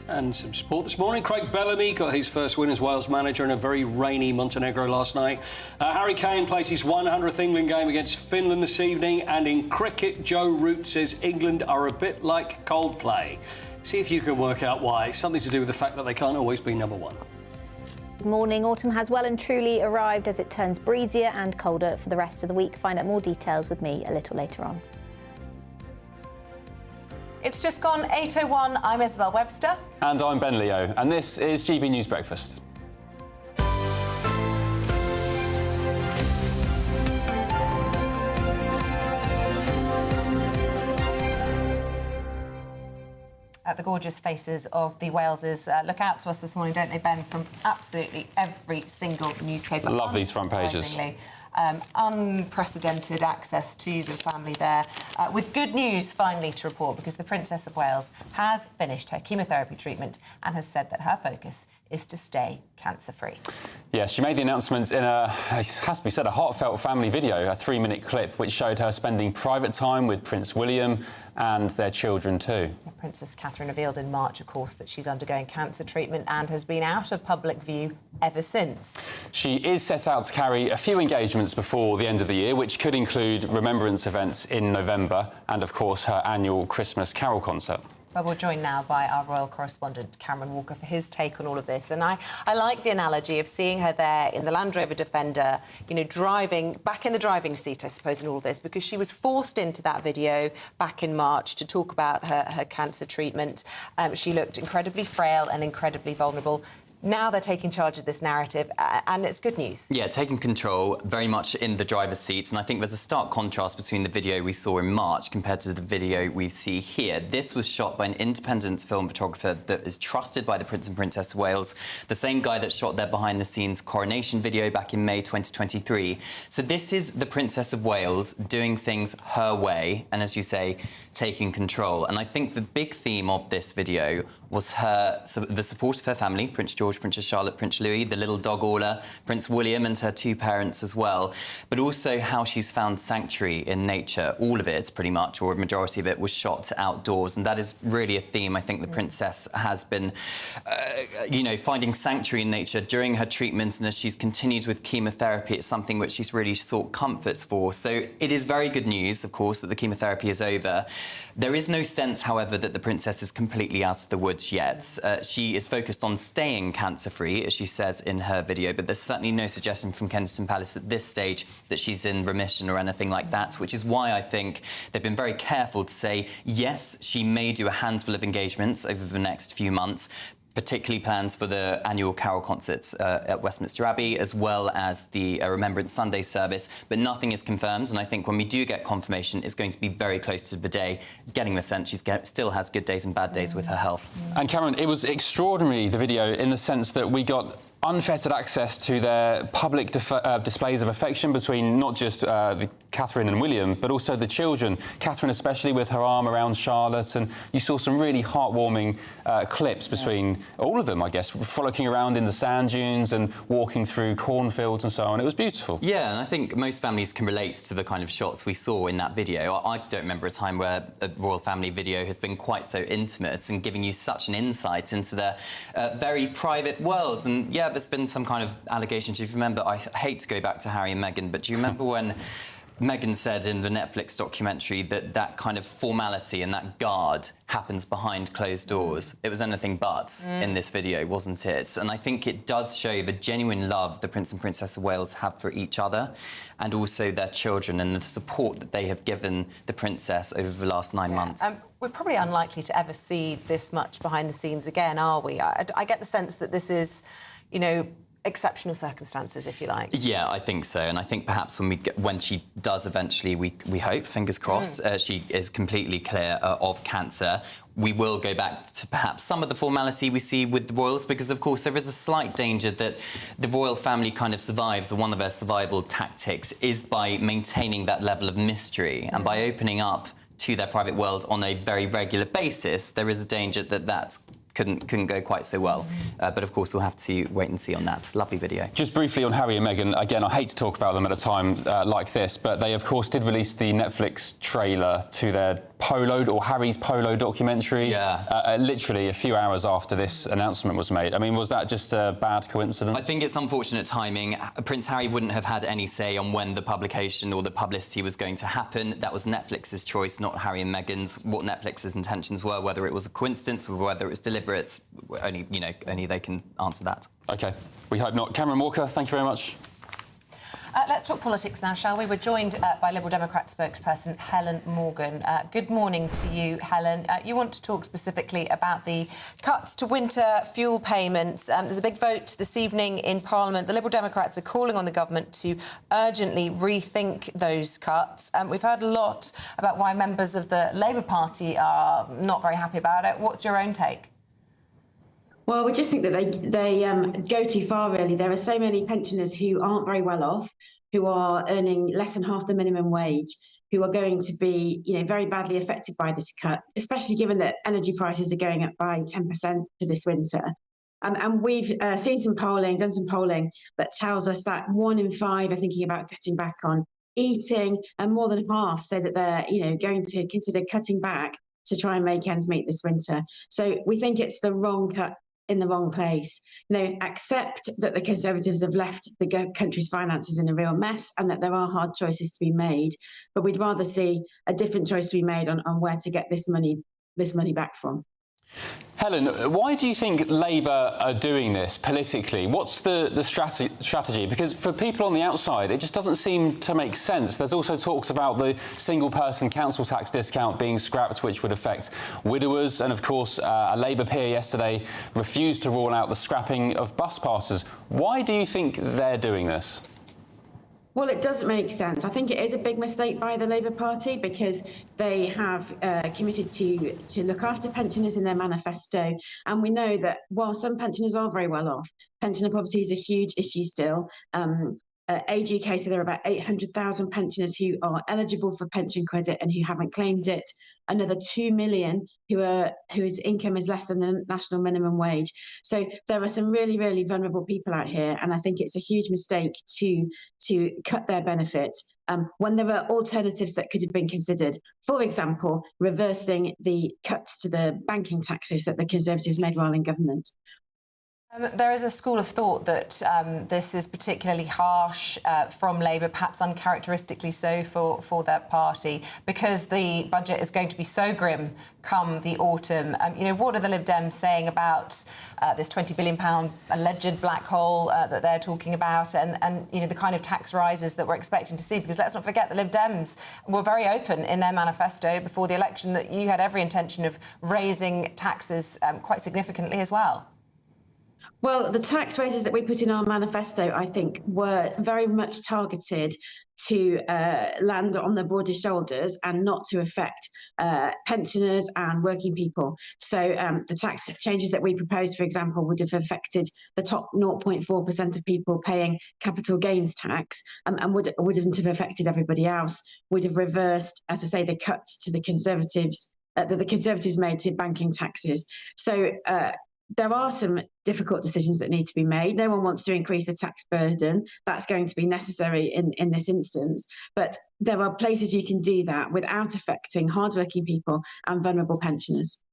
And some sport this morning. Craig Bellamy got his first win as Wales manager in a very rainy Montenegro last night. Harry Kane plays his 100th England game against Finland this evening. And in cricket, Joe Root says England are a bit like Coldplay. See if you can work out why. It's something to do with the fact that they can't always be number one. Morning. Autumn has well and truly arrived as it turns breezier and colder for the rest of the week. Find out more details with me a little later on. It's just gone 8:01. I'm Isabel Webster. And I'm Ben Leo. And this is GB News Breakfast. The gorgeous faces of the Waleses look out to us this morning, don't they, Ben, from absolutely every single newspaper. Love these front pages. unprecedented access to the family there, with good news finally to report, because the Princess of Wales has finished her chemotherapy treatment and has said that her focus is to stay cancer-free. Yeah, she made the announcements in it has to be said, a heartfelt family video, a 3-minute clip, which showed her spending private time with Prince William and their children too. Princess Catherine revealed in March, of course, that she's undergoing cancer treatment and has been out of public view ever since. She is set out to carry a few engagements before the end of the year, which could include remembrance events in November and, of course, her annual Christmas Carol concert. Well, we're joined now by our royal correspondent, Cameron Walker, for his take on all of this. And I like the analogy of seeing her there in the Land Rover Defender, you know, driving, back in the driving seat, I suppose, in all of this, because she was forced into that video back in March to talk about her cancer treatment. She looked incredibly frail and incredibly vulnerable. Now they're taking charge of this narrative, and it's good news. Yeah, taking control, very much in the driver's seats, and I think there's a stark contrast between the video we saw in March compared to the video we see here. This was shot by an independent film photographer that is trusted by the Prince and Princess of Wales, the same guy that shot their behind-the-scenes coronation video back in May 2023. So this is the Princess of Wales doing things her way, and as you say, taking control. And I think the big theme of this video was the support of her family, Prince George, Princess Charlotte, Prince Louis, the little dog Orla, Prince William and her 2 parents as well, but also how she's found sanctuary in nature. All of it, pretty much, or a majority of it, was shot outdoors, and that is really a theme I think the Princess has been, finding sanctuary in nature during her treatment, and as she's continued with chemotherapy, it's something which she's really sought comforts for. So it is very good news, of course, that the chemotherapy is over. There is no sense, however, that the Princess is completely out of the woods yet. She is focused on staying cancer-free, as she says in her video, but there's certainly no suggestion from Kensington Palace at this stage that she's in remission or anything like that, which is why I think they've been very careful to say, yes, she may do a handful of engagements over the next few months, particularly plans for the annual carol concerts at Westminster Abbey, as well as the Remembrance Sunday service, but nothing is confirmed, and I think when we do get confirmation, it's going to be very close to the day, getting the sense she still has good days and bad days with her health. And Cameron, it was extraordinary, the video, in the sense that we got unfettered access to their public displays of affection between not just Catherine and William, but also the children. Catherine especially with her arm around Charlotte, and you saw some really heartwarming clips between all of them, I guess, frolicking around in the sand dunes and walking through cornfields and so on. It was beautiful. Yeah, and I think most families can relate to the kind of shots we saw in that video. I don't remember a time where a royal family video has been quite so intimate and giving you such an insight into their very private world. And yeah, there's been some kind of allegations. If you remember, I hate to go back to Harry and Meghan, but do you remember when Meghan said in the Netflix documentary that that kind of formality and that guard happens behind closed doors? It was anything but in this video, wasn't it? And I think it does show the genuine love the Prince and Princess of Wales have for each other, and also their children, and the support that they have given the Princess over the last 9 months. We're probably unlikely to ever see this much behind the scenes again, are we? I get the sense that this is, you know, exceptional circumstances, if you like. Yeah, I think so, and I think perhaps when she does eventually, we hope, fingers crossed, she is completely clear of cancer, we will go back to perhaps some of the formality we see with the royals, because of course there is a slight danger that the royal family kind of survives, or one of their survival tactics is by maintaining that level of mystery, and by opening up to their private world on a very regular basis, there is a danger that that couldn't go quite so well. But of course, we'll have to wait and see on that. Lovely video. Just briefly on Harry and Meghan, again, I hate to talk about them at a time like this, but they, of course, did release the Netflix trailer to their Polo, or Harry's Polo documentary, literally a few hours after this announcement was made. I mean, was that just a bad coincidence? I think it's unfortunate timing. Prince Harry wouldn't have had any say on when the publication or the publicity was going to happen. That was Netflix's choice, not Harry and Meghan's. What Netflix's intentions were, whether it was a coincidence or whether it was deliberate, only they can answer that. OK, we hope not. Cameron Walker, thank you very much. Let's talk politics now, shall we? We're joined by Liberal Democrat spokesperson Helen Morgan. Good morning to you, Helen. You want to talk specifically about the cuts to winter fuel payments. There's a big vote this evening in Parliament. The Liberal Democrats are calling on the government to urgently rethink those cuts. We've heard a lot about why members of the Labour Party are not very happy about it. What's your own take? Well, we just think that they go too far, really. There are so many pensioners who aren't very well off, who are earning less than half the minimum wage, who are going to be, very badly affected by this cut, especially given that energy prices are going up by 10% for this winter. And we've seen some polling, done some polling that tells us that 1 in 5 are thinking about cutting back on eating, and more than half say that they're, going to consider cutting back to try and make ends meet this winter. So we think it's the wrong cut in the wrong place. Accept that the Conservatives have left the country's finances in a real mess and that there are hard choices to be made. But we'd rather see a different choice to be made on where to get this money back from. Helen, why do you think Labour are doing this politically? What's the strategy? Because for people on the outside, it just doesn't seem to make sense. There's also talks about the single-person council tax discount being scrapped, which would affect widowers. And, of course, a Labour peer yesterday refused to rule out the scrapping of bus passes. Why do you think they're doing this? Well, it does make sense. I think it is a big mistake by the Labour Party because they have committed to look after pensioners in their manifesto. And we know that while some pensioners are very well off, pensioner poverty is a huge issue still. Age UK, so there are about 800,000 pensioners who are eligible for pension credit and who haven't claimed it. Another 2 million whose income is less than the national minimum wage. So there are some really, really vulnerable people out here, and I think it's a huge mistake to cut their benefit when there are alternatives that could have been considered. For example, reversing the cuts to the banking taxes that the Conservatives made while in government. There is a school of thought that this is particularly harsh from Labour, perhaps uncharacteristically so for their party, because the budget is going to be so grim come the autumn. What are the Lib Dems saying about this £20 billion alleged black hole that they're talking about, and the kind of tax rises that we're expecting to see? Because let's not forget the Lib Dems were very open in their manifesto before the election that you had every intention of raising taxes quite significantly as well. Well, the tax raises that we put in our manifesto, I think, were very much targeted to land on the broader shoulders and not to affect pensioners and working people. So the tax changes that we proposed, for example, would have affected the top 0.4% of people paying capital gains tax, and wouldn't have affected everybody else, would have reversed, as I say, the cuts to the Conservatives that the Conservatives made to banking taxes. So there are some difficult decisions that need to be made. No one wants to increase the tax burden. That's going to be necessary in this instance. But there are places you can do that without affecting hardworking people and vulnerable pensioners.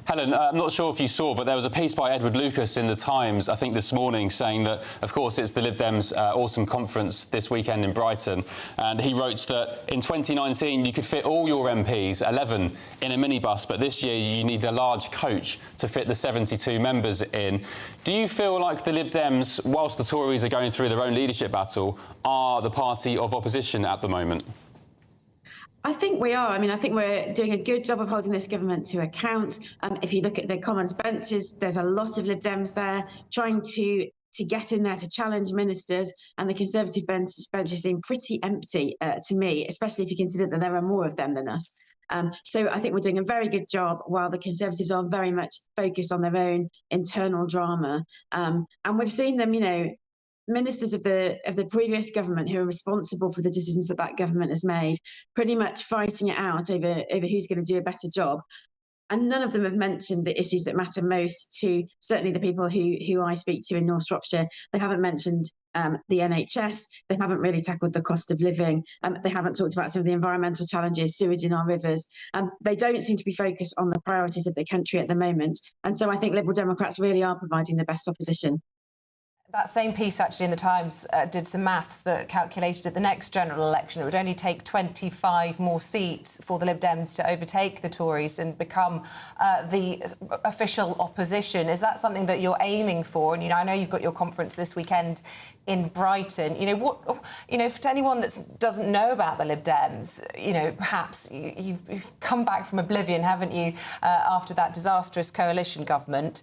Helen, I'm not sure if you saw, but there was a piece by Edward Lucas in The Times, I think this morning, saying that, of course, it's the Lib Dems autumn conference this weekend in Brighton. And he wrote that in 2019, you could fit all your MPs, 11, in a minibus, but this year you need a large coach to fit the 72 members in. Do you feel like the Lib Dems, whilst the Tories are going through their own leadership battle, are the party of opposition at the moment? I think we are. I think we're doing a good job of holding this government to account. If you look at the Commons benches, there's a lot of Lib Dems there trying to get in there to challenge ministers, and the Conservative benches seem pretty empty to me, especially if you consider that there are more of them than us. So I think we're doing a very good job, while the Conservatives are very much focused on their own internal drama. And we've seen them, ministers of the previous government who are responsible for the decisions that government has made, pretty much fighting it out over who's going to do a better job. And none of them have mentioned the issues that matter most to certainly the people who I speak to in North Shropshire. They haven't mentioned the NHS. They haven't really tackled the cost of living. They haven't talked about some of the environmental challenges, sewage in our rivers. They don't seem to be focused on the priorities of the country at the moment. And so I think Liberal Democrats really are providing the best opposition. That same piece, actually, in The Times did some maths that calculated at the next general election it would only take 25 more seats for the Lib Dems to overtake the Tories and become the official opposition. Is that something that you're aiming for? And, I know you've got your conference this weekend in Brighton. For anyone that doesn't know about the Lib Dems, perhaps you've come back from oblivion, haven't you, after that disastrous coalition government.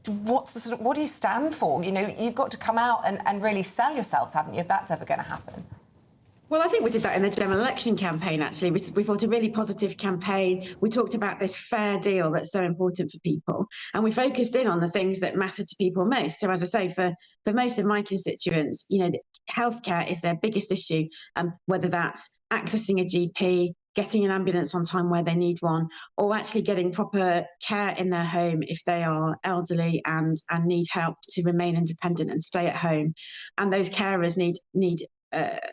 What do you stand for? You've got to come out and really sell yourselves, haven't you, if that's ever going to happen? Well, I think we did that in the general election campaign, actually. We thought a really positive campaign. We talked about this fair deal that's so important for people. And we focused in on the things that matter to people most. So, as I say, for most of my constituents, healthcare is their biggest issue, whether that's accessing a GP, getting an ambulance on time where they need one, or actually getting proper care in their home if they are elderly and need help to remain independent and stay at home. And those carers need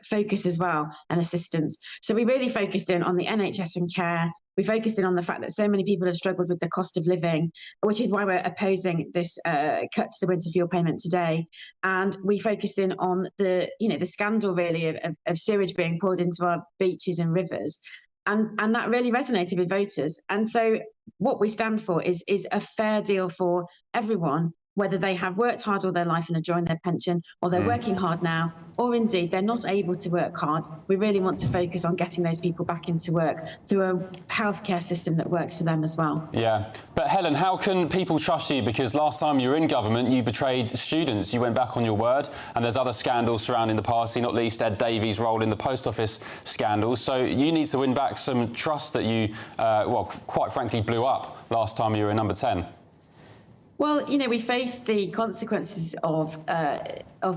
focus as well and assistance. So we really focused in on the NHS and care. We focused in on the fact that so many people have struggled with the cost of living, which is why we're opposing this cut to the winter fuel payment today. And we focused in on the scandal really of sewage being poured into our beaches and rivers. And that really resonated with voters. And so what we stand for is a fair deal for everyone, whether they have worked hard all their life and are drawing their pension, or they're working hard now, or indeed they're not able to work hard. We really want to focus on getting those people back into work through a healthcare system that works for them as well. Yeah, but Helen, how can people trust you? Because last time you were in government, you betrayed students. You went back on your word, and there's other scandals surrounding the party, not least Ed Davies' role in the post office scandal. So you need to win back some trust that you, quite frankly, blew up last time you were in number 10. Well, we faced the consequences of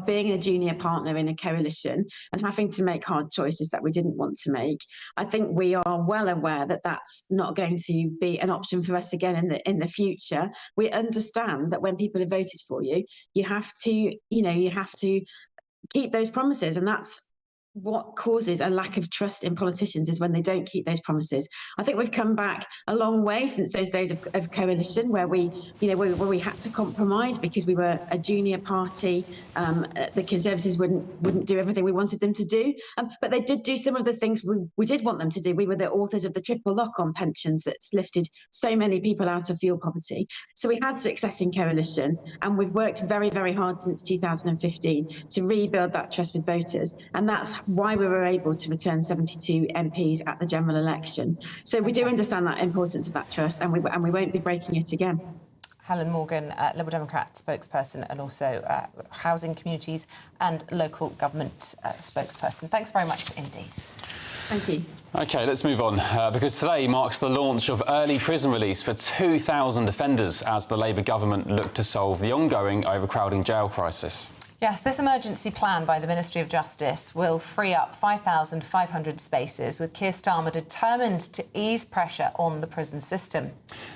being a junior partner in a coalition and having to make hard choices that we didn't want to make. I think we are well aware that that's not going to be an option for us again in the future. We understand that when people have voted for you, you have to keep those promises, and that's what causes a lack of trust in politicians, is when they don't keep those promises. I think we've come back a long way since those days of coalition, where we had to compromise because we were a junior party. The Conservatives wouldn't do everything we wanted them to do, but they did do some of the things we did want them to do. We were the authors of the triple lock on pensions that's lifted so many people out of fuel poverty. So we had success in coalition, and we've worked very, very hard since 2015 to rebuild that trust with voters, and that's why we were able to return 72 MPs at the general election. So we do understand that importance of that trust, and we won't be breaking it again. Helen Morgan, Liberal Democrat spokesperson, and also Housing, Communities and Local Government spokesperson. Thanks very much indeed. Thank you. OK, let's move on, because today marks the launch of early prison release for 2,000 offenders as the Labour government look to solve the ongoing overcrowding jail crisis. Yes, this emergency plan by the Ministry of Justice will free up 5,500 spaces, with Keir Starmer determined to ease pressure on the prison system.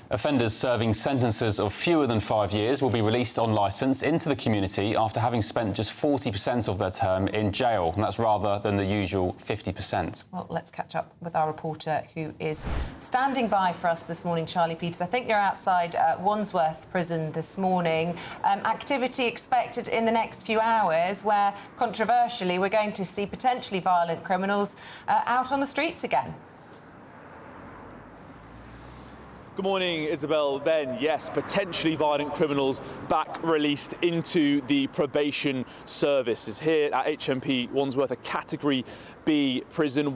Offenders serving sentences of fewer than 5 years will be released on licence into the community after having spent just 40% of their term in jail, and that's rather than the usual 50%. Well, let's catch up with our reporter who is standing by for us this morning, Charlie Peters. I think you're outside Wandsworth Prison this morning. Activity expected in the next few hours, where, controversially, we're going to see potentially violent criminals out on the streets again. Good morning, Isabel. Ben, yes, potentially violent criminals back released into the probation services here at HMP Wandsworth, a Category B prison,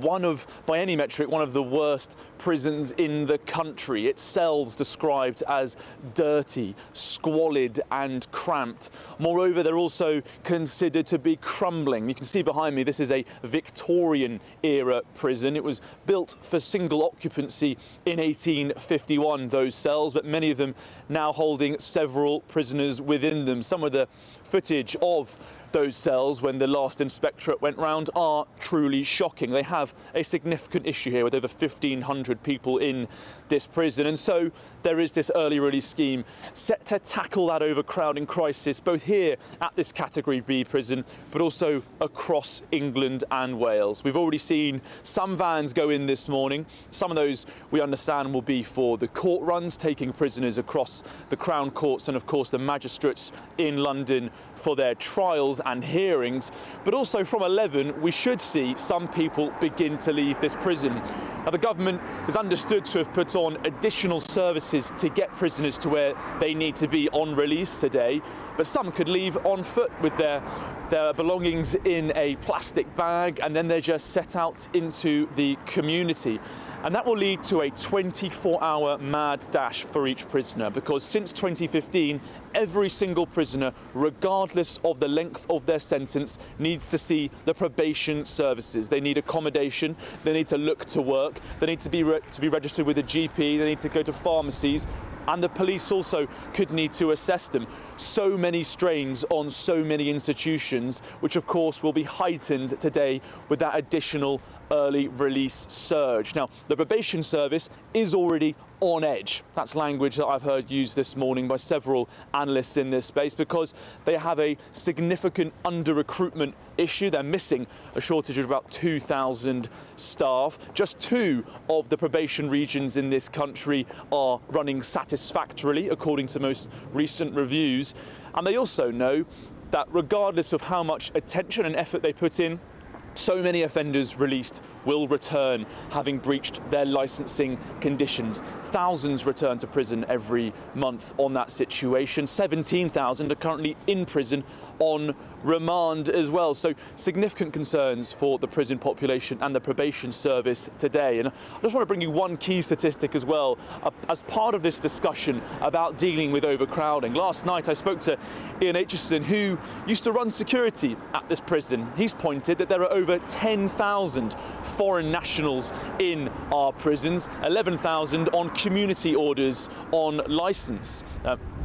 by any metric, one of the worst prisons in the country. Its cells described as dirty, squalid and cramped. Moreover, they're also considered to be crumbling. You can see behind me, this is a Victorian-era prison. It was built for single occupancy in 1851, those cells, but many of them now holding several prisoners within them. Some of the footage of those cells when the last inspectorate went round are truly shocking. They have a significant issue here with over 1,500 people in this prison, and so there is this early release scheme set to tackle that overcrowding crisis, both here at this Category B prison but also across England and Wales. We've already seen some vans go in this morning. Some of those, we understand, will be for the court runs, taking prisoners across the Crown Courts and of course the magistrates in London for their trials and hearings. But also from 11 we should see some people begin to leave this prison. Now, the government is understood to have put on additional services to get prisoners to where they need to be on release today, but some could leave on foot with their belongings in a plastic bag, and then they're just set out into the community. And that will lead to a 24-hour mad dash for each prisoner, because since 2015, every single prisoner, regardless of the length of their sentence, needs to see the probation services. They need accommodation, they need to look to work, they need to be registered with a GP, they need to go to pharmacies, and the police also could need to assess them. So many strains on so many institutions, which of course will be heightened today with that additional early release surge. Now, the probation service is already on edge. That's language that I've heard used this morning by several analysts in this space, because they have a significant under-recruitment issue. They're missing a shortage of about 2,000 staff. Just 2 of the probation regions in this country are running satisfactorily, according to most recent reviews. And they also know that regardless of how much attention and effort they put in, so many offenders released will return having breached their licensing conditions. Thousands return to prison every month on that situation. 17,000 are currently in prison on remand as well. So significant concerns for the prison population and the probation service today. And I just want to bring you one key statistic as well, as part of this discussion about dealing with overcrowding. Last night I spoke to Eamonn, who used to run security at this prison. He's pointed that there are over 10,000 foreign nationals in our prisons, 11,000 on community orders on licence.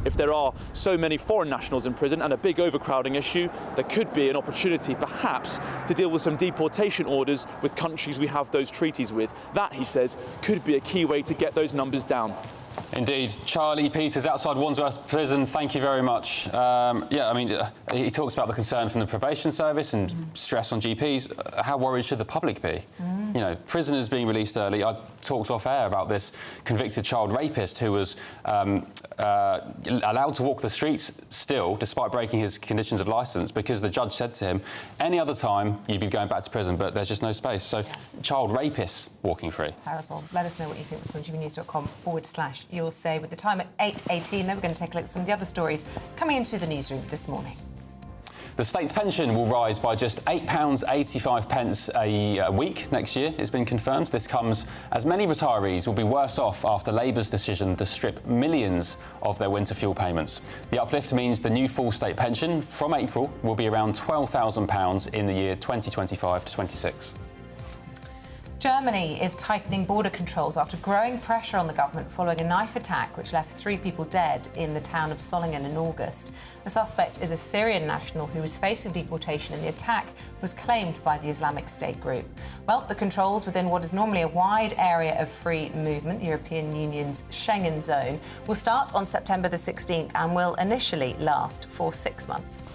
If there are so many foreign nationals in prison and a big overcrowding issue, there could be an opportunity perhaps to deal with some deportation orders with countries we have those treaties with. That, he says, could be a key way to get those numbers down. Indeed. Charlie Peters outside Wandsworth Prison, thank you very much. Yeah, I mean, he talks about the concern from the probation service and stress on GPs. How worried should the public be? You know, prisoners being released early. I talked off air about this convicted child rapist who was allowed to walk the streets still, despite breaking his conditions of licence, because the judge said to him, any other time you'd be going back to prison, but there's just no space. So, child rapists walking free. Terrible. Let us know what you think. This one, gbnews.com/you'll say. With the time at 8:18, then we're going to take a look at some of the other stories coming into the newsroom this morning. The state's pension will rise by just £8.85 a week next year, it's been confirmed. This comes as many retirees will be worse off after Labour's decision to strip millions of their winter fuel payments. The uplift means the new full state pension from April will be around £12,000 in the year 2025 to 26. Germany is tightening border controls after growing pressure on the government following a knife attack which left 3 people dead in the town of Solingen in August. The suspect is a Syrian national who was facing deportation, and the attack was claimed by the Islamic State group. Well, the controls within what is normally a wide area of free movement, the European Union's Schengen zone, will start on September the 16th and will initially last for 6 months.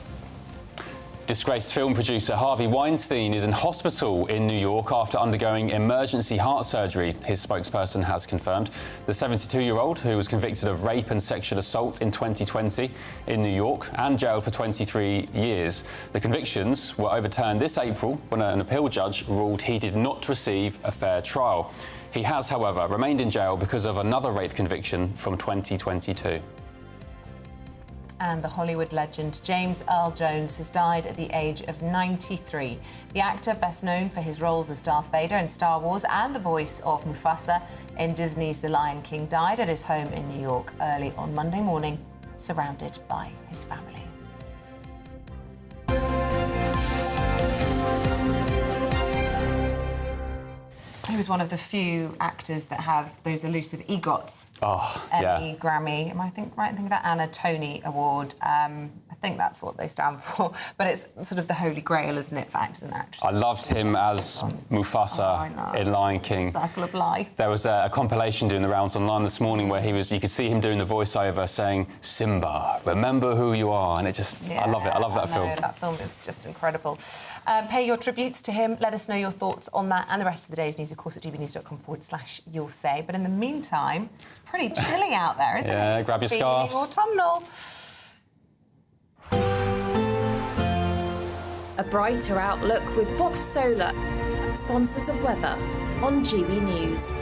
Disgraced film producer Harvey Weinstein is in hospital in New York after undergoing emergency heart surgery, his spokesperson has confirmed. The 72-year-old, who was convicted of rape and sexual assault in 2020 in New York and jailed for 23 years. The convictions were overturned this April when an appeal judge ruled he did not receive a fair trial. He has, however, remained in jail because of another rape conviction from 2022. And the Hollywood legend James Earl Jones has died at the age of 93. The actor, best known for his roles as Darth Vader in Star Wars and the voice of Mufasa in Disney's The Lion King, died at his home in New York early on Monday morning, surrounded by his family. He was one of the few actors that have those elusive EGOTs. Emmy, Grammy. Am I right in thinking that? And a Tony Award. I think that's what they stand for. But it's sort of the holy grail, isn't it, for actors and actresses? I loved him as Mufasa in Lion King. Circle of Life. There was a compilation doing the rounds online this morning where you could see him doing the voiceover saying, Simba, remember who you are. And it just, I love it. I love that film. That film is just incredible. Pay your tributes to him. Let us know your thoughts on that and the rest of the day's news, of course, at gbnews.com/you'll say. But in the meantime, it's pretty chilly out there, isn't it? Yeah, grab your scarves. Autumnal. A brighter outlook with Box Solar, sponsors of weather on GB News.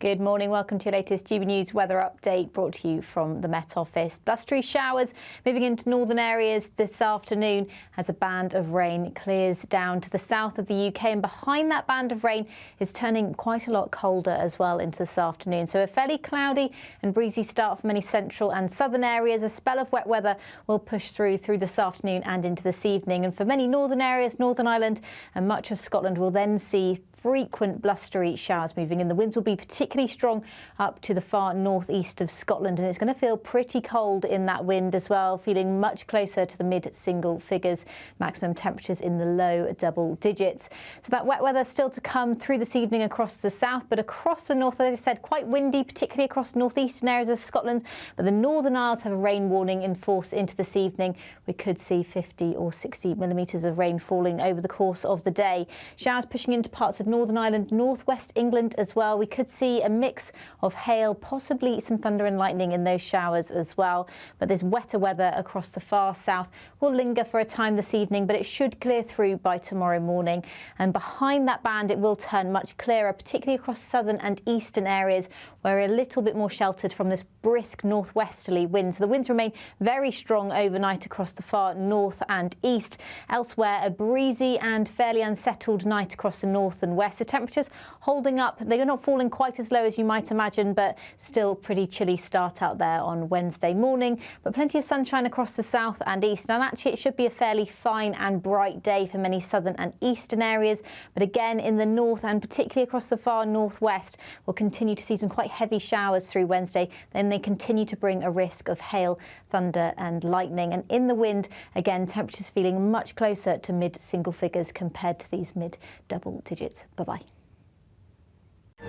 Good morning. Welcome to your latest GB News weather update brought to you from the Met Office. Blustery showers moving into northern areas this afternoon as a band of rain clears down to the south of the UK, and behind that band of rain is turning quite a lot colder as well into this afternoon. So a fairly cloudy and breezy start for many central and southern areas. A spell of wet weather will push through this afternoon and into this evening. And for many northern areas, Northern Ireland and much of Scotland will then see frequent blustery showers moving in. The winds will be particularly strong up to the far northeast of Scotland, and it's going to feel pretty cold in that wind as well, feeling much closer to the mid-single figures, maximum temperatures in the low double digits. So that wet weather still to come through this evening across the south, but across the north, as I said, quite windy, particularly across northeastern areas of Scotland. But the Northern Isles have a rain warning in force into this evening. We could see 50 or 60 millimetres of rain falling over the course of the day. Showers pushing into parts of Northern Ireland, northwest England as well. We could see a mix of hail, possibly some thunder and lightning in those showers as well. But this wetter weather across the far south will linger for a time this evening, but it should clear through by tomorrow morning. And behind that band, it will turn much clearer, particularly across southern and eastern areas, where we're a little bit more sheltered from this brisk northwesterly wind. So the winds remain very strong overnight across the far north and east. Elsewhere, a breezy and fairly unsettled night across the north and west. The temperatures holding up. They're not falling quite as low as you might imagine, but still pretty chilly start out there on Wednesday morning. But plenty of sunshine across the south and east. And actually, it should be a fairly fine and bright day for many southern and eastern areas. But again, in the north and particularly across the far northwest, we'll continue to see some quite heavy showers through Wednesday. Then they continue to bring a risk of hail, thunder and lightning. And in the wind, again, temperatures feeling much closer to mid-single figures compared to these mid-double digits. Bye-bye.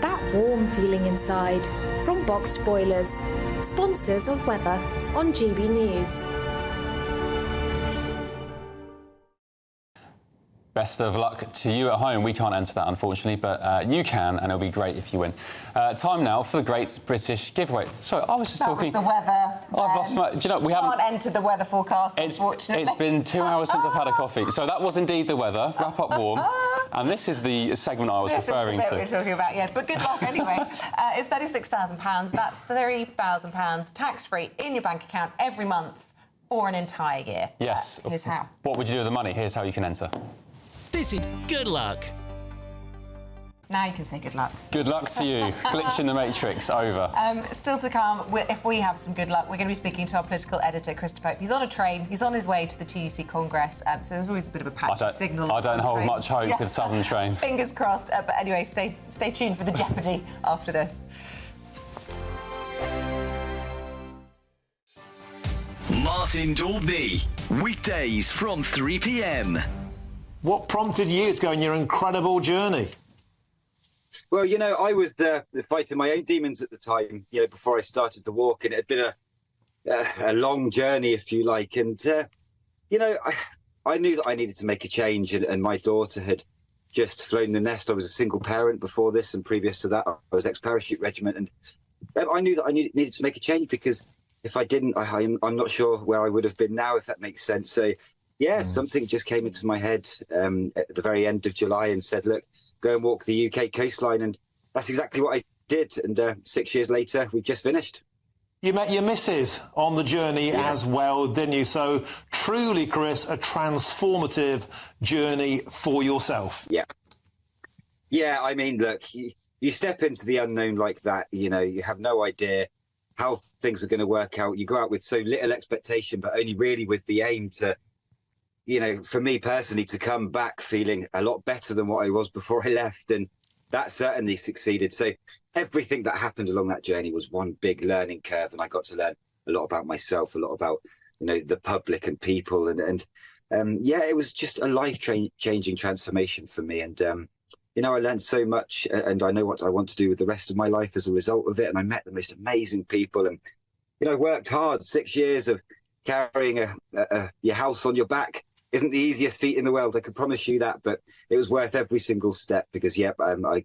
That warm feeling inside from Boxed Boilers, sponsors of weather on GB News. Best of luck to you at home. We can't enter that, unfortunately, but you can, and it'll be great if you win. Time now for the Great British Giveaway. Sorry, I was just talking... That was the weather. I've lost my... Do you know, we haven't entered the weather forecast, unfortunately. It's been 2 hours since I've had a coffee. So that was indeed the weather. Wrap up warm. And this is the segment I was referring to. This is the bit we were talking about, yeah. But good luck anyway. It's £36,000. That's £3,000 tax-free in your bank account every month for an entire year. Yes. Here's how. What would you do with the money? Here's how you can enter. This is good luck. Now you can say good luck. Good luck to you. Glitch in the Matrix, over. Still to come, if we have some good luck, we're going to be speaking to our political editor, Christopher. He's on a train. He's on his way to the TUC Congress, so there's always a bit of a patchy signal. I don't hold much hope with Southern trains. Fingers crossed. But anyway, stay tuned for the Jeopardy after this. Martin Daubney, weekdays from 3 p.m. What prompted you to go on your incredible journey? Well, you know, I was fighting my own demons at the time, you know, before I started the walk, and it had been a long journey, if you like. And, you know, I knew that I needed to make a change, and my daughter had just flown the nest. I was a single parent before this, and previous to that, I was ex-parachute regiment. And I knew that I needed to make a change, because if I didn't, I'm not sure where I would have been now, if that makes sense. So, yeah, something just came into my head at the very end of July and said, look, go and walk the UK coastline. And that's exactly what I did. And 6 years later, we've just finished. You met your missus on the journey as well, didn't you? So truly, Chris, a transformative journey for yourself. Yeah. Yeah, I mean, look, you step into the unknown like that, you know, you have no idea how things are going to work out. You go out with so little expectation, but only really with the aim to, you know, for me personally, to come back feeling a lot better than what I was before I left. And that certainly succeeded. So everything that happened along that journey was one big learning curve. And I got to learn a lot about myself, a lot about, you know, the public and people. And yeah, it was just a life-changing transformation for me. And, you know, I learned so much, and I know what I want to do with the rest of my life as a result of it. And I met the most amazing people, and, you know, I worked hard. 6 years of carrying your house on your back isn't the easiest feat in the world, I can promise you that, but it was worth every single step, because, yeah, I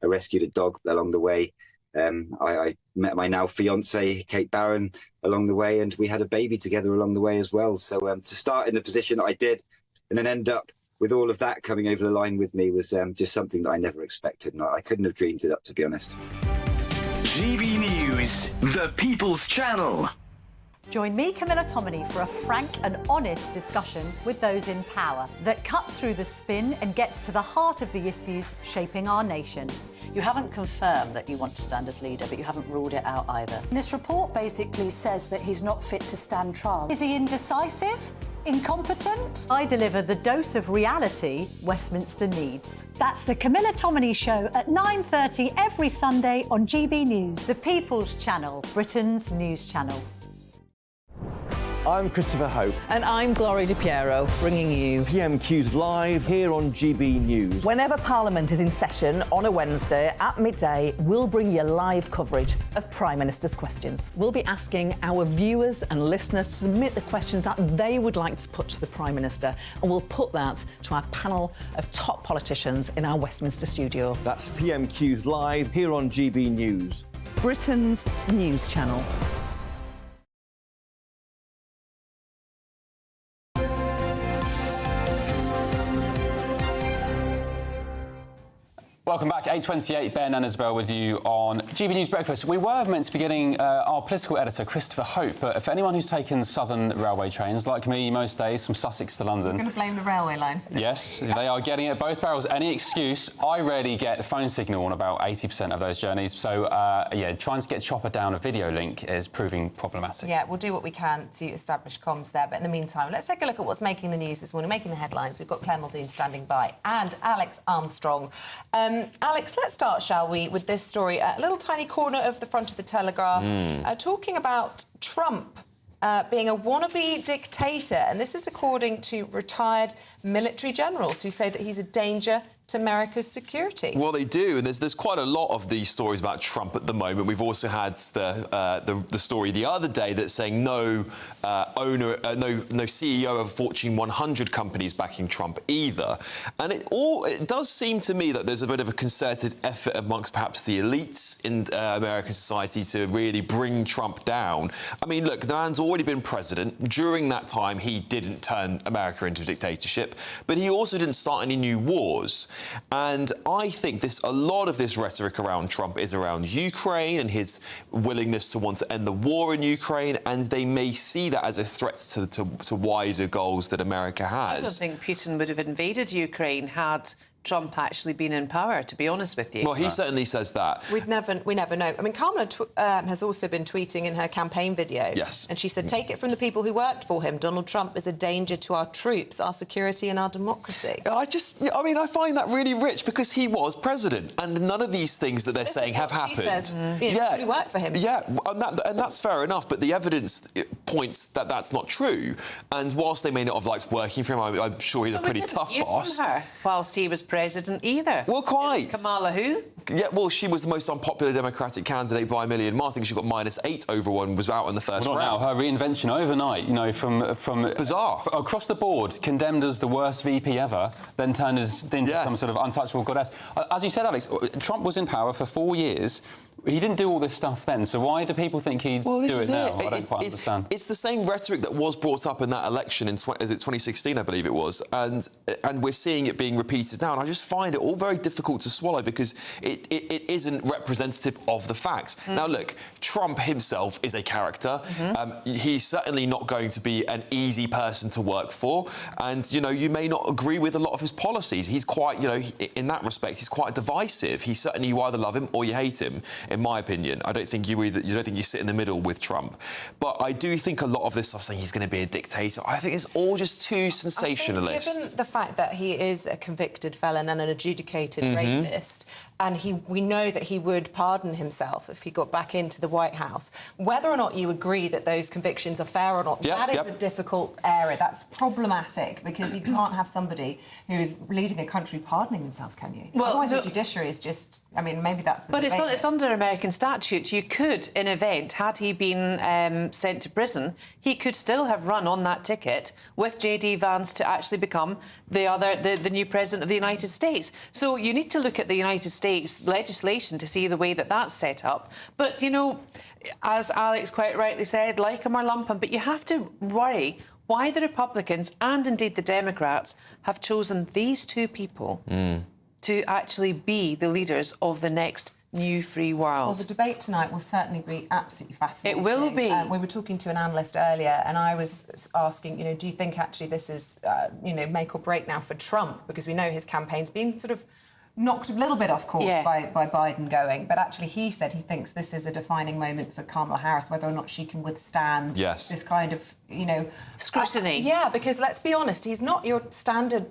rescued a dog along the way. I met my now fiance, Kate Barron, along the way, and we had a baby together along the way as well. So to start in the position that I did and then end up with all of that coming over the line with me was just something that I never expected, and I couldn't have dreamed it up, to be honest. GB News, the People's Channel. Join me, Camilla Tominey, for a frank and honest discussion with those in power that cuts through the spin and gets to the heart of the issues shaping our nation. You haven't confirmed that you want to stand as leader, but you haven't ruled it out either. This report basically says that he's not fit to stand trial. Is he indecisive? Incompetent? I deliver the dose of reality Westminster needs. That's the Camilla Tominey Show at 9:30 every Sunday on GB News, the People's Channel, Britain's news channel. I'm Christopher Hope. And I'm Gloria Di Piero, bringing you PMQ's live here on GB News. Whenever Parliament is in session on a Wednesday at midday, we'll bring you live coverage of Prime Minister's questions. We'll be asking our viewers and listeners to submit the questions that they would like to put to the Prime Minister, and we'll put that to our panel of top politicians in our Westminster studio. That's PMQ's live here on GB News, Britain's news channel. Welcome back. 8:28, Ben and Isabel with you on GB News Breakfast. We were meant to be getting our political editor, Christopher Hope, but for anyone who's taken Southern Railway trains, like me most days, from Sussex to London... I'm going to blame the railway line. Yes, they are getting it both barrels. Any excuse. I rarely get a phone signal on about 80% of those journeys, so, yeah, trying to get Chopper down a video link is proving problematic. Yeah, we'll do what we can to establish comms there, but in the meantime, let's take a look at what's making the news this morning, making the headlines. We've got Claire Muldoon standing by and Alex Armstrong. Alex, let's start, shall we, with this story. A little tiny corner of the front of the Telegraph, talking about Trump being a wannabe dictator. And this is according to retired military generals who say that he's a danger to America's security. Well, they do, and there's quite a lot of these stories about Trump at the moment. We've also had the story the other day that's saying no CEO of Fortune 100 companies backing Trump either. And it does seem to me that there's a bit of a concerted effort amongst perhaps the elites in American society to really bring Trump down. I mean, look, the man's already been president. During that time, he didn't turn America into a dictatorship, but he also didn't start any new wars. And I think a lot of this rhetoric around Trump is around Ukraine and his willingness to want to end the war in Ukraine, and they may see that as a threat to wider goals that America has. I don't think Putin would have invaded Ukraine had Trump actually been in power, to be honest with you. Well, he certainly says that. We never know. I mean, Kamala has also been tweeting in her campaign video. Yes. And she said, take it from the people who worked for him. Donald Trump is a danger to our troops, our security and our democracy. I mean, I find that really rich because he was president and none of these things that they're saying have happened. She says, really worked for him. Yeah, and that's fair enough, but the evidence points that that's not true. And whilst they may not have liked working for him, I'm sure he's a pretty tough boss. Her whilst he was president either. Well, quite. Kamala who? Yeah, well, she was the most unpopular Democratic candidate by a million miles. I think she got -8 over one, was out in the first round. Now, her reinvention overnight, you know, from bizarre across the board, condemned as the worst VP ever, then turned into some sort of untouchable goddess. As you said, Alex, Trump was in power for 4 years. He didn't do all this stuff then, so why do people think he'd do it now? I don't quite understand. It's the same rhetoric that was brought up in that election in 2016, I believe it was, and we're seeing it being repeated now. And I just find it all very difficult to swallow because it isn't representative of the facts. Now, look, Trump himself is a character. He's certainly not going to be an easy person to work for, and you may not agree with a lot of his policies. He's quite, in that respect, he's quite divisive. He's certainly, you either love him or you hate him. In my opinion, I don't think you sit in the middle with Trump. But I do think a lot of this stuff saying he's going to be a dictator, I think it's all just too sensationalist. Given the fact that he is a convicted felon and an adjudicated rapist, and we know that he would pardon himself if he got back into the White House, whether or not you agree that those convictions are fair or not, that is a difficult area. That's problematic because you can't have somebody who is leading a country pardoning themselves, can you? Well, otherwise the judiciary is just... I mean, maybe that's the debate. But it's under American statutes. You could, in event, had he been sent to prison, he could still have run on that ticket with J.D. Vance to actually become the new president of the United States. So you need to look at the United States legislation to see the way that that's set up. But, as Alex quite rightly said, like him or lump him, but you have to worry why the Republicans and indeed the Democrats have chosen these two people to actually be the leaders of the next new free world. Well, the debate tonight will certainly be absolutely fascinating. It will be. We were talking to an analyst earlier, and I was asking, do you think actually this is, make or break now for Trump? Because we know his campaign's been sort of knocked a little bit off course by Biden going, but actually he said he thinks this is a defining moment for Kamala Harris, whether or not she can withstand this kind of, scrutiny. Yeah, because let's be honest, he's not your standard...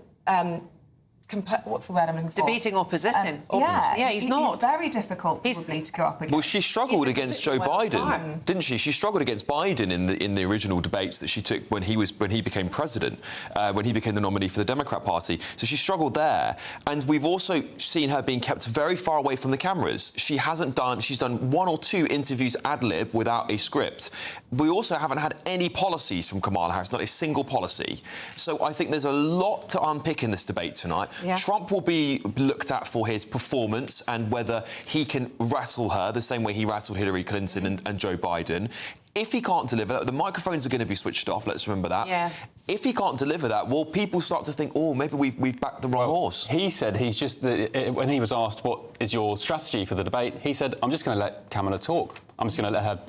what's the word I'm looking for? Debating opposition. He's not. It's very difficult, probably, to go up against. Well, she struggled against Joe Biden, didn't she? She struggled against Biden in the original debates that she took when he became president, when he became the nominee for the Democrat Party. So she struggled there. And we've also seen her being kept very far away from the cameras. She's done 1 or 2 interviews ad lib without a script. We also haven't had any policies from Kamala Harris, not a single policy. So I think there's a lot to unpick in this debate tonight. Yeah. Trump will be looked at for his performance and whether he can rattle her the same way he rattled Hillary Clinton and Joe Biden. If he can't deliver, the microphones are going to be switched off, let's remember that. Yeah. If he can't deliver that, well, people start to think, oh, maybe we've backed the wrong horse. He said when he was asked what is your strategy for the debate, he said, I'm just going to let Kamala talk. I'm just going to let her,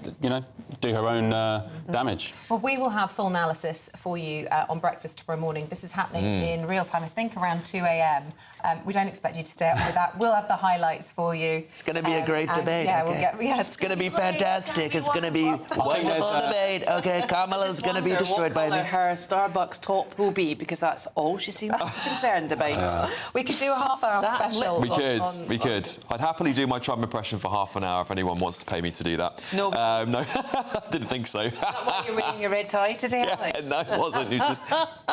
do her own damage. Well, we will have full analysis for you on breakfast tomorrow morning. This is happening in real time, I think around 2 a.m. We don't expect you to stay up with that. We'll have the highlights for you. It's going to be a great debate. Yeah, it's going to be fantastic. It's going to be wonderful debate. OK, Kamala's going to be destroyed by me. Her Starbucks top will be, because that's all she seems concerned about. Yeah. We could do a half-hour special. We could. I'd happily do my Trump impression for half an hour if anyone wants to pay me to do that. No. No, didn't think so. Is that why you're wearing your red tie today, Alex? No, it wasn't. It's just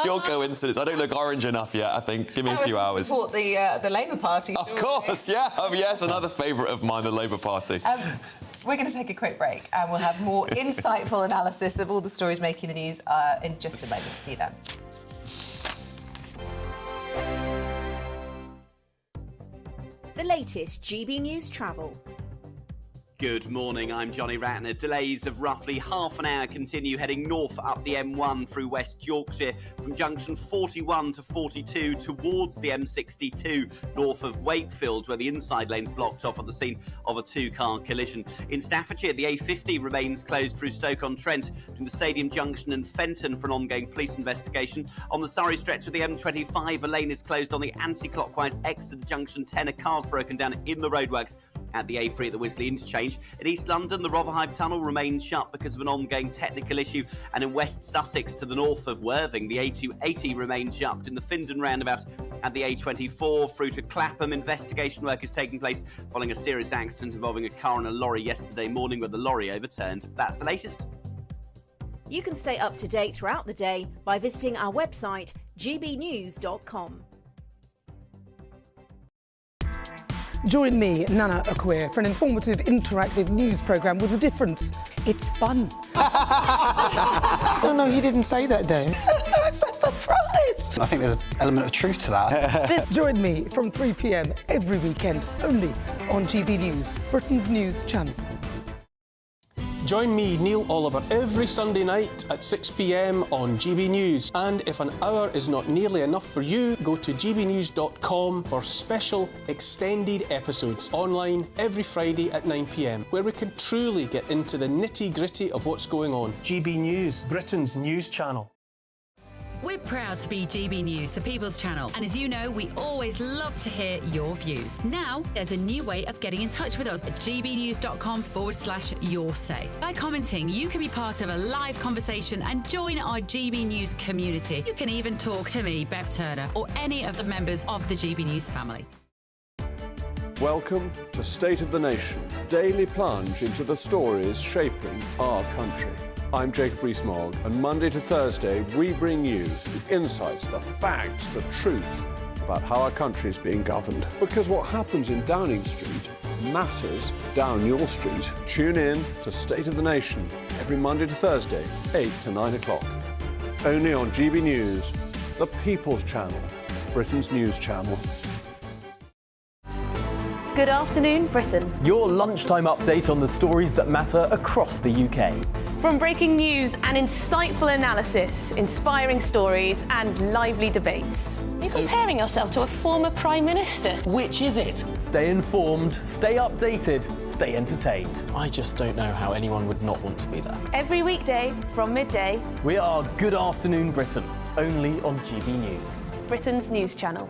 pure coincidence. I don't look orange enough yet, I think. Give me a few hours. Support the Labour Party. Of course, yeah. Yes, another favourite of mine, the Labour Party. We're going to take a quick break and we'll have more insightful analysis of all the stories making the news in just a moment. See you then. The latest GB News travel. Good morning, I'm Johnny Ratner. Delays of roughly half an hour continue heading north up the M1 through West Yorkshire from junction 41 to 42 towards the M62 north of Wakefield, where the inside lane's blocked off at the scene of a 2-car collision. In Staffordshire, the A50 remains closed through Stoke-on-Trent between the Stadium Junction and Fenton for an ongoing police investigation. On the Surrey stretch of the M25, a lane is closed on the anti-clockwise exit junction 10. A car's broken down in the roadworks at the A3 at the Wisley interchange. In East London, the Rotherhithe Tunnel remains shut because of an ongoing technical issue, and in West Sussex to the north of Worthing, the A280 remains shut. In the Findon roundabout at the A24 through to Clapham, investigation work is taking place following a serious accident involving a car and a lorry yesterday morning where the lorry overturned. That's the latest. You can stay up to date throughout the day by visiting our website, gbnews.com. Join me, Nana Akwe, for an informative, interactive news programme with a difference. It's fun. No, he didn't say that, Dave. I'm so surprised. I think there's an element of truth to that. Join me from 3 p.m. every weekend, only on GB News, Britain's news channel. Join me, Neil Oliver, every Sunday night at 6 p.m. on GB News. And if an hour is not nearly enough for you, go to gbnews.com for special extended episodes online every Friday at 9 p.m, where we can truly get into the nitty-gritty of what's going on. GB News, Britain's news channel. We're proud to be GB News, the People's Channel, and as you know, we always love to hear your views. Now, there's a new way of getting in touch with us at gbnews.com/yoursay. By commenting, you can be part of a live conversation and join our GB News community. You can even talk to me, Bev Turner, or any of the members of the GB News family. Welcome to State of the Nation, daily plunge into the stories shaping our country. I'm Jacob Rees-Mogg, and Monday to Thursday we bring you the insights, the facts, the truth about how our country is being governed. Because what happens in Downing Street matters down your street. Tune in to State of the Nation every Monday to Thursday, 8 to 9 o'clock. Only on GB News, the People's Channel, Britain's news channel. Good afternoon, Britain. Your lunchtime update on the stories that matter across the UK. From breaking news and insightful analysis, inspiring stories and lively debates. You're comparing yourself to a former Prime Minister. Which is it? Stay informed, stay updated, stay entertained. I just don't know how anyone would not want to be there. Every weekday from midday. We are Good Afternoon Britain, only on GB News. Britain's news channel.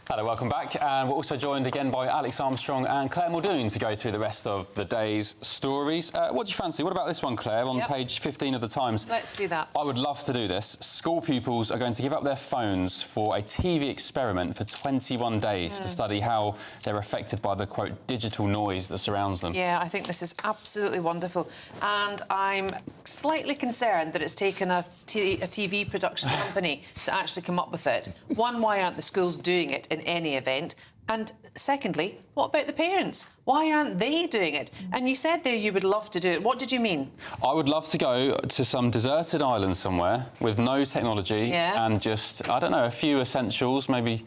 Hello, welcome back. And we're also joined again by Alex Armstrong and Claire Muldoon to go through the rest of the day's stories. What do you fancy? What about this one, Claire, on page 15 of the Times? Let's do that. I would love to do this. School pupils are going to give up their phones for a TV experiment for 21 days to study how they're affected by the, quote, digital noise that surrounds them. Yeah, I think this is absolutely wonderful. And I'm slightly concerned that it's taken a TV production company to actually come up with it. One, why aren't the schools doing it in any event? And secondly, what about the parents? Why aren't they doing it? And you said there you would love to do it. What did you mean? I would love to go to some deserted island somewhere with no technology and just, I don't know, a few essentials, maybe,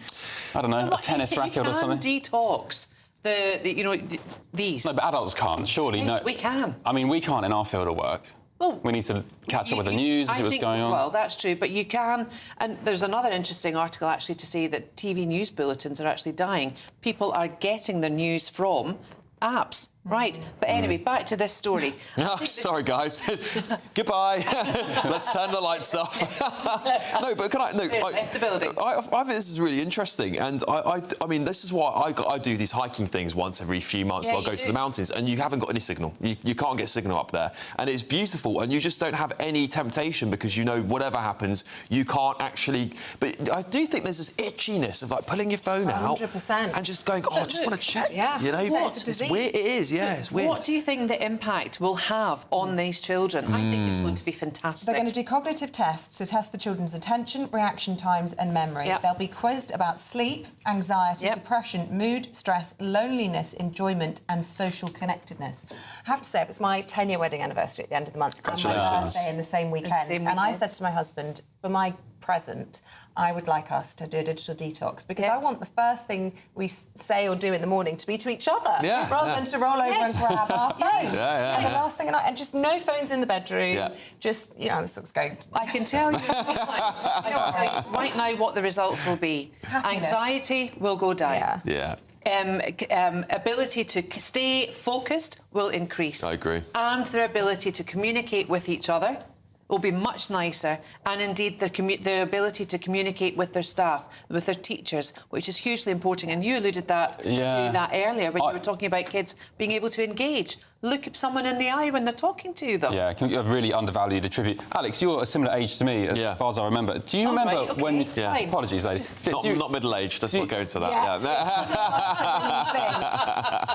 I don't know, a tennis racket or something. Detox. These. No, but adults can't, surely. Yes, no. we can. I mean, we can't in our field of work. Well, we need to catch up with the news, see what's going on. Well, that's true, but you can... And there's another interesting article, actually, to say that TV news bulletins are actually dying. People are getting their news from apps. Right, but anyway, back to this story. Oh, sorry, guys. Goodbye. Let's turn the lights off. No, but can I... No, left the building. I think this is really interesting, and I mean, this is why I do these hiking things once every few months where I go to the mountains, and you haven't got any signal. You can't get signal up there, and it's beautiful, and you just don't have any temptation because you know whatever happens, you can't actually... But I do think there's this itchiness of, like, pulling your phone out 100%. and just going, oh, I just want to check, you know? It's weird. It is, yeah, it's weird. What do you think the impact will have on these children? I think it's going to be fantastic. They're going to do cognitive tests to test the children's attention, reaction times and memory. They'll be quizzed about sleep, anxiety, depression, mood, stress, loneliness, enjoyment and social connectedness. I have to say, it was my 10-year wedding anniversary at the end of the month. Congratulations. And my birthday in the same weekend. And I said to my husband, for my present, I would like us to do a digital detox because I want the first thing we say or do in the morning to be to each other rather than to roll over and grab our phones. The last thing at night, and just no phones in the bedroom. Just, you know, this looks going. I can tell you right now what the results will be. Happiness. Anxiety will go down. Yeah. Ability to stay focused will increase. I agree. And their ability to communicate with each other will be much nicer, and indeed their ability to communicate with their staff, with their teachers, which is hugely important. And you alluded to that earlier when you were talking about kids being able to engage. Look at someone in the eye when they're talking to them. Yeah, I've really undervalued a tribute. Alex, you're a similar age to me, as far as I remember. Do you remember when... Apologies, ladies. Not middle-aged, let's not go into that.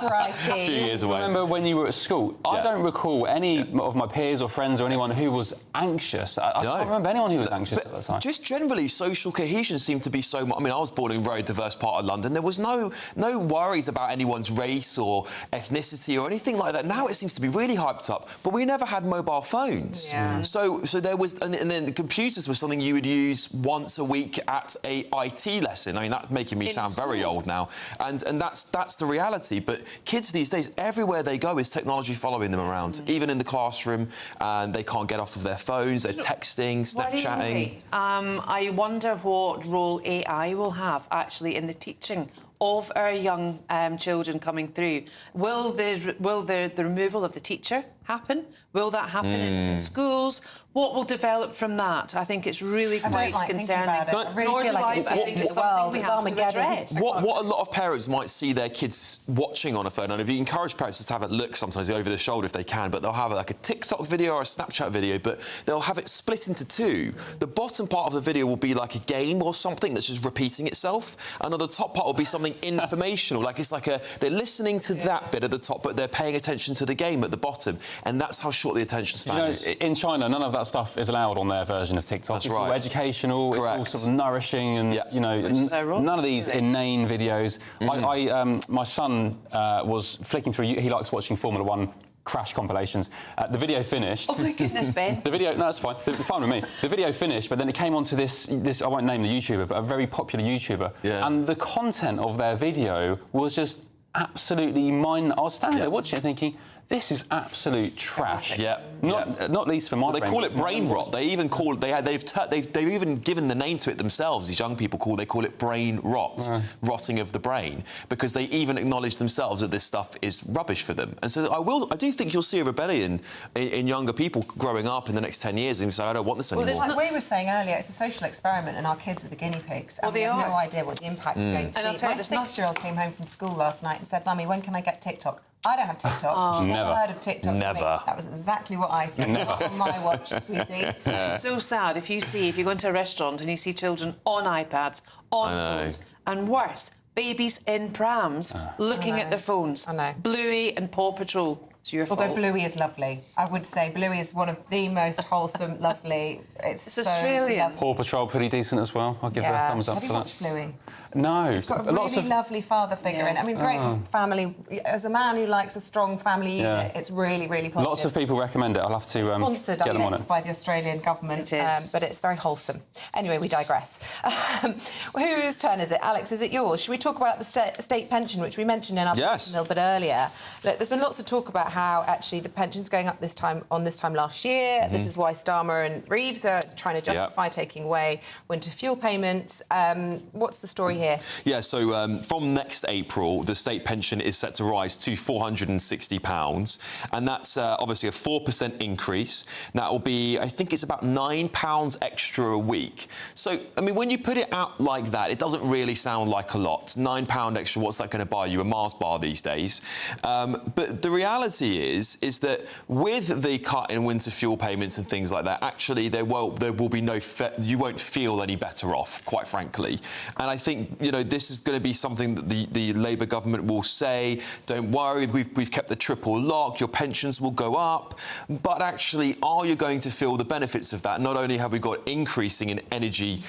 A few years away. Do you remember when you were at school? I don't recall any of my peers or friends or anyone who was anxious. I can't remember anyone who was anxious at that time. Just generally, social cohesion seemed to be so much... I mean, I was born in a very diverse part of London. There was no worries about anyone's race or ethnicity or anything like that. Now it seems to be really hyped up, but we never had mobile phones. So there was... And then the computers were something you would use once a week at a IT lesson. I mean, that's making me sound very old now. And that's the reality. But kids these days, everywhere they go is technology following them around, even in the classroom, and they can't get off of their phones, they're texting, Snapchatting. I wonder what role AI will have, actually, in the teaching of our young children coming through. Will the removal of the teacher happen? Will that happen in schools? What will develop from that? I think it's really quite concerning. I really feel like it's something we have to address. What a lot of parents might see their kids watching on a phone, and I'd encourage parents to have a look sometimes over their shoulder if they can, but they'll have like a TikTok video or a Snapchat video, but they'll have it split into two. The bottom part of the video will be like a game or something that's just repeating itself, and on the top part will be something informational, like it's like they're listening to that bit at the top, but they're paying attention to the game at the bottom, and that's how short the attention span is. In China, none of that stuff is allowed on their version of TikTok. That's it's right. all educational, it's all sort of nourishing, and you know, none of these inane videos. My son was flicking through. He likes watching Formula 1 crash compilations. The video finished. Oh my goodness, Ben. The video, no, that's fine. It's fine with me. The video finished, but then it came onto this. I won't name the YouTuber, but a very popular YouTuber. Yeah. And the content of their video was just absolutely I was standing there watching it thinking, this is absolute trash. Yeah. Not least for my They call it brain rot. They even call they've even given the name to it themselves. These young people call it brain rot, rotting of the brain, because they even acknowledge themselves that this stuff is rubbish for them. And so I do think you'll see a rebellion in younger people growing up in the next 10 years and say, I don't want this anymore. Well, like we were saying earlier, it's a social experiment, and our kids are the guinea pigs. And we have no idea what the impact's going to be. My 6-year-old came home from school last night and said, Mummy, when can I get TikTok? I don't have TikTok. Never heard of TikTok. Never. That was exactly what I said. Never. On my watch, sweetie. It's so sad if you go into a restaurant and you see children on iPads, on phones, and worse, babies in prams looking at their phones. I know. Bluey and Paw Patrol. It's your fault. Although Bluey is lovely. I would say Bluey is one of the most wholesome, lovely... It's so Australian. lovely. Paw Patrol, pretty decent as well. I'll give her a thumbs up Have for you that. watched Bluey? No. It's got a really lovely father figure in it. I mean, great family. As a man who likes a strong family unit, it's really, really positive. Lots of people recommend it. I'll have to sponsored, get them on it. by the Australian government. It is. But it's very wholesome. Anyway, we digress. Whose turn is it? Alex, is it yours? Should we talk about the state pension, which we mentioned in our a little bit earlier? Look, there's been lots of talk about how actually the pension's going up this time last year. This is why Starmer and Reeves are trying to justify taking away winter fuel payments. What's the story here? Yeah, so from next April, the state pension is set to rise to £460, and that's obviously a 4% increase. That will be, I think it's about £9 extra a week. So, I mean, when you put it out like that, it doesn't really sound like a lot. £9 extra, what's that going to buy you? A Mars bar these days. But the reality is that with the cut in winter fuel payments and things like that, actually there will be you won't feel any better off, quite frankly. And I think, you know, this is going to be something that the Labour government will say, don't worry, we've kept the triple lock, your pensions will go up. But actually, are you going to feel the benefits of that? Not only have we got increasing in energy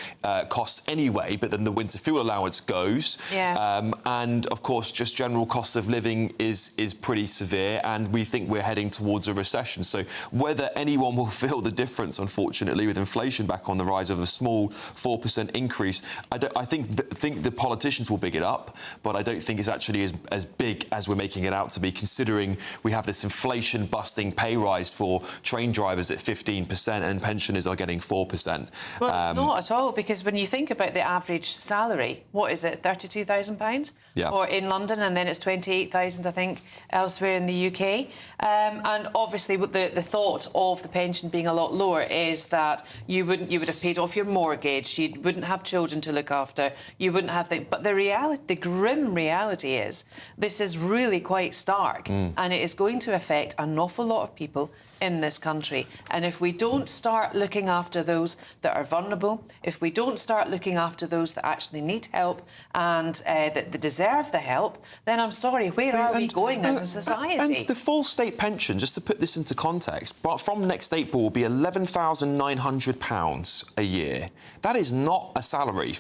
costs anyway, but then the winter fuel allowance goes. And, of course, just general cost of living is pretty severe, and we think we're heading towards a recession. So whether anyone will feel the difference, unfortunately, with inflation back on the rise of a small 4% increase, I think the politicians will big it up, but I don't think it's actually as big as we're making it out to be, considering we have this inflation-busting pay rise for train drivers at 15% and pensioners are getting 4%. Well, it's not at all, because when you think about the average salary, what is it, £32,000? Or in London, and then it's 28,000, I think, elsewhere in the UK. And obviously, the thought of the pension being a lot lower is that you would have paid off your mortgage, you wouldn't have children to look after, you wouldn't have but the grim reality is this is really quite stark, and it is going to affect an awful lot of people in this country. And if we don't start looking after those that are vulnerable, if we don't start looking after those that actually need help and that deserve the help, then I'm sorry, where are we going as a society? And the full state pension, just to put this into context, but from next April will be £11,900 a year. That is not a salary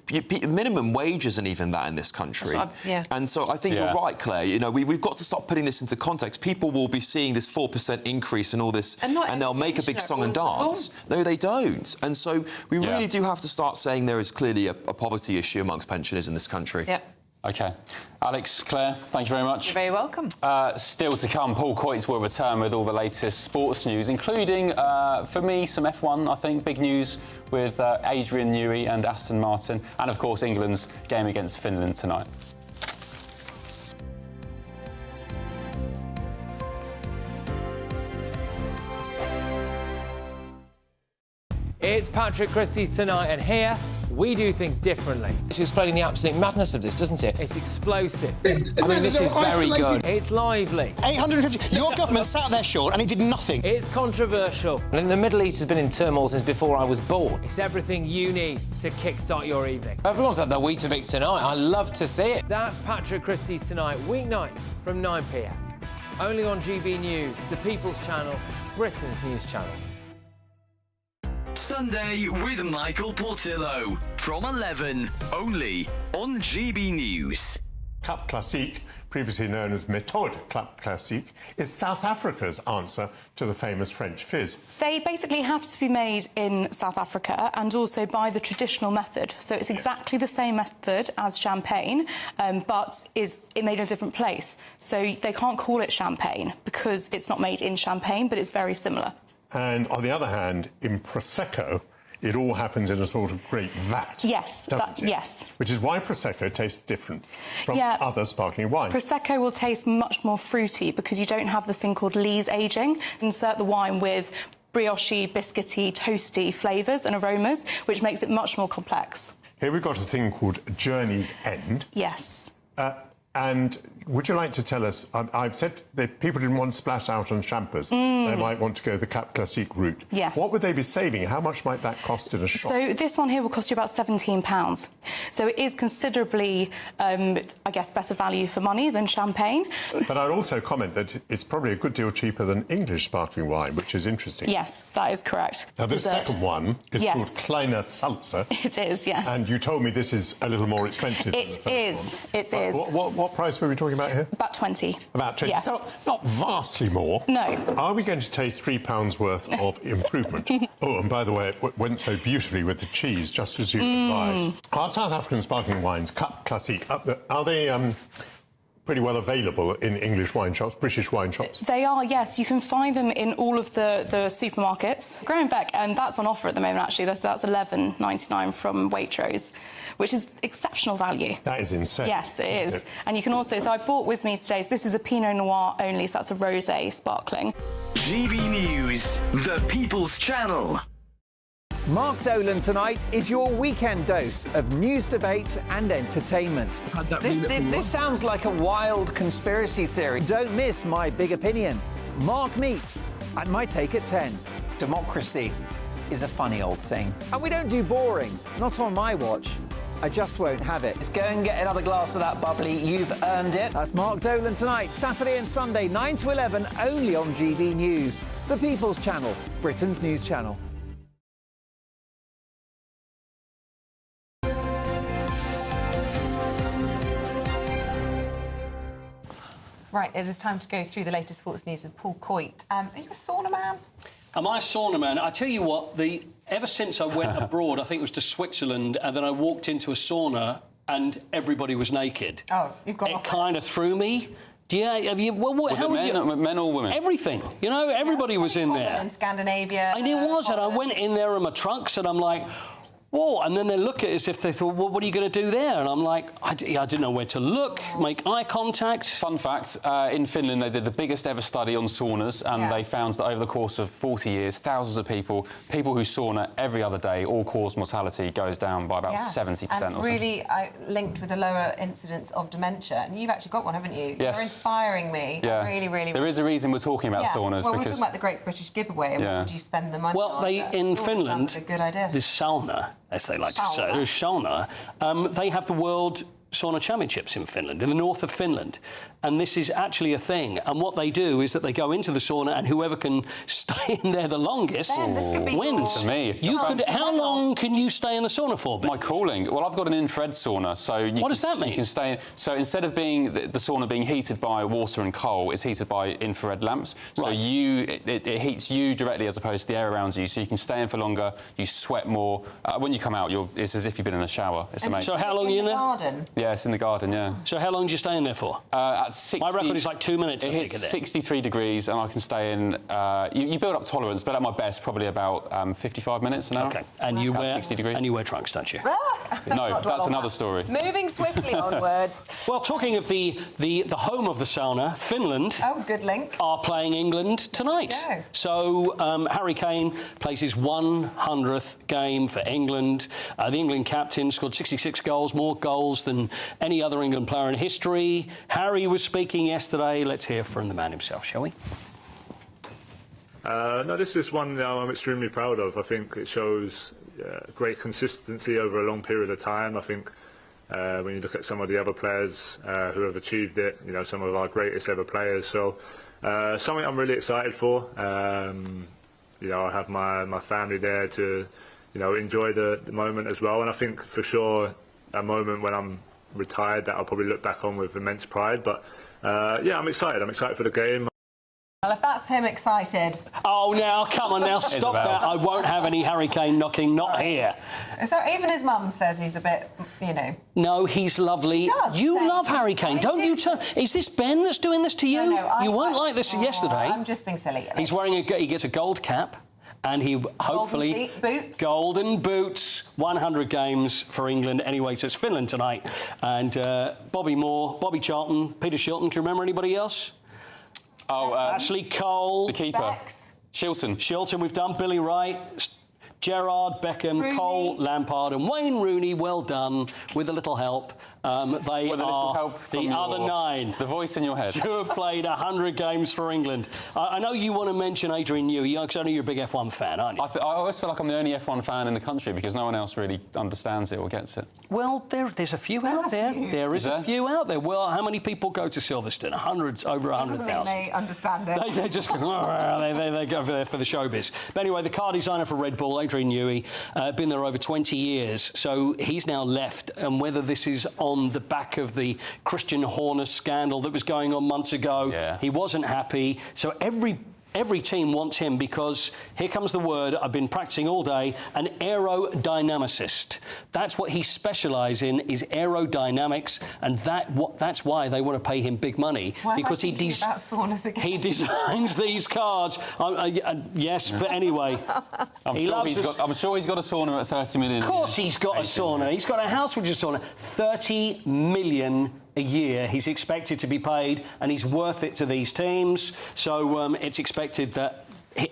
minimum wage isn't even that in this country. And so I think you're right, Claire. You know, we've got to stop putting this into context. People will be seeing this 4% increase and all this, and they'll make a big song and dance. No, they don't. And so we really do have to start saying there is clearly a poverty issue amongst pensioners in this country. OK. Alex, Claire, thank you very much. You're very welcome. Still to come, Paul Coytes will return with all the latest sports news, including, for me, some F1, I think, big news with Adrian Newey and Aston Martin, and, of course, England's game against Finland tonight. It's Patrick Christie's Tonight, and here we do things differently. It's explaining the absolute madness of this, doesn't it? It's explosive. I mean, this is very good. It's lively. 850. Your government sat there, Sean, and it did nothing. It's controversial. And the Middle East has been in turmoil since before I was born. It's everything you need to kickstart your evening. Everyone's had their Weetabix tonight. I love to see it. That's Patrick Christie's Tonight, weeknights from 9 p.m. Only on GB News, the People's Channel, Britain's news channel. Sunday with Michael Portillo from 11, only on GB News. Cup Classique, previously known as Méthode Cup Classique, is South Africa's answer to the famous French fizz. They basically have to be made in South Africa and also by the traditional method. So it's exactly the same method as champagne, but is made in a different place. So they can't call it champagne because it's not made in Champagne, but it's very similar. And on the other hand, in Prosecco, it all happens in a sort of great vat. Yes, doesn't it? Yes. Which is why Prosecco tastes different from other sparkling wines. Prosecco will taste much more fruity because you don't have the thing called lees aging. Insert the wine with brioche, biscuity, toasty flavours and aromas, which makes it much more complex. Here we've got a thing called Journey's End. Yes. And would you like to tell us, I've said that people didn't want to splash out on champers. They might want to go the Cap Classique route. Yes. What would they be saving? How much might that cost in a shop? So this one here will cost you about £17. So it is considerably, I guess, better value for money than champagne. But I'd also comment that it's probably a good deal cheaper than English sparkling wine, which is interesting. Yes, that is correct. Now, this second one is Yes. called Kleiner Salzer. It is, yes. And you told me this is a little more expensive than the first one. It is. What price were we talking about here? About 20. About 20. Yes. Not vastly more. No. Are we going to taste £3 worth of improvement? Oh, and by the way, it went so beautifully with the cheese, just as you advised. Are South African sparkling wines, Cup Classique, are they pretty well available in English wine shops, British wine shops? They are, yes. You can find them in all of the supermarkets. Growing-Beck, and that's on offer at the moment, actually. That's $11.99 from Waitrose, which is exceptional value. That is insane. Yes, it is. And you can also... So I bought with me today, so this is a Pinot Noir only, so that's a rosé sparkling. GB News, the People's Channel. Mark Dolan tonight is your weekend dose of news, debate and entertainment. This sounds like a wild conspiracy theory. Don't miss My Big Opinion. Mark meets at My Take at 10. Democracy is a funny old thing. And we don't do boring, not on my watch. I just won't have it. Let's go and get another glass of that bubbly. You've earned it. That's Mark Dolan tonight, Saturday and Sunday, 9 to 11, only on GB News, the People's Channel, Britain's news channel. Right, it is time to go through the latest sports news with Paul Coit. Are you a sauna man? Am I a sauna man? I tell you what, ever since I went abroad, I think it was to Switzerland, and then I walked into a sauna and everybody was naked. Oh, you've got it kind of threw me. Yeah, have you? Well, was it men or women? Everything. You know, everybody was in there. In Scandinavia. And it was, and I went in there in my trunks, and I'm like, whoa, and then they look at it as if they thought, well, what are you going to do there? And I'm like, I didn't know where to look, make eye contact. Fun fact, in Finland they did the biggest ever study on saunas, and they found that over the course of 40 years, thousands of people who sauna every other day, all-cause mortality goes down by about 70% or and something. really linked with a lower incidence of dementia. And you've actually got one, haven't you? Yes. You're inspiring me. Yeah. Really. There is a reason we're talking about saunas. Well, because... we're talking about the Great British Giveaway, and what would you spend the money on? Well, in Finland, sounds like a good idea. this sauna, as they like to say, this sauna, they have the World Sauna Championships in Finland, in the north of Finland. And this is actually a thing. And what they do is that they go into the sauna, and whoever can stay in there the longest wins. For me. How long can you stay in the sauna for, Ben? My calling. Well, I've got an infrared sauna, so what does that mean? You can stay. So instead of being the sauna being heated by water and coal, it's heated by infrared lamps. So it heats you directly as opposed to the air around you. So you can stay in for longer. You sweat more. When you come out, it's as if you've been in a shower. It's amazing. So how long are you in there? Garden. Yeah, it's in the garden. Yeah. So how long do you stay in there for? At 60, my record is like 2 minutes. It hits 63 degrees, and I can stay in. You build up tolerance, but at my best, probably about 55 minutes an hour. Okay. And you wear 60 degrees. And you wear trunks, don't you? No, that's another story. Moving swiftly onwards. Well, talking of the home of the sauna, Finland. Oh, good link. Are playing England tonight. Yeah. So Harry Kane plays his 100th game for England. The England captain scored 66 goals, more goals than any other England player in history. Harry was speaking yesterday. Let's hear from the man himself, shall we? No, this is one I'm extremely proud of. I think it shows great consistency over a long period of time. I think when you look at some of the other players who have achieved it, some of our greatest ever players. So something I'm really excited for. I have my family there to enjoy the moment as well. And I think for sure a moment when I'm retired that I'll probably look back on with immense pride. But yeah, I'm excited. I'm excited for the game. Well, if that's him excited. Oh, now, come on, now, stop that. I won't have any Harry Kane knocking, not here. So even his mum says he's a bit, you know... No, he's lovely. She does. You love Harry Kane, don't you? Is this Ben that's doing this to you? No, you weren't like this yesterday. I'm just being silly. He's wearing he gets a gold cap. And he hopefully... Golden boots, 100 games for England. Anyway, so it's Finland tonight. And Bobby Moore, Bobby Charlton, Peter Shilton. Do you remember anybody else? Oh, Ashley Cole. The keeper. Shilton, we've done. Billy Wright. Gerrard, Beckham, Rooney. Cole, Lampard and Wayne Rooney. Well done. With a little help. They are the other 9. The voice in your head. To have played 100 games for England. I know you want to mention Adrian Newey, because I know you're a big F1 fan, aren't you? I always feel like I'm the only F1 fan in the country because no one else really understands it or gets it. Well, there's a few out there. There is a few out there. Well, how many people go to Silverstone? Over 100,000. Doesn't mean they understand it. They just they go there for the showbiz. But anyway, the car designer for Red Bull, Adrian Newey, been there over 20 years, so he's now left. And whether this is on the back of the Christian Horner scandal that was going on months ago, he wasn't happy. So every team wants him because, here comes the word I've been practicing all day, an aerodynamicist. That's what he specialises in, is aerodynamics, and that's why they want to pay him big money. Because he designs these cars. Yes, but anyway. I'm sure he's got a sauna at 30 million. Of course he's got a sauna. He's got a house with a sauna. 30 million a year he's expected to be paid, and he's worth it to these teams. So it's expected that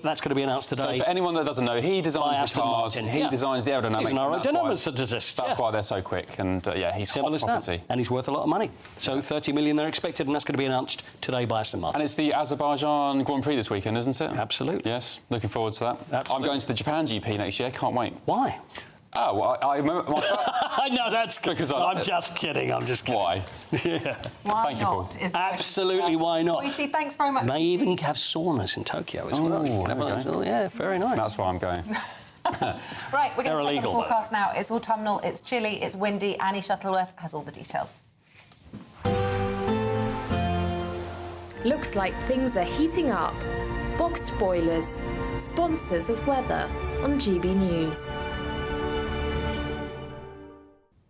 that's going to be announced today. So for anyone that doesn't know, he designs the cars, he designs the aerodynamics. He's an aerodynamicist. That's why they're so quick, and he's hot property. And he's worth a lot of money. So 30 million they're expected, and that's going to be announced today by Aston Martin. And it's the Azerbaijan Grand Prix this weekend, isn't it? Absolutely. Yes, looking forward to that. Absolutely. I'm going to the Japan GP next year, can't wait. Why? Oh, well, I remember... No, that's good. Because I'm just kidding. Why? Yeah. Why Thank not? You, Paul. Absolutely, why not? Luigi, thanks very much. May even have saunas in Tokyo as well. Yeah, very nice. That's why I'm going. Right, we're going to check the forecast now. It's autumnal, it's chilly, it's windy. Annie Shuttleworth has all the details. Looks like things are heating up. Boxed boilers, sponsors of weather on GB News.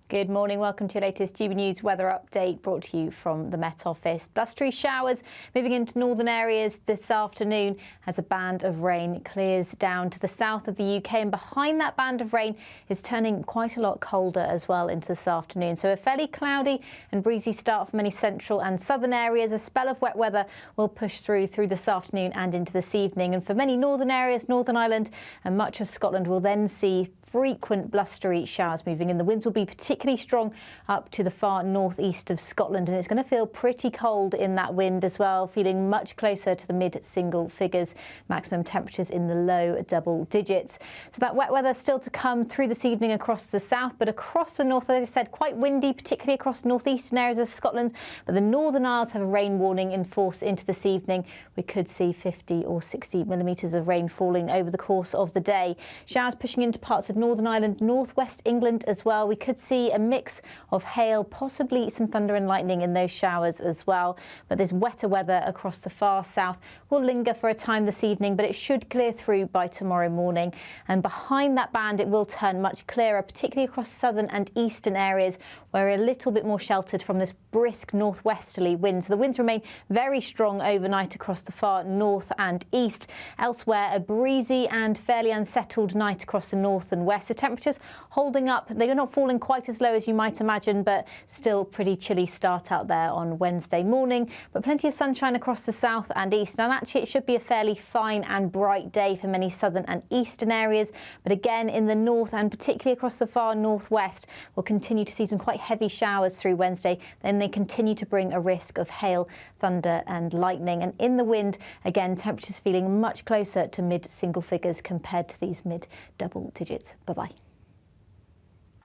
Good morning, welcome to your latest GB News weather update brought to you from the Met Office. Blustery showers moving into northern areas this afternoon as a band of rain clears down to the south of the UK, and behind that band of rain is turning quite a lot colder as well into this afternoon. So a fairly cloudy and breezy start for many central and southern areas. A spell of wet weather will push through this afternoon and into this evening, and for many northern areas, Northern Ireland and much of Scotland will then see frequent blustery showers moving in. The winds will be particularly strong up to the far northeast of Scotland, and it's going to feel pretty cold in that wind as well, feeling much closer to the mid-single figures, maximum temperatures in the low double digits. So that wet weather still to come through this evening across the south, but across the north, as I said, quite windy, particularly across northeastern areas of Scotland. But the Northern Isles have a rain warning in force into this evening. We could see 50 or 60 millimetres of rain falling over the course of the day. Showers pushing into parts of Northern Ireland, northwest England as well. We could see a mix of hail, possibly some thunder and lightning in those showers as well. But this wetter weather across the far south will linger for a time this evening, but it should clear through by tomorrow morning. And behind that band, it will turn much clearer, particularly across southern and eastern areas, where we're a little bit more sheltered from this brisk northwesterly wind. So the winds remain very strong overnight across the far north and east. Elsewhere, a breezy and fairly unsettled night across the north and west. The temperatures holding up. They're not falling quite as low as you might imagine, but still pretty chilly start out there on Wednesday morning. But plenty of sunshine across the south and east. And actually, it should be a fairly fine and bright day for many southern and eastern areas. But again, in the north and particularly across the far northwest, we'll continue to see some quite heavy showers through Wednesday. Then they continue to bring a risk of hail, thunder and lightning. And in the wind, again, temperatures feeling much closer to mid-single figures compared to these mid-double digits. Bye-bye.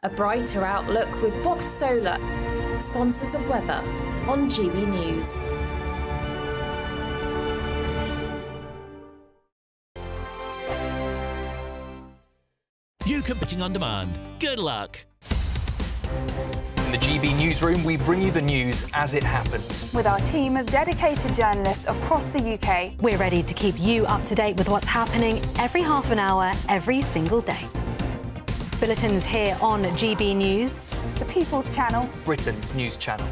A brighter outlook with Box Solar, sponsors of weather on GB News. You can betting on demand. Good luck. the GB newsroom, we bring you the news as it happens. With our team of dedicated journalists across the UK, we're ready to keep you up to date with what's happening every half an hour, every single day. Bulletins here on GB News, the People's Channel, Britain's news channel.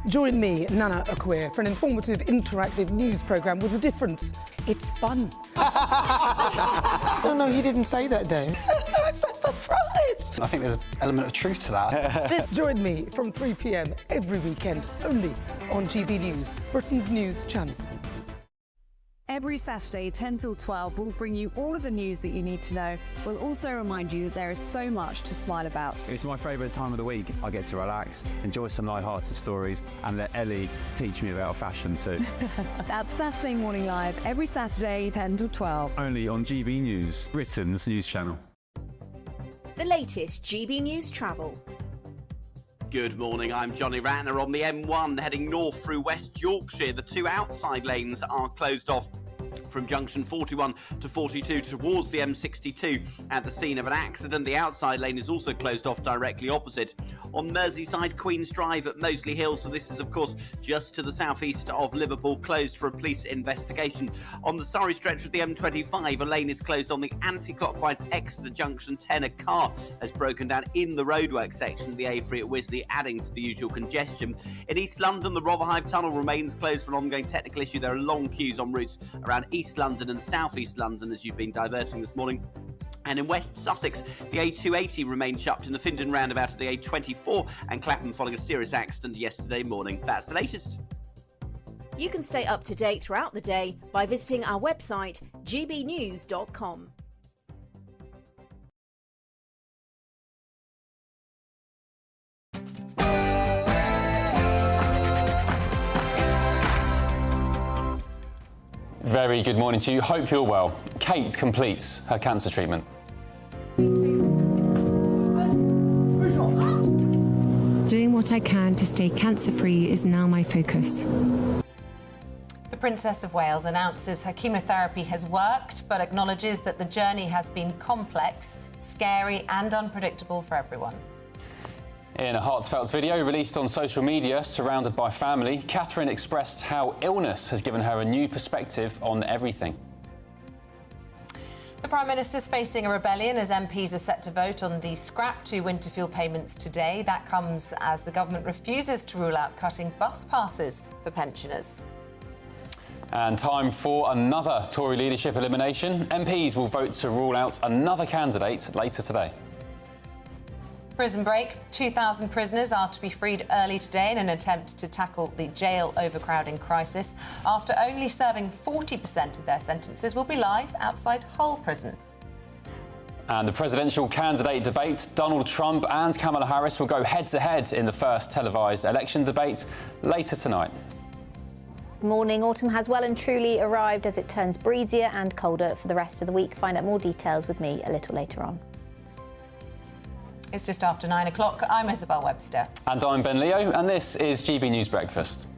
Join me, Nana Akwe, for an informative, interactive news programme with a difference. It's fun. No, you didn't say that, Dave. I'm so surprised. I think there's an element of truth to that. Join me from 3 p.m. every weekend, only on GB News, Britain's news channel. Every Saturday, 10 till 12, we'll bring you all of the news that you need to know. We'll also remind you that there is so much to smile about. It's my favourite time of the week. I get to relax, enjoy some light-hearted stories, and let Ellie teach me about fashion too. That's Saturday Morning Live, every Saturday, 10 till 12. Only on GB News, Britain's news channel. The latest GB News travel. Good morning, I'm Johnny Ratner on the M1 heading north through West Yorkshire. The two outside lanes are closed off from junction 41 to 42 towards the M62 at the scene of an accident. The outside lane is also closed off directly opposite. On Merseyside, Queen's Drive at Moseley Hill, so this is of course just to the southeast of Liverpool, closed for a police investigation. On the Surrey stretch of the M25, a lane is closed on the anti-clockwise exit at junction 10. A car has broken down in the roadwork section of the A3 at Wisley, adding to the usual congestion. In East London, the Rotherhithe Tunnel remains closed for an ongoing technical issue. There are long queues on routes around East London and South East London as you've been diverting this morning. And in West Sussex, the A280 remains shut in the Findon roundabout of the A24 and Clapham following a serious accident yesterday morning. That's the latest. You can stay up to date throughout the day by visiting our website, gbnews.com. Very good morning to you. Hope you're well. Kate completes her cancer treatment. Doing what I can to stay cancer-free is now my focus. The Princess of Wales announces her chemotherapy has worked, but acknowledges that the journey has been complex, scary and unpredictable for everyone. In a heartfelt video released on social media, surrounded by family, Catherine expressed how illness has given her a new perspective on everything. The Prime Minister's facing a rebellion as MPs are set to vote on the scrap to winter fuel payments today. That comes as the government refuses to rule out cutting bus passes for pensioners. And time for another Tory leadership elimination. MPs will vote to rule out another candidate later today. Prison break. 2,000 prisoners are to be freed early today in an attempt to tackle the jail overcrowding crisis. After only serving 40% of their sentences will be live outside Hull Prison. And the presidential candidate debates, Donald Trump and Kamala Harris will go head-to-head in the first televised election debate later tonight. Morning. Autumn has well and truly arrived as it turns breezier and colder for the rest of the week. Find out more details with me a little later on. It's just after 9 o'clock. I'm Isabel Webster. And I'm Ben Leo, and this is GB News Breakfast.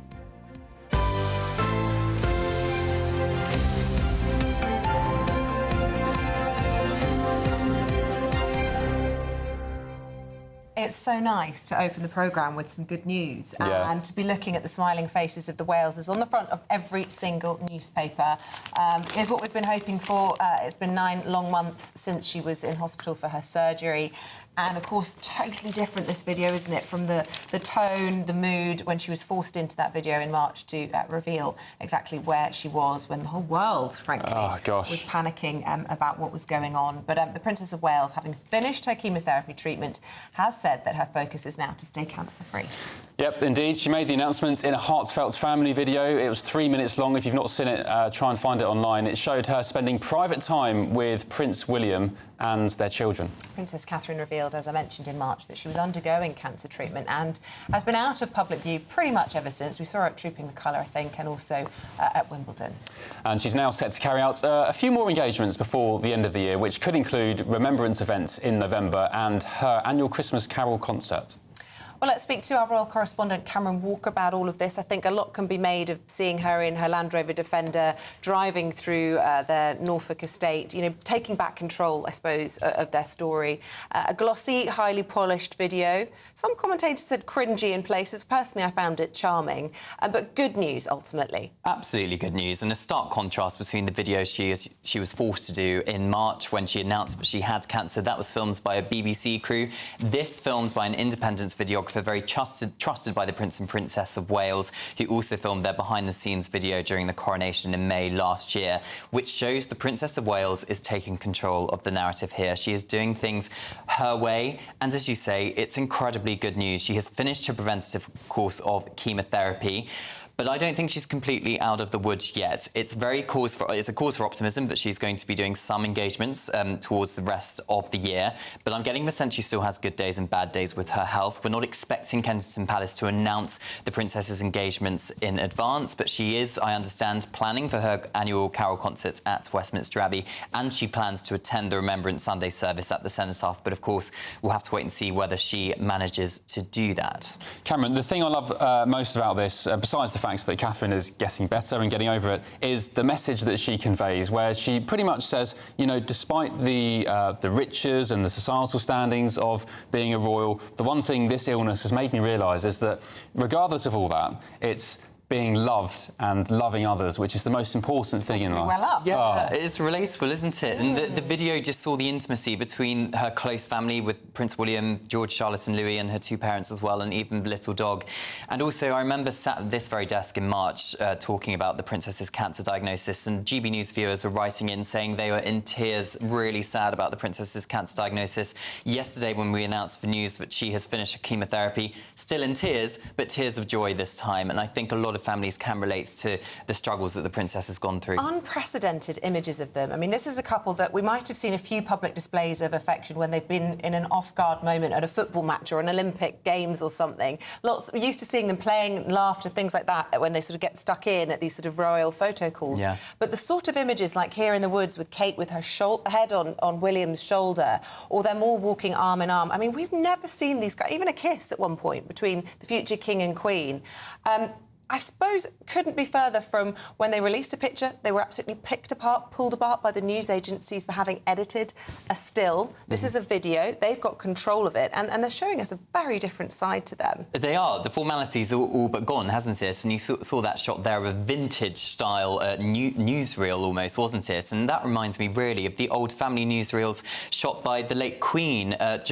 It's so nice to open the programme with some good news and to be looking at the smiling faces of the Walesers on the front of every single newspaper is what we've been hoping for. It's been 9 long months since she was in hospital for her surgery. And, of course, totally different, this video, isn't it, from the tone, the mood, when she was forced into that video in March to reveal exactly where she was when the whole world, frankly, was panicking about what was going on. But the Princess of Wales, having finished her chemotherapy treatment, has said that her focus is now to stay cancer-free. Yep, indeed. She made the announcement in a heartfelt family video. It was 3 minutes long. If you've not seen it, try and find it online. It showed her spending private time with Prince William and their children. Princess Catherine revealed, as I mentioned in March, that she was undergoing cancer treatment and has been out of public view pretty much ever since. We saw her at Trooping the Colour, I think, and also at Wimbledon. And she's now set to carry out a few more engagements before the end of the year, which could include remembrance events in November and her annual Christmas Carol concert. Well, let's speak to our royal correspondent Cameron Walker about all of this. I think a lot can be made of seeing her in her Land Rover Defender driving through their Norfolk estate, you know, taking back control, I suppose, of their story. A glossy, highly polished video. Some commentators said cringy in places. Personally, I found it charming. But good news, ultimately. Absolutely good news, and a stark contrast between the video she was forced to do in March when she announced that she had cancer. That was filmed by a BBC crew. This filmed by an independent videographer, very trusted by the Prince and Princess of Wales, who also filmed their behind-the-scenes video during the coronation in May last year, which shows the Princess of Wales is taking control of the narrative here. She is doing things her way, and as you say, it's incredibly good news. She has finished her preventative course of chemotherapy. But I don't think she's completely out of the woods yet. It's a cause for optimism that she's going to be doing some engagements towards the rest of the year. But I'm getting the sense she still has good days and bad days with her health. We're not expecting Kensington Palace to announce the Princess's engagements in advance, but she is, I understand, planning for her annual carol concert at Westminster Abbey, and she plans to attend the Remembrance Sunday service at the Cenotaph. But of course, we'll have to wait and see whether she manages to do that. Cameron, the thing I love most about this, besides the fact that Catherine is getting better and getting over it, is the message that she conveys, where she pretty much says, you know, despite the riches and the societal standings of being a royal, the one thing this illness has made me realise is that regardless of all that, it's being loved and loving others, which is the most important thing in life. Well up. Yeah, it's relatable, isn't it? And the video just saw the intimacy between her close family with Prince William, George, Charlotte and Louis, and her two parents as well, and even the little dog. And also, I remember sat at this very desk in March talking about the Princess's cancer diagnosis, and GB News viewers were writing in saying they were in tears, really sad about the Princess's cancer diagnosis. Yesterday, when we announced the news that she has finished her chemotherapy, still in tears, but tears of joy this time. And I think a lot of families can relate to the struggles that the Princess has gone through. Unprecedented images of them. I mean, this is a couple that we might have seen a few public displays of affection when they've been in an off-guard moment at a football match or an Olympic Games or something. We're used to seeing them playing, laughter, things like that, when they sort of get stuck in at these sort of royal photo calls. Yeah. But the sort of images like here in the woods with Kate with her head on William's shoulder, or them all walking arm in arm. I mean, we've never seen these guys, even a kiss at one point between the future King and Queen. I suppose couldn't be further from when they released a picture. They were absolutely pulled apart by the news agencies for having edited a still. This is a video. They've got control of it, and they're showing us a very different side to them. They are. The formalities are all but gone, hasn't it? And you saw that shot there of a vintage-style newsreel almost, wasn't it? And that reminds me, really, of the old family newsreels shot by the late Queen of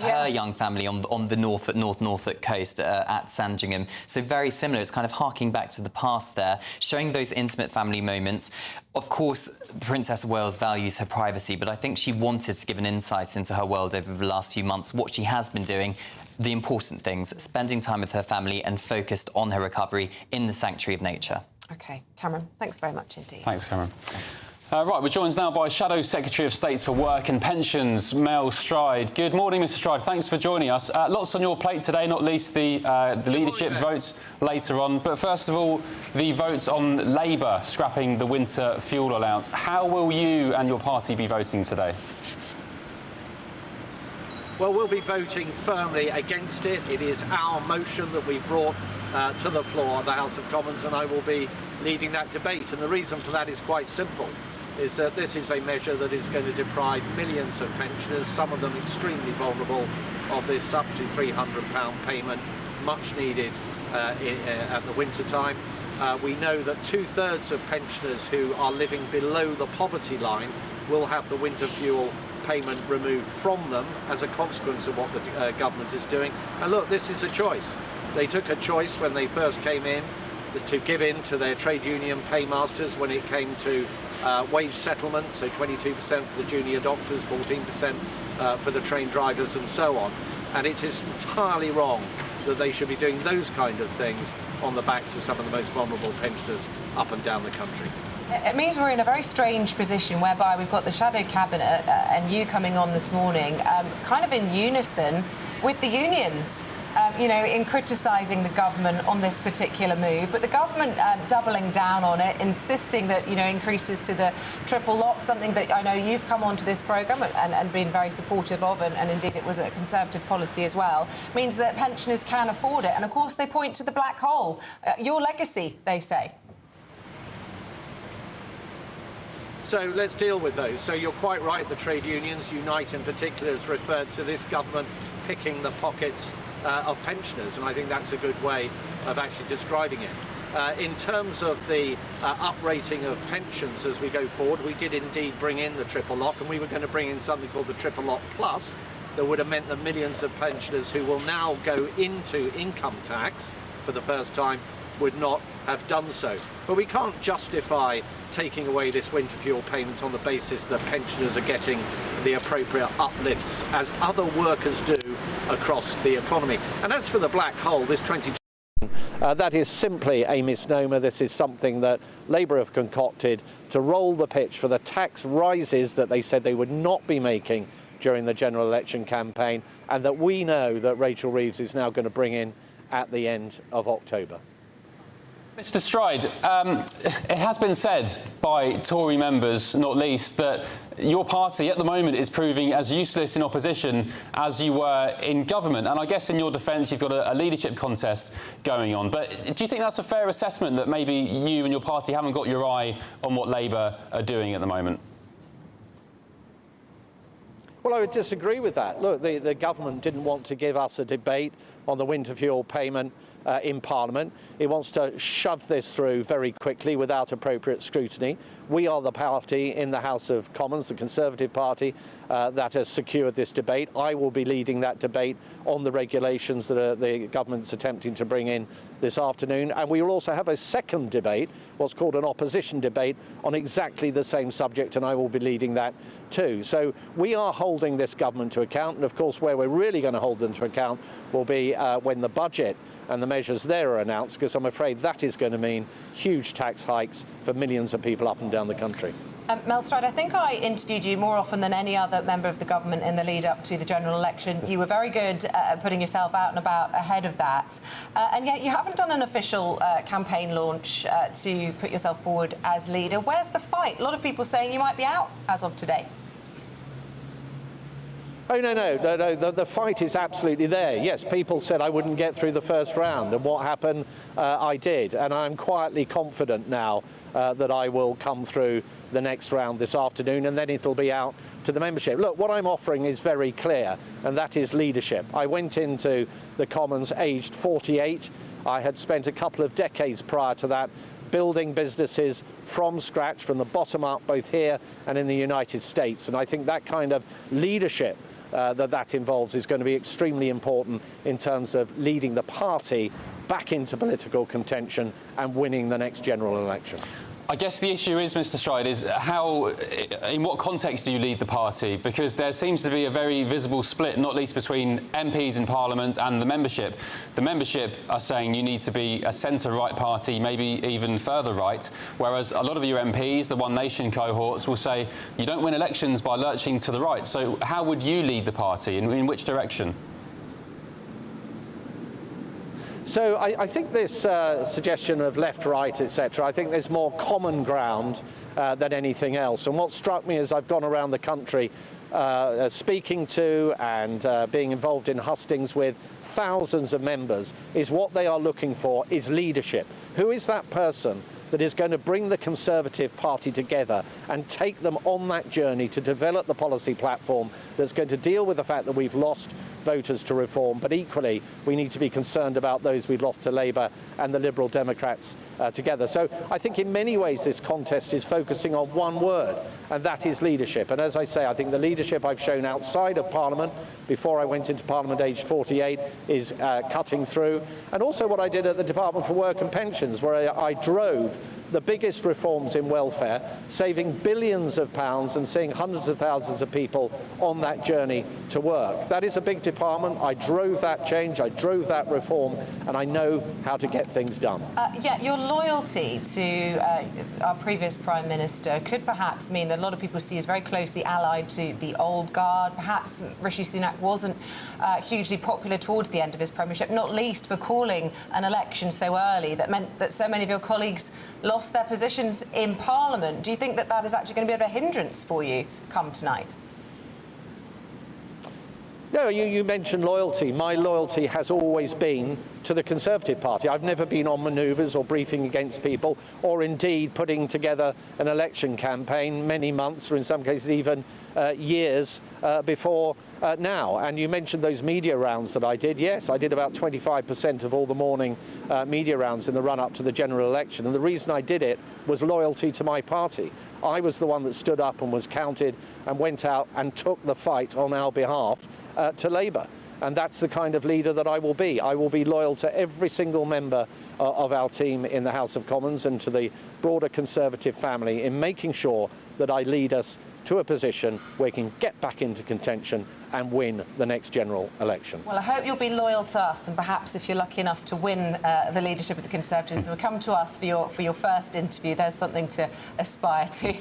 her young family on the North Norfolk coast at Sandringham. So very similar. It's kind of harking back to the past there, showing those intimate family moments. Of course, the Princess of Wales values her privacy, but I think she wanted to give an insight into her world over the last few months, what she has been doing, the important things, spending time with her family and focused on her recovery in the sanctuary of nature. OK, Cameron, thanks very much indeed. Thanks, Cameron. Right, we're joined now by Shadow Secretary of State for Work and Pensions, Mel Stride. Good morning, Mr Stride. Thanks for joining us. Lots on your plate today, not least the leadership votes later on. But first of all, the votes on Labour scrapping the winter fuel allowance. How will you and your party be voting today? Well, we'll be voting firmly against it. It is our motion that we brought to the floor of the House of Commons, and I will be leading that debate. And the reason for that is quite simple. Is that this is a measure that is going to deprive millions of pensioners, some of them extremely vulnerable, of this up to £300 payment, much needed at the winter time. We know that 2/3 of pensioners who are living below the poverty line will have the winter fuel payment removed from them as a consequence of what the government is doing. And look, this is a choice. They took a choice when they first came in to give in to their trade union paymasters when it came to wage settlement, so 22% for the junior doctors, 14% for the train drivers and so on. And it is entirely wrong that they should be doing those kind of things on the backs of some of the most vulnerable pensioners up and down the country. It means we're in a very strange position whereby we've got the shadow cabinet and you coming on this morning kind of in unison with the unions. in criticising the government on this particular move, but the government doubling down on it, insisting that, increases to the triple lock, something that I know you've come onto this programme and been very supportive of, and indeed it was a Conservative policy as well, means that pensioners can afford it. And of course they point to the black hole. Your legacy, they say. So let's deal with those. So you're quite right, the trade unions, Unite in particular, has referred to this government picking the pockets of pensioners, and I think that's a good way of actually describing it. In terms of the uprating of pensions as we go forward, we did indeed bring in the triple lock, and we were going to bring in something called the triple lock plus that would have meant that millions of pensioners who will now go into income tax for the first time would not have done so. But we can't justify taking away this winter fuel payment on the basis that pensioners are getting the appropriate uplifts as other workers do across the economy. And as for the black hole, this 22... that is simply a misnomer. This is something that Labour have concocted to roll the pitch for the tax rises that they said they would not be making during the general election campaign, and that we know that Rachel Reeves is now going to bring in at the end of October. Mr Stride, it has been said by Tory members, not least, that your party at the moment is proving as useless in opposition as you were in government. And I guess in your defence, you've got a leadership contest going on. But do you think that's a fair assessment, that maybe you and your party haven't got your eye on what Labour are doing at the moment? Well, I would disagree with that. Look, the government didn't want to give us a debate on the winter fuel payment in Parliament. It wants to shove this through very quickly without appropriate scrutiny. We are the party in the House of Commons, the Conservative Party, that has secured this debate. I will be leading that debate on the regulations that the government's attempting to bring in this afternoon. And we will also have a second debate, what's called an opposition debate, on exactly the same subject, and I will be leading that too. So we are holding this government to account, and of course where we're really going to hold them to account will be when the budget and the measures there are announced, because I'm afraid that is going to mean huge tax hikes for millions of people up and down the country. Mel Stride, I think I interviewed you more often than any other member of the government in the lead up to the general election. You were very good at putting yourself out and about ahead of that. And yet you haven't done an official campaign launch to put yourself forward as leader. Where's the fight? A lot of people saying you might be out as of today. Oh, no, the fight is absolutely there. Yes, people said I wouldn't get through the first round, and what happened, I did. And I'm quietly confident now that I will come through the next round this afternoon, and then it'll be out to the membership. Look, what I'm offering is very clear, and that is leadership. I went into the Commons aged 48. I had spent a couple of decades prior to that building businesses from scratch, from the bottom up, both here and in the United States. And I think that kind of leadership that involves is going to be extremely important in terms of leading the party back into political contention and winning the next general election. I guess the issue is, Mr Stride, is in what context do you lead the party? Because there seems to be a very visible split, not least between MPs in Parliament and the membership. The membership are saying you need to be a centre-right party, maybe even further right, whereas a lot of your MPs, the One Nation cohorts, will say you don't win elections by lurching to the right. So how would you lead the party? In which direction? So I think this suggestion of left, right, etc., I think there's more common ground than anything else. And what struck me as I've gone around the country speaking to and being involved in hustings with thousands of members is what they are looking for is leadership. Who is that person that is going to bring the Conservative Party together and take them on that journey to develop the policy platform that's going to deal with the fact that we've lost voters to reform, but equally we need to be concerned about those we've lost to Labour and the Liberal Democrats together. So I think in many ways this contest is focusing on one word, and that is leadership. And as I say, I think the leadership I've shown outside of Parliament before I went into Parliament aged 48 is cutting through. And also what I did at the Department for Work and Pensions, where I drove the biggest reforms in welfare, saving billions of pounds and seeing hundreds of thousands of people on that journey to work. That is a big department. I drove that change, I drove that reform, and I know how to get things done. Yeah, your loyalty to our previous Prime Minister could perhaps mean that a lot of people see as very closely allied to the old guard. Perhaps Rishi Sunak wasn't hugely popular towards the end of his premiership, not least for calling an election so early that meant that so many of your colleagues lost their positions in Parliament. Do you think that that is actually going to be a bit of a hindrance for you come tonight? No, you mentioned loyalty. My loyalty has always been to the Conservative Party. I've never been on manoeuvres or briefing against people, or indeed putting together an election campaign many months, or in some cases even years before now. And you mentioned those media rounds that I did. Yes, I did about 25% of all the morning media rounds in the run-up to the general election. And the reason I did it was loyalty to my party. I was the one that stood up and was counted and went out and took the fight on our behalf to Labour. And that's the kind of leader that I will be. I will be loyal to every single member of our team in the House of Commons and to the broader Conservative family in making sure that I lead us to a position where we can get back into contention and win the next general election. Well, I hope you'll be loyal to us, and perhaps if you're lucky enough to win the leadership of the Conservatives, you'll come to us for your first interview. There's something to aspire to.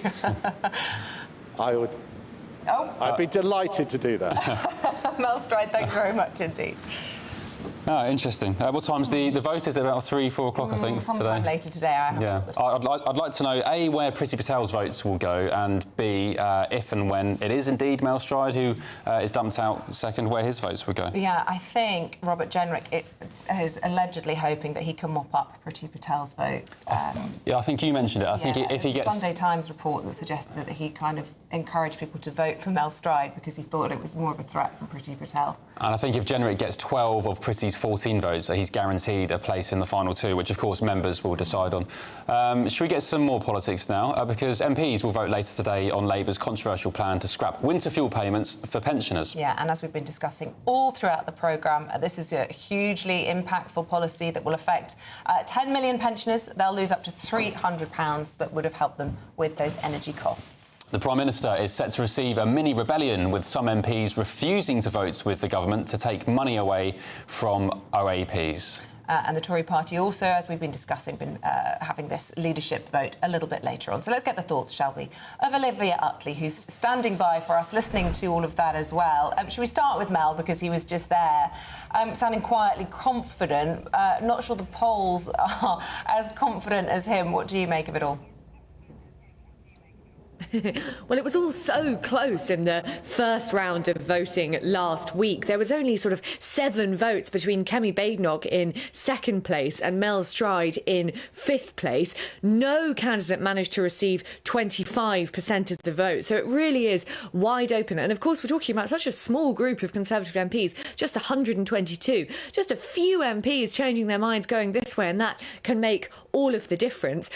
I would. Oh. I'd be delighted to do that. Mel Stride, thanks very much indeed. Oh, interesting. What time's the vote? Is it about 3, 4 o'clock, I think, sometime today? later today. I'd like to know, A, where Priti Patel's votes will go, and B, if and when it is indeed Mel Stride who is dumped out second, where his votes will go. Yeah, I think Robert Jenrick is allegedly hoping that he can mop up Priti Patel's votes. Yeah, I think you mentioned it. I think if he gets... Sunday Times report that suggested that he kind of encouraged people to vote for Mel Stride because he thought it was more of a threat from Priti Patel. And I think if Jenrick gets 12 of Priti's 14 votes, he's guaranteed a place in the final 2, which, of course, members will decide on. Should we get some more politics now? Because MPs will vote later today on Labour's controversial plan to scrap winter fuel payments for pensioners. Yeah, and as we've been discussing all throughout the programme, this is a hugely impactful policy that will affect 10 million pensioners. They'll lose up to £300 that would have helped them with those energy costs. The Prime Minister is set to receive a mini-rebellion, with some MPs refusing to vote with the government to take money away from OAPs. And the Tory party also, as we've been discussing, been having this leadership vote a little bit later on. So let's get the thoughts, shall we, of Olivia Utley, who's standing by for us, listening to all of that as well. Should we start with Mel, because he was just there, sounding quietly confident. Not sure the polls are as confident as him. What do you make of it all? Well, it was all so close in the first round of voting last week. There was only sort of 7 votes between Kemi Badenoch in second place and Mel Stride in 5th place. No candidate managed to receive 25% of the vote. So it really is wide open. And of course, we're talking about such a small group of Conservative MPs, just 122. Just a few MPs changing their minds, going this way, and that can make all of the difference.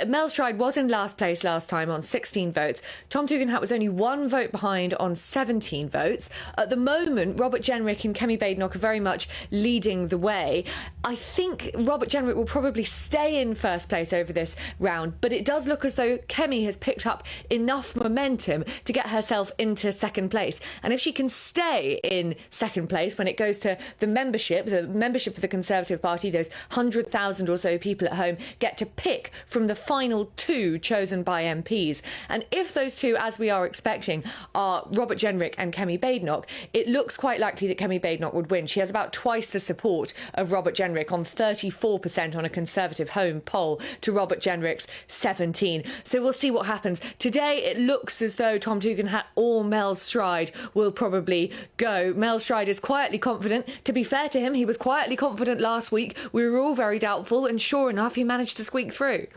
Mel Stride was in last place last time on 16 votes. Tom Tugendhat was only 1 vote behind on 17 votes. At the moment, Robert Jenrick and Kemi Badenoch are very much leading the way. I think Robert Jenrick will probably stay in first place over this round, but it does look as though Kemi has picked up enough momentum to get herself into second place. And if she can stay in second place when it goes to the membership of the Conservative Party, those 100,000 or so people at home get to pick from the final 2 chosen by MPs. And if those 2, as we are expecting, are Robert Jenrick and Kemi Badenoch, it looks quite likely that Kemi Badenoch would win. She has about twice the support of Robert Jenrick, on 34% on a Conservative home poll to Robert Jenrick's 17%. So we'll see what happens. Today, it looks as though Tom Tugendhat or Mel Stride will probably go. Mel Stride is quietly confident. To be fair to him, he was quietly confident last week. We were all very doubtful, and sure enough, he managed to squeak through.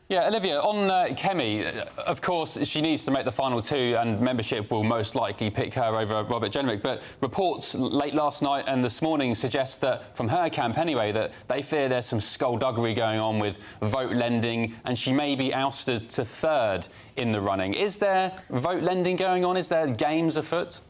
Yeah, Olivia, on Kemi, of course, she needs to make the final 2 and membership will most likely pick her over Robert Jenrick. But reports late last night and this morning suggest that, from her camp anyway, that they fear there's some skullduggery going on with vote lending, and she may be ousted to 3rd in the running. Is there vote lending going on? Is there games afoot?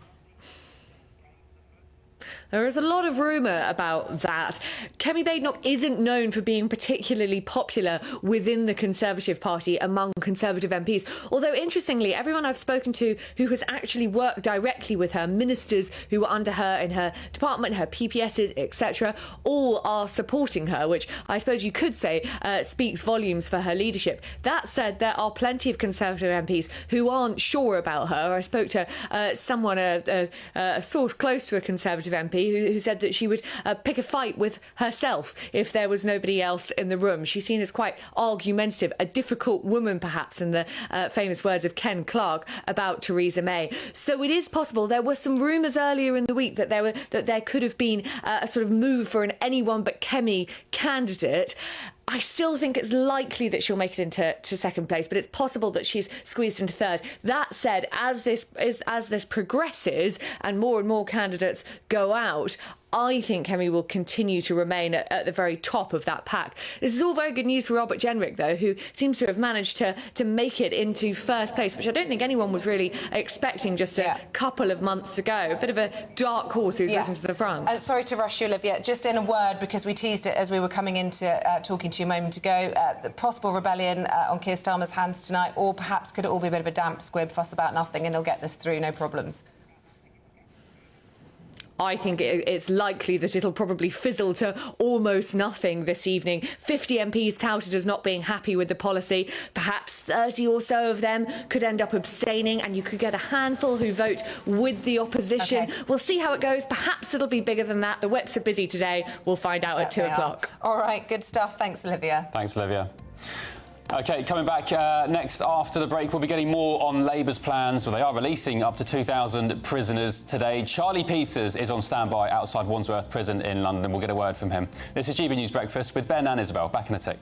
There is a lot of rumour about that. Kemi Badenoch isn't known for being particularly popular within the Conservative Party among Conservative MPs, although interestingly, everyone I've spoken to who has actually worked directly with her, ministers who were under her in her department, her PPSs, etc., all are supporting her, which I suppose you could say speaks volumes for her leadership. That said, there are plenty of Conservative MPs who aren't sure about her. I spoke to someone, a source close to a Conservative MP, who said that she would pick a fight with herself if there was nobody else in the room. She's seen as quite argumentative, a difficult woman, perhaps, in the famous words of Ken Clarke about Theresa May. So it is possible. There were some rumours earlier in the week that there could have been a sort of move for an anyone but Kemi candidate. I still think it's likely that she'll make it into second place, but it's possible that she's squeezed into third. That said, as this progresses and more candidates go out, I think Kemi will continue to remain at the very top of that pack. This is all very good news for Robert Jenrick, though, who seems to have managed to make it into first place, which I don't think anyone was really expecting just a couple of months ago. A bit of a dark horse who's risen to the front. Sorry to rush you, Olivia. Just in a word, because we teased it as we were coming into talking to you a moment ago, the possible rebellion on Keir Starmer's hands tonight, or perhaps could it all be a bit of a damp squib, fuss about nothing, and he'll get this through, no problems? I think it's likely that it'll probably fizzle to almost nothing this evening. 50 MPs touted as not being happy with the policy. Perhaps 30 or so of them could end up abstaining, and you could get a handful who vote with the opposition. Okay. We'll see how it goes. Perhaps it'll be bigger than that. The whips are busy today. We'll find out at 2 o'clock. All right, good stuff. Thanks, Olivia. Thanks, Olivia. OK, coming back next after the break, we'll be getting more on Labour's plans. Well, they are releasing up to 2,000 prisoners today. Charlie Peters is on standby outside Wandsworth Prison in London. We'll get a word from him. This is GB News Breakfast with Ben and Isabel. Back in a sec.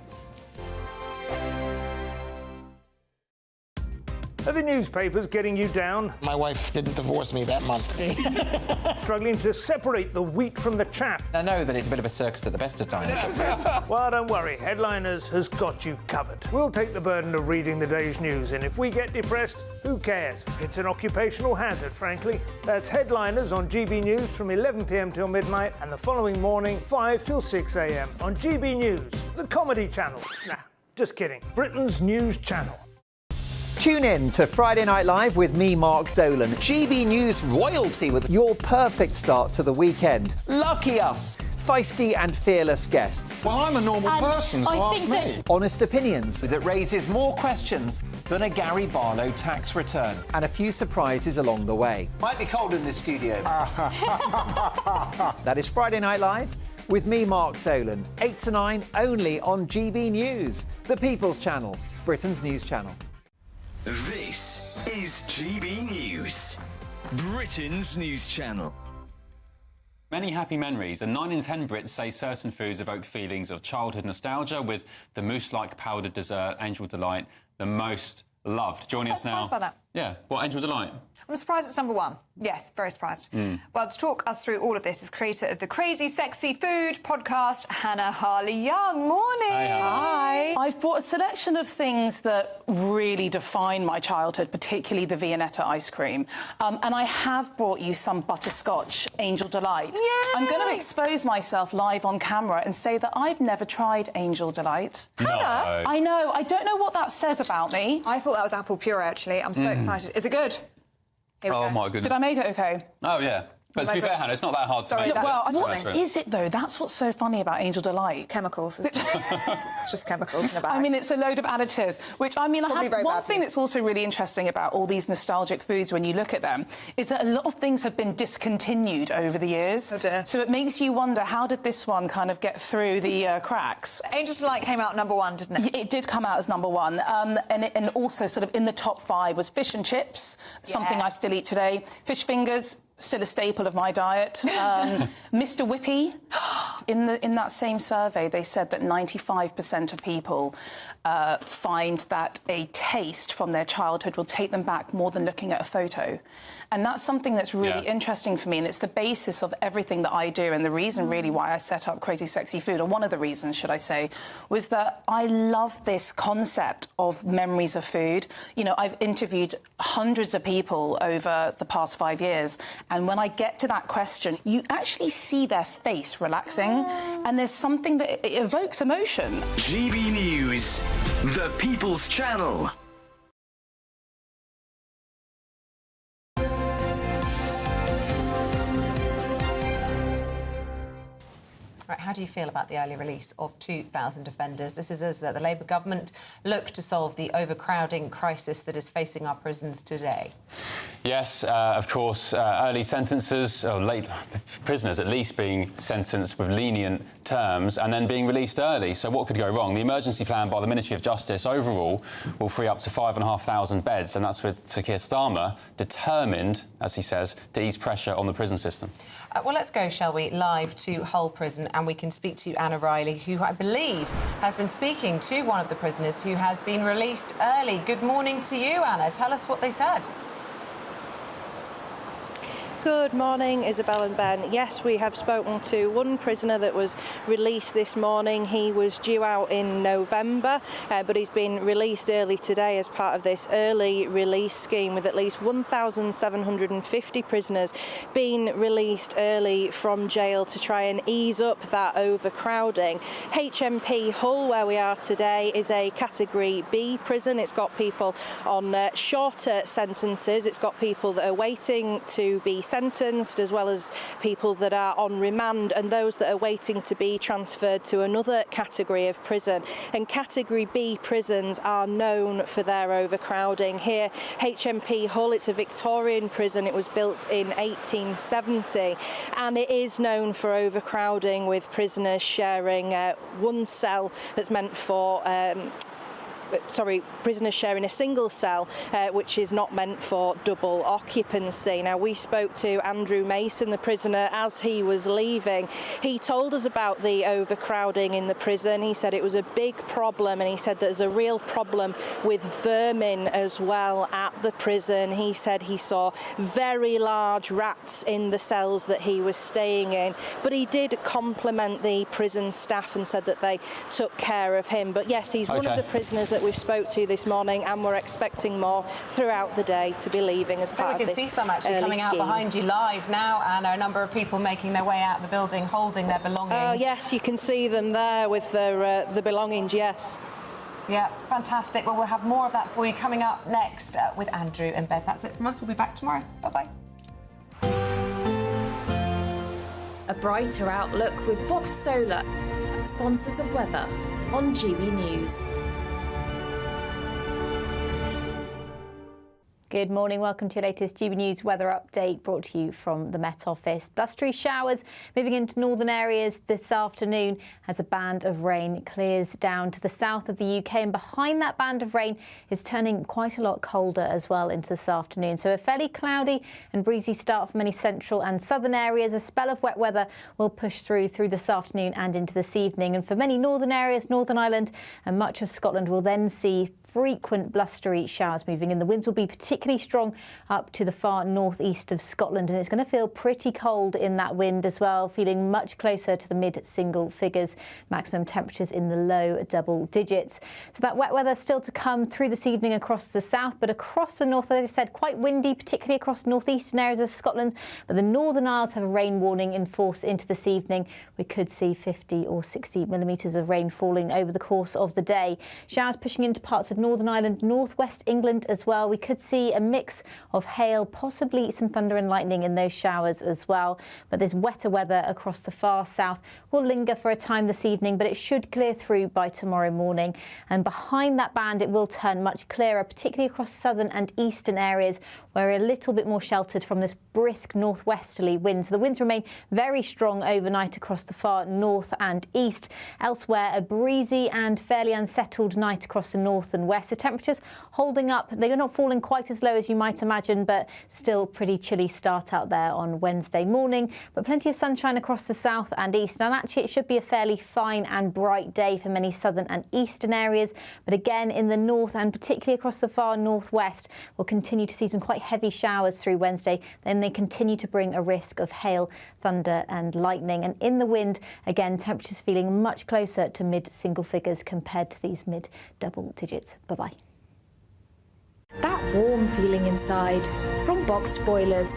Are the newspapers getting you down? My wife didn't divorce me that month. Struggling to separate the wheat from the chaff? I know that it's a bit of a circus at the best of times. Well, don't worry. Headliners has got you covered. We'll take the burden of reading the day's news, and if we get depressed, who cares? It's an occupational hazard, frankly. That's Headliners on GB News from 11 p.m. till midnight, and the following morning, 5 till 6 a.m. on GB News, the comedy channel. Nah, just kidding. Britain's news channel. Tune in to Friday Night Live with me, Mark Dolan. GB News royalty with your perfect start to the weekend. Lucky us. Feisty and fearless guests. Well, I'm a normal person, so ask me. Honest opinions that raises more questions than a Gary Barlow tax return. And a few surprises along the way. Might be cold in this studio. That is Friday Night Live with me, Mark Dolan. 8 to 9 only on GB News, the People's Channel, Britain's news channel. This is GB News, Britain's news channel. Many happy memories, and 9 in 10 Brits say certain foods evoke feelings of childhood nostalgia, with the mousse-like powdered dessert, Angel Delight, the most loved. Joining us now... I'm surprised by that. Yeah, what, Angel Delight? I'm surprised it's number one. Yes, very surprised. Well, to talk us through all of this is creator of the Crazy Sexy Food podcast, Hannah Harley-Young. Morning. Hi. I've brought a selection of things that really define my childhood, particularly the Viennetta ice cream. And I have brought you some butterscotch Angel Delight. Yay! I'm going to expose myself live on camera and say that I've never tried Angel Delight. Hannah? I know. I don't know what that says about me. I thought that was apple puree, actually. I'm so excited. Is it good? Oh, my goodness. Did I make it okay? Oh, yeah. But to be fair, Hannah, it's not that hard to make. Well, what is it, though? That's what's so funny about Angel Delight. It's chemicals. It's just chemicals in a bag. I mean, it's a load of additives, which, I mean, one thing that's also really interesting about all these nostalgic foods when you look at them is that a lot of things have been discontinued over the years. Oh, dear. So it makes you wonder, how did this one kind of get through the cracks? Angel Delight came out number one, didn't it? It did come out as number one. And also sort of in the top 5 was fish and chips, something I still eat today. Fish fingers, still a staple of my diet. Mr. Whippy. In that same survey, they said that 95% of people find that a taste from their childhood will take them back more than looking at a photo. And that's something that's really interesting for me, and it's the basis of everything that I do, and the reason really why I set up Crazy Sexy Food, or one of the reasons, should I say, was that I love this concept of memories of food. You know, I've interviewed hundreds of people over the past 5 years, and when I get to that question, you actually see their face relaxing, and there's something that it evokes emotion. GB News, the People's Channel. Right, how do you feel about the early release of 2,000 offenders? This is as the Labour government look to solve the overcrowding crisis that is facing our prisons today. Yes, of course, early sentences, or late prisoners at least being sentenced with lenient terms and then being released early. So what could go wrong? The emergency plan by the Ministry of Justice overall will free up to 5,500 beds, and that's with Sir Keir Starmer determined, as he says, to ease pressure on the prison system. Well, let's go, shall we, live to Hull Prison, and we can speak to Anna Riley, who I believe has been speaking to one of the prisoners who has been released early. Good morning to you, Anna. Tell us what they said. Good morning, Isabel and Ben. Yes, we have spoken to one prisoner that was released this morning. He was due out in November, but he's been released early today as part of this early release scheme, with at least 1,750 prisoners being released early from jail to try and ease up that overcrowding. HMP Hull, where we are today, is a Category B prison. It's got people on shorter sentences. It's got people that are waiting to be sentenced, as well as people that are on remand and those that are waiting to be transferred to another category of prison. And Category B prisons are known for their overcrowding. Here, HMP Hull, it's a Victorian prison. It was built in 1870, and it is known for overcrowding, with prisoners sharing one cell that's meant for prisoners sharing a single cell, which is not meant for double occupancy. Now, we spoke to Andrew Mason, the prisoner, as he was leaving. He told us about the overcrowding in the prison. He said it was a big problem, and he said there's a real problem with vermin as well at the prison. He said he saw very large rats in the cells that he was staying in, but he did compliment the prison staff and said that they took care of him. But yes, he's one of the prisoners that we've spoke to this morning, and we're expecting more throughout the day to be leaving as part of this. We can see some actually coming out behind you live now, Anna. A number of people making their way out of the building, holding their belongings. Yes, you can see them there with their the belongings. Yes. Yeah, fantastic. Well, we'll have more of that for you coming up next with Andrew and Bev. That's it from us. We'll be back tomorrow. Bye-bye. A brighter outlook with Box Solar, sponsors of weather on GB News. Good morning, welcome to your latest GB News weather update, brought to you from the Met Office. Blustery showers moving into northern areas this afternoon as a band of rain clears down to the south of the UK, and behind that band of rain is turning quite a lot colder as well into this afternoon. So a fairly cloudy and breezy start for many central and southern areas. A spell of wet weather will push through this afternoon and into this evening, and for many northern areas, Northern Ireland and much of Scotland will then see frequent blustery showers moving in. The winds will be particularly strong up to the far northeast of Scotland, and it's going to feel pretty cold in that wind as well, feeling much closer to the mid-single figures, maximum temperatures in the low double digits. So that wet weather still to come through this evening across the south, but across the north, as I said, quite windy, particularly across northeastern areas of Scotland. But the Northern Isles have a rain warning in force into this evening. We could see 50 or 60 millimetres of rain falling over the course of the day. Showers pushing into parts of Northern Ireland, northwest England as well. We could see a mix of hail, possibly some thunder and lightning in those showers as well. But this wetter weather across the far south will linger for a time this evening, but it should clear through by tomorrow morning. And behind that band, it will turn much clearer, particularly across southern and eastern areas, where we're a little bit more sheltered from this brisk northwesterly wind. So the winds remain very strong overnight across the far north and east. Elsewhere, a breezy and fairly unsettled night across the north and west. west. The temperatures holding up. They're not falling quite as low as you might imagine, but still pretty chilly start out there on Wednesday morning. But plenty of sunshine across the south and east. And actually, it should be a fairly fine and bright day for many southern and eastern areas. But again, in the north and particularly across the far northwest, we'll continue to see some quite heavy showers through Wednesday. Then they continue to bring a risk of hail, thunder and lightning. And in the wind, again, temperatures feeling much closer to mid-single figures compared to these mid-double digits. Bye-bye. That warm feeling inside from Boxed Boilers,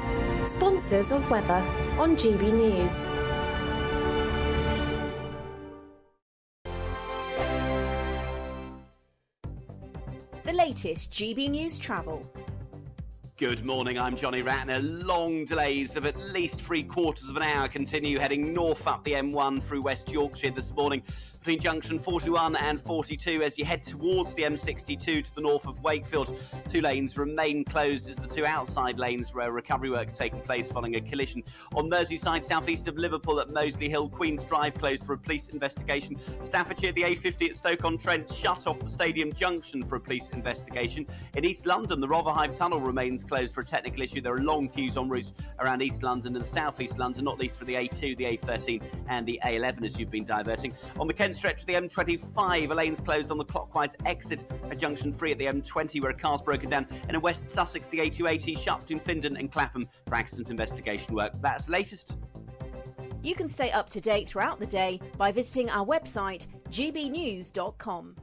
sponsors of weather on GB News. The latest GB News travel. Good morning, I'm Johnny Ratner. Long delays of at least 3/4 of an hour continue heading north up the M1 through West Yorkshire this morning between junction 41 and 42 as you head towards the M62 to the north of Wakefield. 2 lanes remain closed as the 2 outside lanes where recovery work's taking place following a collision. On Merseyside, southeast of Liverpool at Moseley Hill, Queen's Drive closed for a police investigation. Staffordshire, the A50 at Stoke-on-Trent shut off the Stadium Junction for a police investigation. In East London, the Rotherhithe Tunnel remains closed for a technical issue. There are long queues on routes around East London and South East London, not least for the A2, the A13 and the A11 as you've been diverting. On the Kent stretch of the M25, a lane's closed on the clockwise exit at junction 3 at the M20 where a car's broken down. And in West Sussex, the A280 shut between Findon and Clapham for accident investigation work. That's latest. You can stay up to date throughout the day by visiting our website, gbnews.com.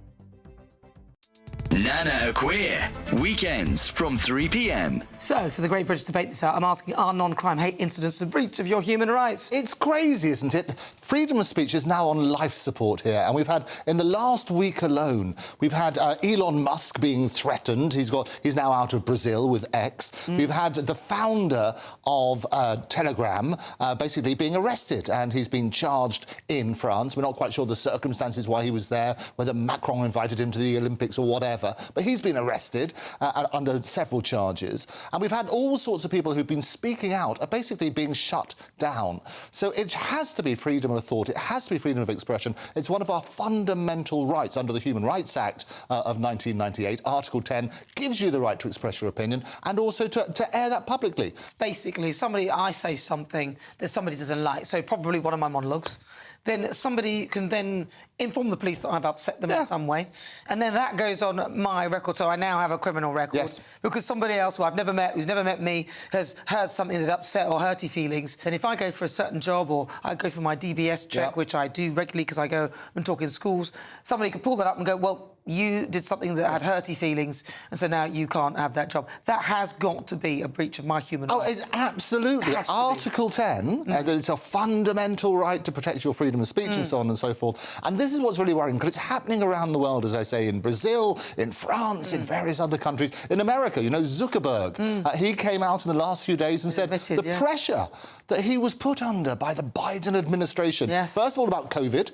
Nana Queer, weekends from 3 p.m. So, for the Great British Debate this hour, I'm asking, are non-crime hate incidents a breach of your human rights? It's crazy, isn't it? Freedom of speech is now on life support here, and we've had, in the last week alone, we've had Elon Musk being threatened. He's now out of Brazil with X. We've had the founder of Telegram basically being arrested, and he's been charged in France. We're not quite sure the circumstances why he was there, whether Macron invited him to the Olympics or whatever. But he's been arrested under several charges. And we've had all sorts of people who've been speaking out are basically being shut down. So it has to be freedom of thought. It has to be freedom of expression. It's one of our fundamental rights under the Human Rights Act of 1998. Article 10 gives you the right to express your opinion and also to air that publicly. It's basically I say something that somebody doesn't like, so probably one of my monologues. Then somebody can then inform the police that I've upset them in some way. And then that goes on my record, so I now have a criminal record. Yes. Because somebody else who I've never met, who's never met me, has heard something that upset or hurt your feelings. Then if I go for a certain job or I go for my DBS check, which I do regularly because I go and talk in schools, somebody could pull that up and go, well, you did something that had hurty feelings, and so now you can't have that job. That has got to be a breach of my human rights. Oh, it's absolutely. Article 10, it's a fundamental right to protect your freedom of speech and so on and so forth. And this is what's really worrying, because it's happening around the world, as I say, in Brazil, in France, in various other countries. In America, you know, Zuckerberg, he came out in the last few days and said the pressure that he was put under by the Biden administration, first of all about COVID,